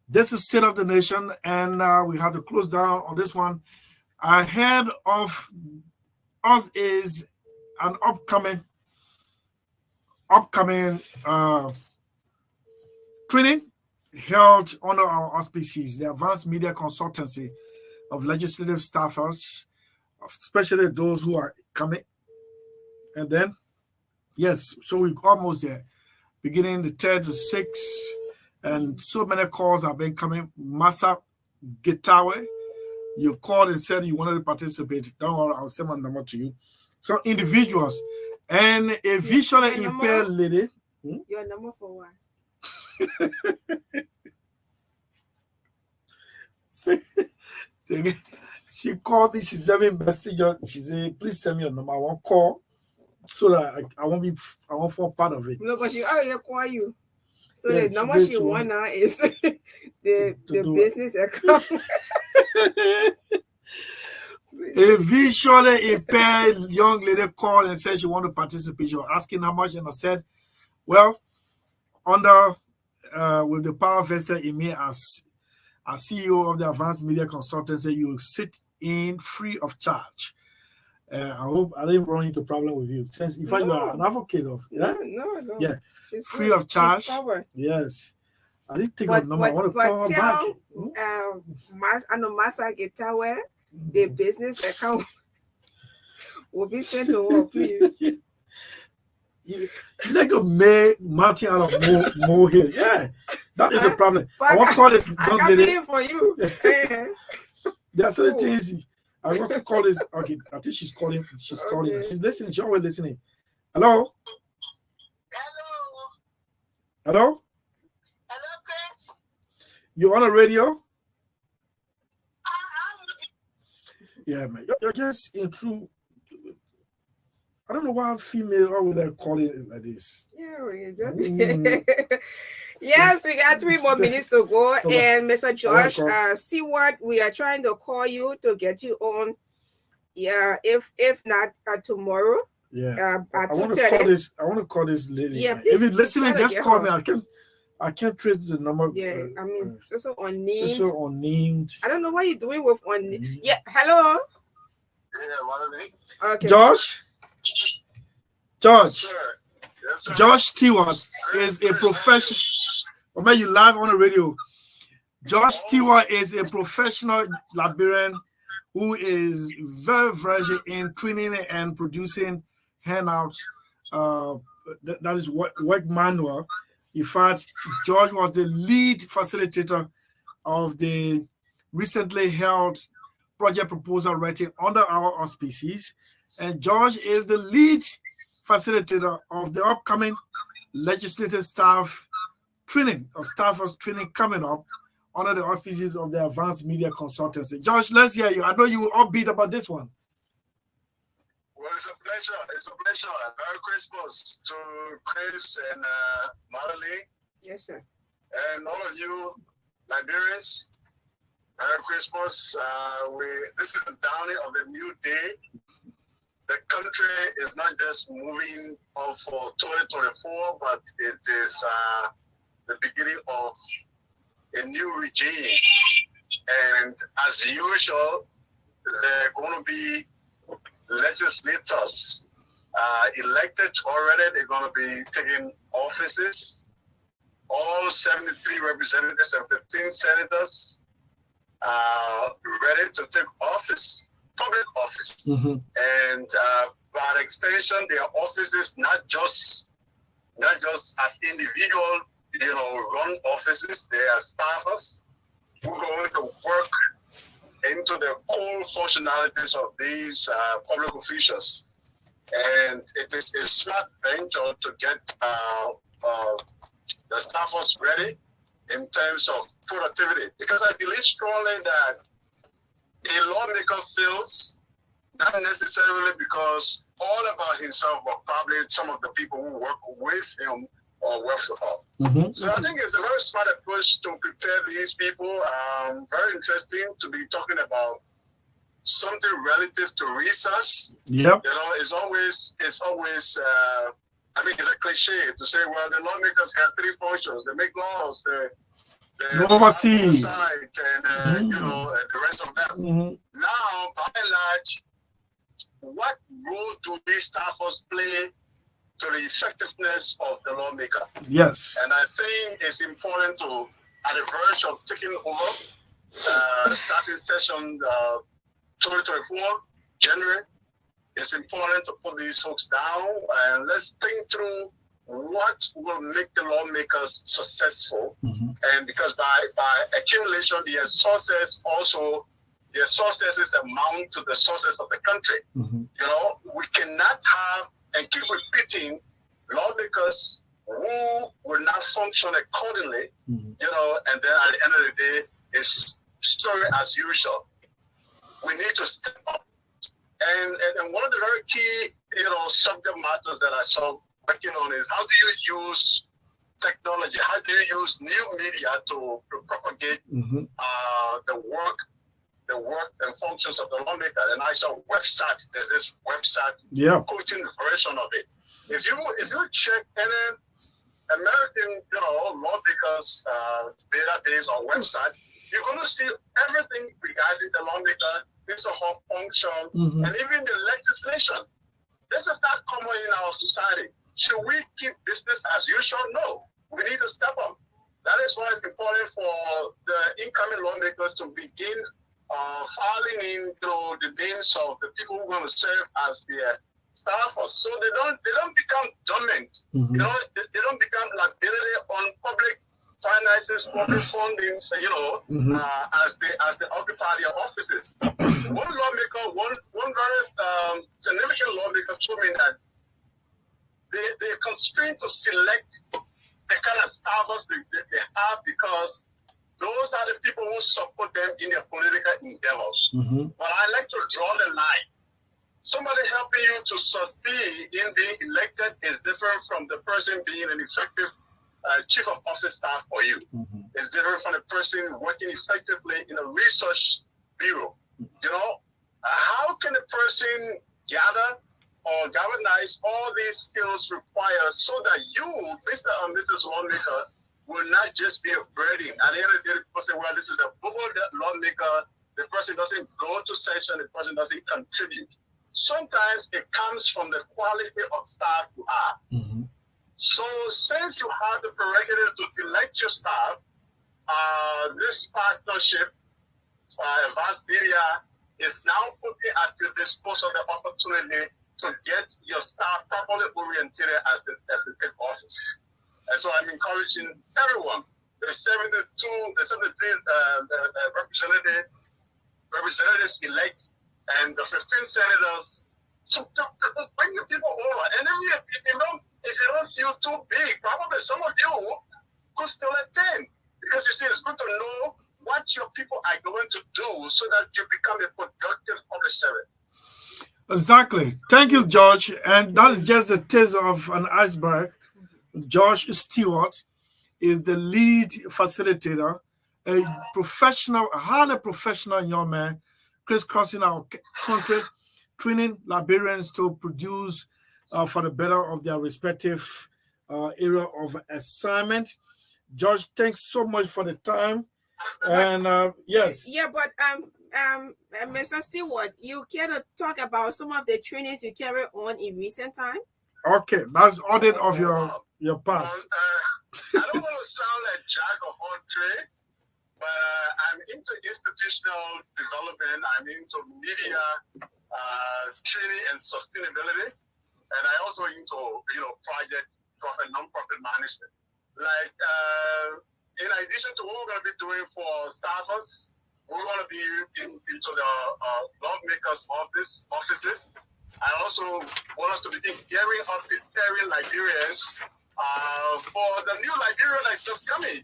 This is State of the Nation, and we have to close down on this one. Ahead of us is an upcoming training held under our auspices, the Advanced Media Consultancy of Legislative Staffers, especially those who are coming. And then, yes, so we're almost there. Beginning the 3rd to 6th, and so many calls have been coming. Massa Getawe, you called and said you wanted to participate. Don't worry, I'll send my number to you. So individuals and a visually impaired lady. Your number for what? She called me, she sent me a message. She said, please send me your number. I want call so that I won't fall part of it. No, but she already called you. So yeah, the number she want now is the business account. A visually impaired young lady called and said she wanted to participate. She was asking how much, and I said, well, under with the power vested in me as CEO of the Advanced Media Consultancy, you sit in free of charge. I hope I didn't run into problem with you. Since in fact you are an advocate of no. Yeah, She's free good. of charge. She's covered. Yes. I didn't take a number. I want to call her back. I know Massa Getawe, the business account will be sent to her, please. You like a mountain out of more here. Yeah, that is a problem. I want to call this. I can be for you. There are certain things. I want to call this. Okay, I think she's calling. She's calling. She's listening. She's always listening. Hello? Hello? Hello, Chris? You on the radio? Yeah, man. You're just in true. I don't know why female always there calling it like this. Yeah, yes, we got 3 more minutes to go. And Mr. Josh Stewart, we are trying to call you to get you on. Yeah, if not tomorrow. Yeah, I want to call this lady. Yeah, if you're listening, just call me. I can't trace the number. Yeah, I mean, so unnamed. So unnamed. I don't know what you're doing with unnamed. Yeah, hello. Yeah, okay. Josh. Yes, sir. Josh Stewart is a professional. Remember, you live on the radio. Josh Stewart is a professional librarian who is very versed in training and producing handouts. That is work manual. In fact, George was the lead facilitator of the recently held project proposal writing under our auspices. And George is the lead facilitator of the upcoming legislative staff training or staffers training coming up under the auspices of the Advanced Media Consultancy. George, let's hear you. I know you were upbeat about this one. Well, it's a pleasure. It's a pleasure. Merry Christmas to Chris and Marley. Yes, sir. And all of you Liberians. Merry Christmas. This is the dawning of a new day. The country is not just moving on for 2024, but it is the beginning of a new regime. And as usual, there are going to be legislators elected already. They're going to be taking offices. All 73 representatives and 15 senators ready to take office, public office. And by extension, their offices not just as individual, run offices. They are staffers who are going to work into the core functionalities of these public officials. And it is a smart venture to get the staffers ready in terms of productivity, because I believe strongly that a lawmaker fails not necessarily because all about himself, but probably some of the people who work with him or work for him. So I think it's a very smart approach to prepare these people. Very interesting to be talking about something relative to research. Yep. It's always I mean, it's a cliche to say, well, the lawmakers have 3 functions. They make laws, they oversee, and the rest of them. Now, by and large, what role do these staffers play to the effectiveness of the lawmaker? Yes. And I think it's important to, at the verge of taking over, starting session 2024, January, it's important to put these folks down and let's think through what will make the lawmakers successful. And because by accumulation, their sources amount to the sources of the country. We cannot have and keep repeating lawmakers who will not function accordingly, and then at the end of the day, it's story as usual. We need to step up. And one of the very key, subject matters that I saw working on is how do you use technology? How do you use new media to propagate the work and functions of the lawmaker? And I saw website. There's this website, coaching version of it. If you check any American, lawmakers database or website, you're going to see everything regarding the lawmaker this is her function, and even the legislation. This is not common in our society. Should we keep business as usual? No. We need to step up. That is why it's important for the incoming lawmakers to begin filing in through the names of the people who are going to serve as their staffers, so they don't become dormant. You know, they don't become liability on public finances, public fundings. You know, as they occupy their offices. One lawmaker, one very significant lawmaker told me that they're constrained to select the kind of staffers they have because those are the people who support them in their political endeavors. But I like to draw the line. Somebody helping you to succeed in being elected is different from the person being an effective chief of office staff for you. It's different from the person working effectively in a research bureau. You know, how can a person gather or galvanize all these skills required so that you, Mr. and Mrs. Lawmaker, will not just be a burden? At the end of the day, people say, well, this is a bubble lawmaker. The person doesn't go to session. The person doesn't contribute. Sometimes it comes from the quality of staff you have. So since you have the prerogative to select your staff, this partnership, Advanced Media, is now putting at your disposal the opportunity to get your staff properly oriented as they take office. And so I'm encouraging everyone, the 73 representatives elect and the 15 senators to bring your people over. And then if you don't feel too big, probably some of you could still attend. Because you see, it's good to know what your people are going to do so that you become a productive public servant. Exactly. Thank you, George. And that is just the taste of an iceberg. George Stewart is the lead facilitator, a professional, highly professional young man, crisscrossing our country, training Liberians to produce for the better of their respective area of assignment. George, thanks so much for the time. And yes. Yeah, but Mr. Stewart, you care to talk about some of the trainings you carry on in recent time? Okay, that's audit of your past. I don't want to sound like jack of all trade, but I'm into institutional development. I'm into media training and sustainability, and I also into project profit non-profit management. Like in addition to what we're going to be doing for staffers, we're going to be into the lawmakers' offices. I also want us to begin gearing up, preparing Liberians for the new Liberia that's just coming,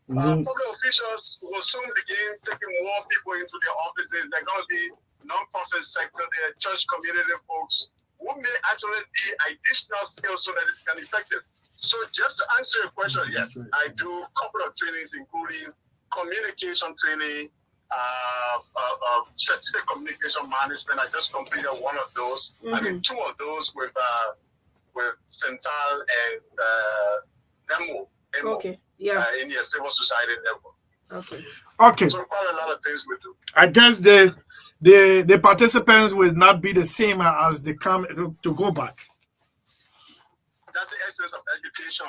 Public officials will soon begin taking more people into their offices. They're going to be non-profit sector, they're church community folks who may actually be additional skills so that it can be effective. So just to answer your question, yes, I do a couple of trainings, including communication training, strategic communication management. I just completed one of those. I mean, two of those with Central and Nemo. Okay. Yeah. In the civil society level. Okay. Okay. So quite a lot of things we do. I guess the participants will not be the same as they come to go back. That's the essence of education.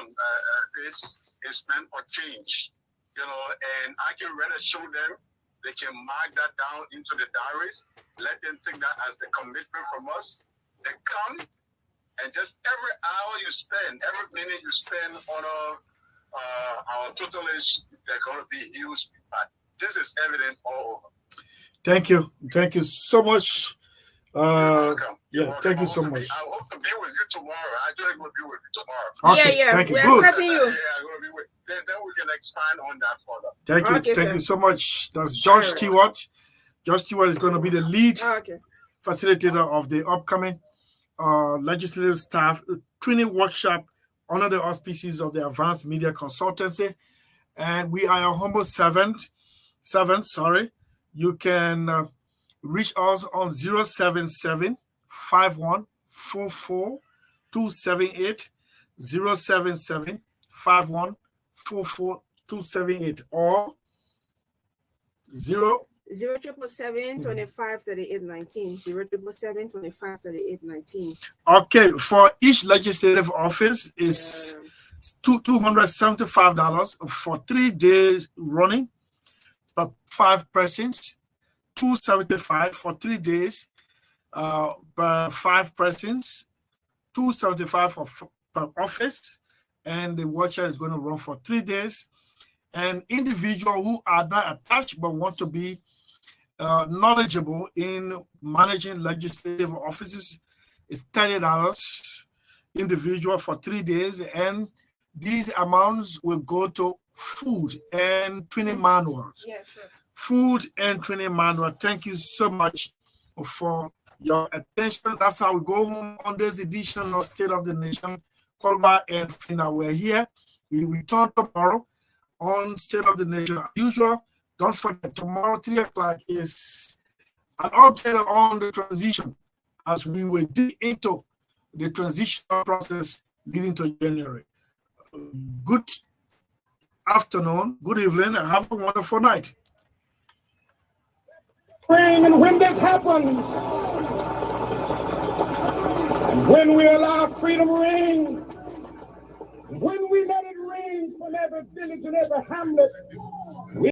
Is meant for change, and I can rather show them. They can mark that down into the diaries. Let them take that as the commitment from us. They come, and just every hour you spend, every minute you spend on our tutelage, they're going to be huge. But this is evident all over. Thank you. Thank you so much. You're welcome. Thank you so much. I hope to be with you tomorrow. I just will be with you tomorrow. Okay, yeah. Thank you. We're expecting you. Yeah, I'm going to be with you. Then we can expand on that further. Thank you. Okay, Thank sir. you so much. That's George Stewart. George Stewart is going to be the lead facilitator of the upcoming legislative staff training workshop under the auspices of the Advanced Media Consultancy. And we are a humble servant. You can reach us on 077 5144 278 077 5144 278 or 077-25-38-19. 077-25-38-19. Okay, for each legislative office is $275 for 3 days running, but 5 persons. $275 for 3 days, per 5 persons. $275 per office, and the watcher is going to run for 3 days. And individuals who are not attached but want to be knowledgeable in managing legislative offices is $30 individual for 3 days, and these amounts will go to food and training manuals. Yeah, sure. Food and training manual. Thank you so much for your attention. That's how we go home on this edition of State of the Nation. Kolba and Fina, we're here. We return tomorrow on State of the Nation as usual. Don't forget, tomorrow 3 o'clock is an update on the transition as we will dig into the transitional process leading to January. Good afternoon, good evening, and have a wonderful night. And when this happens, when we allow freedom ring, when we let it ring from every village and every hamlet,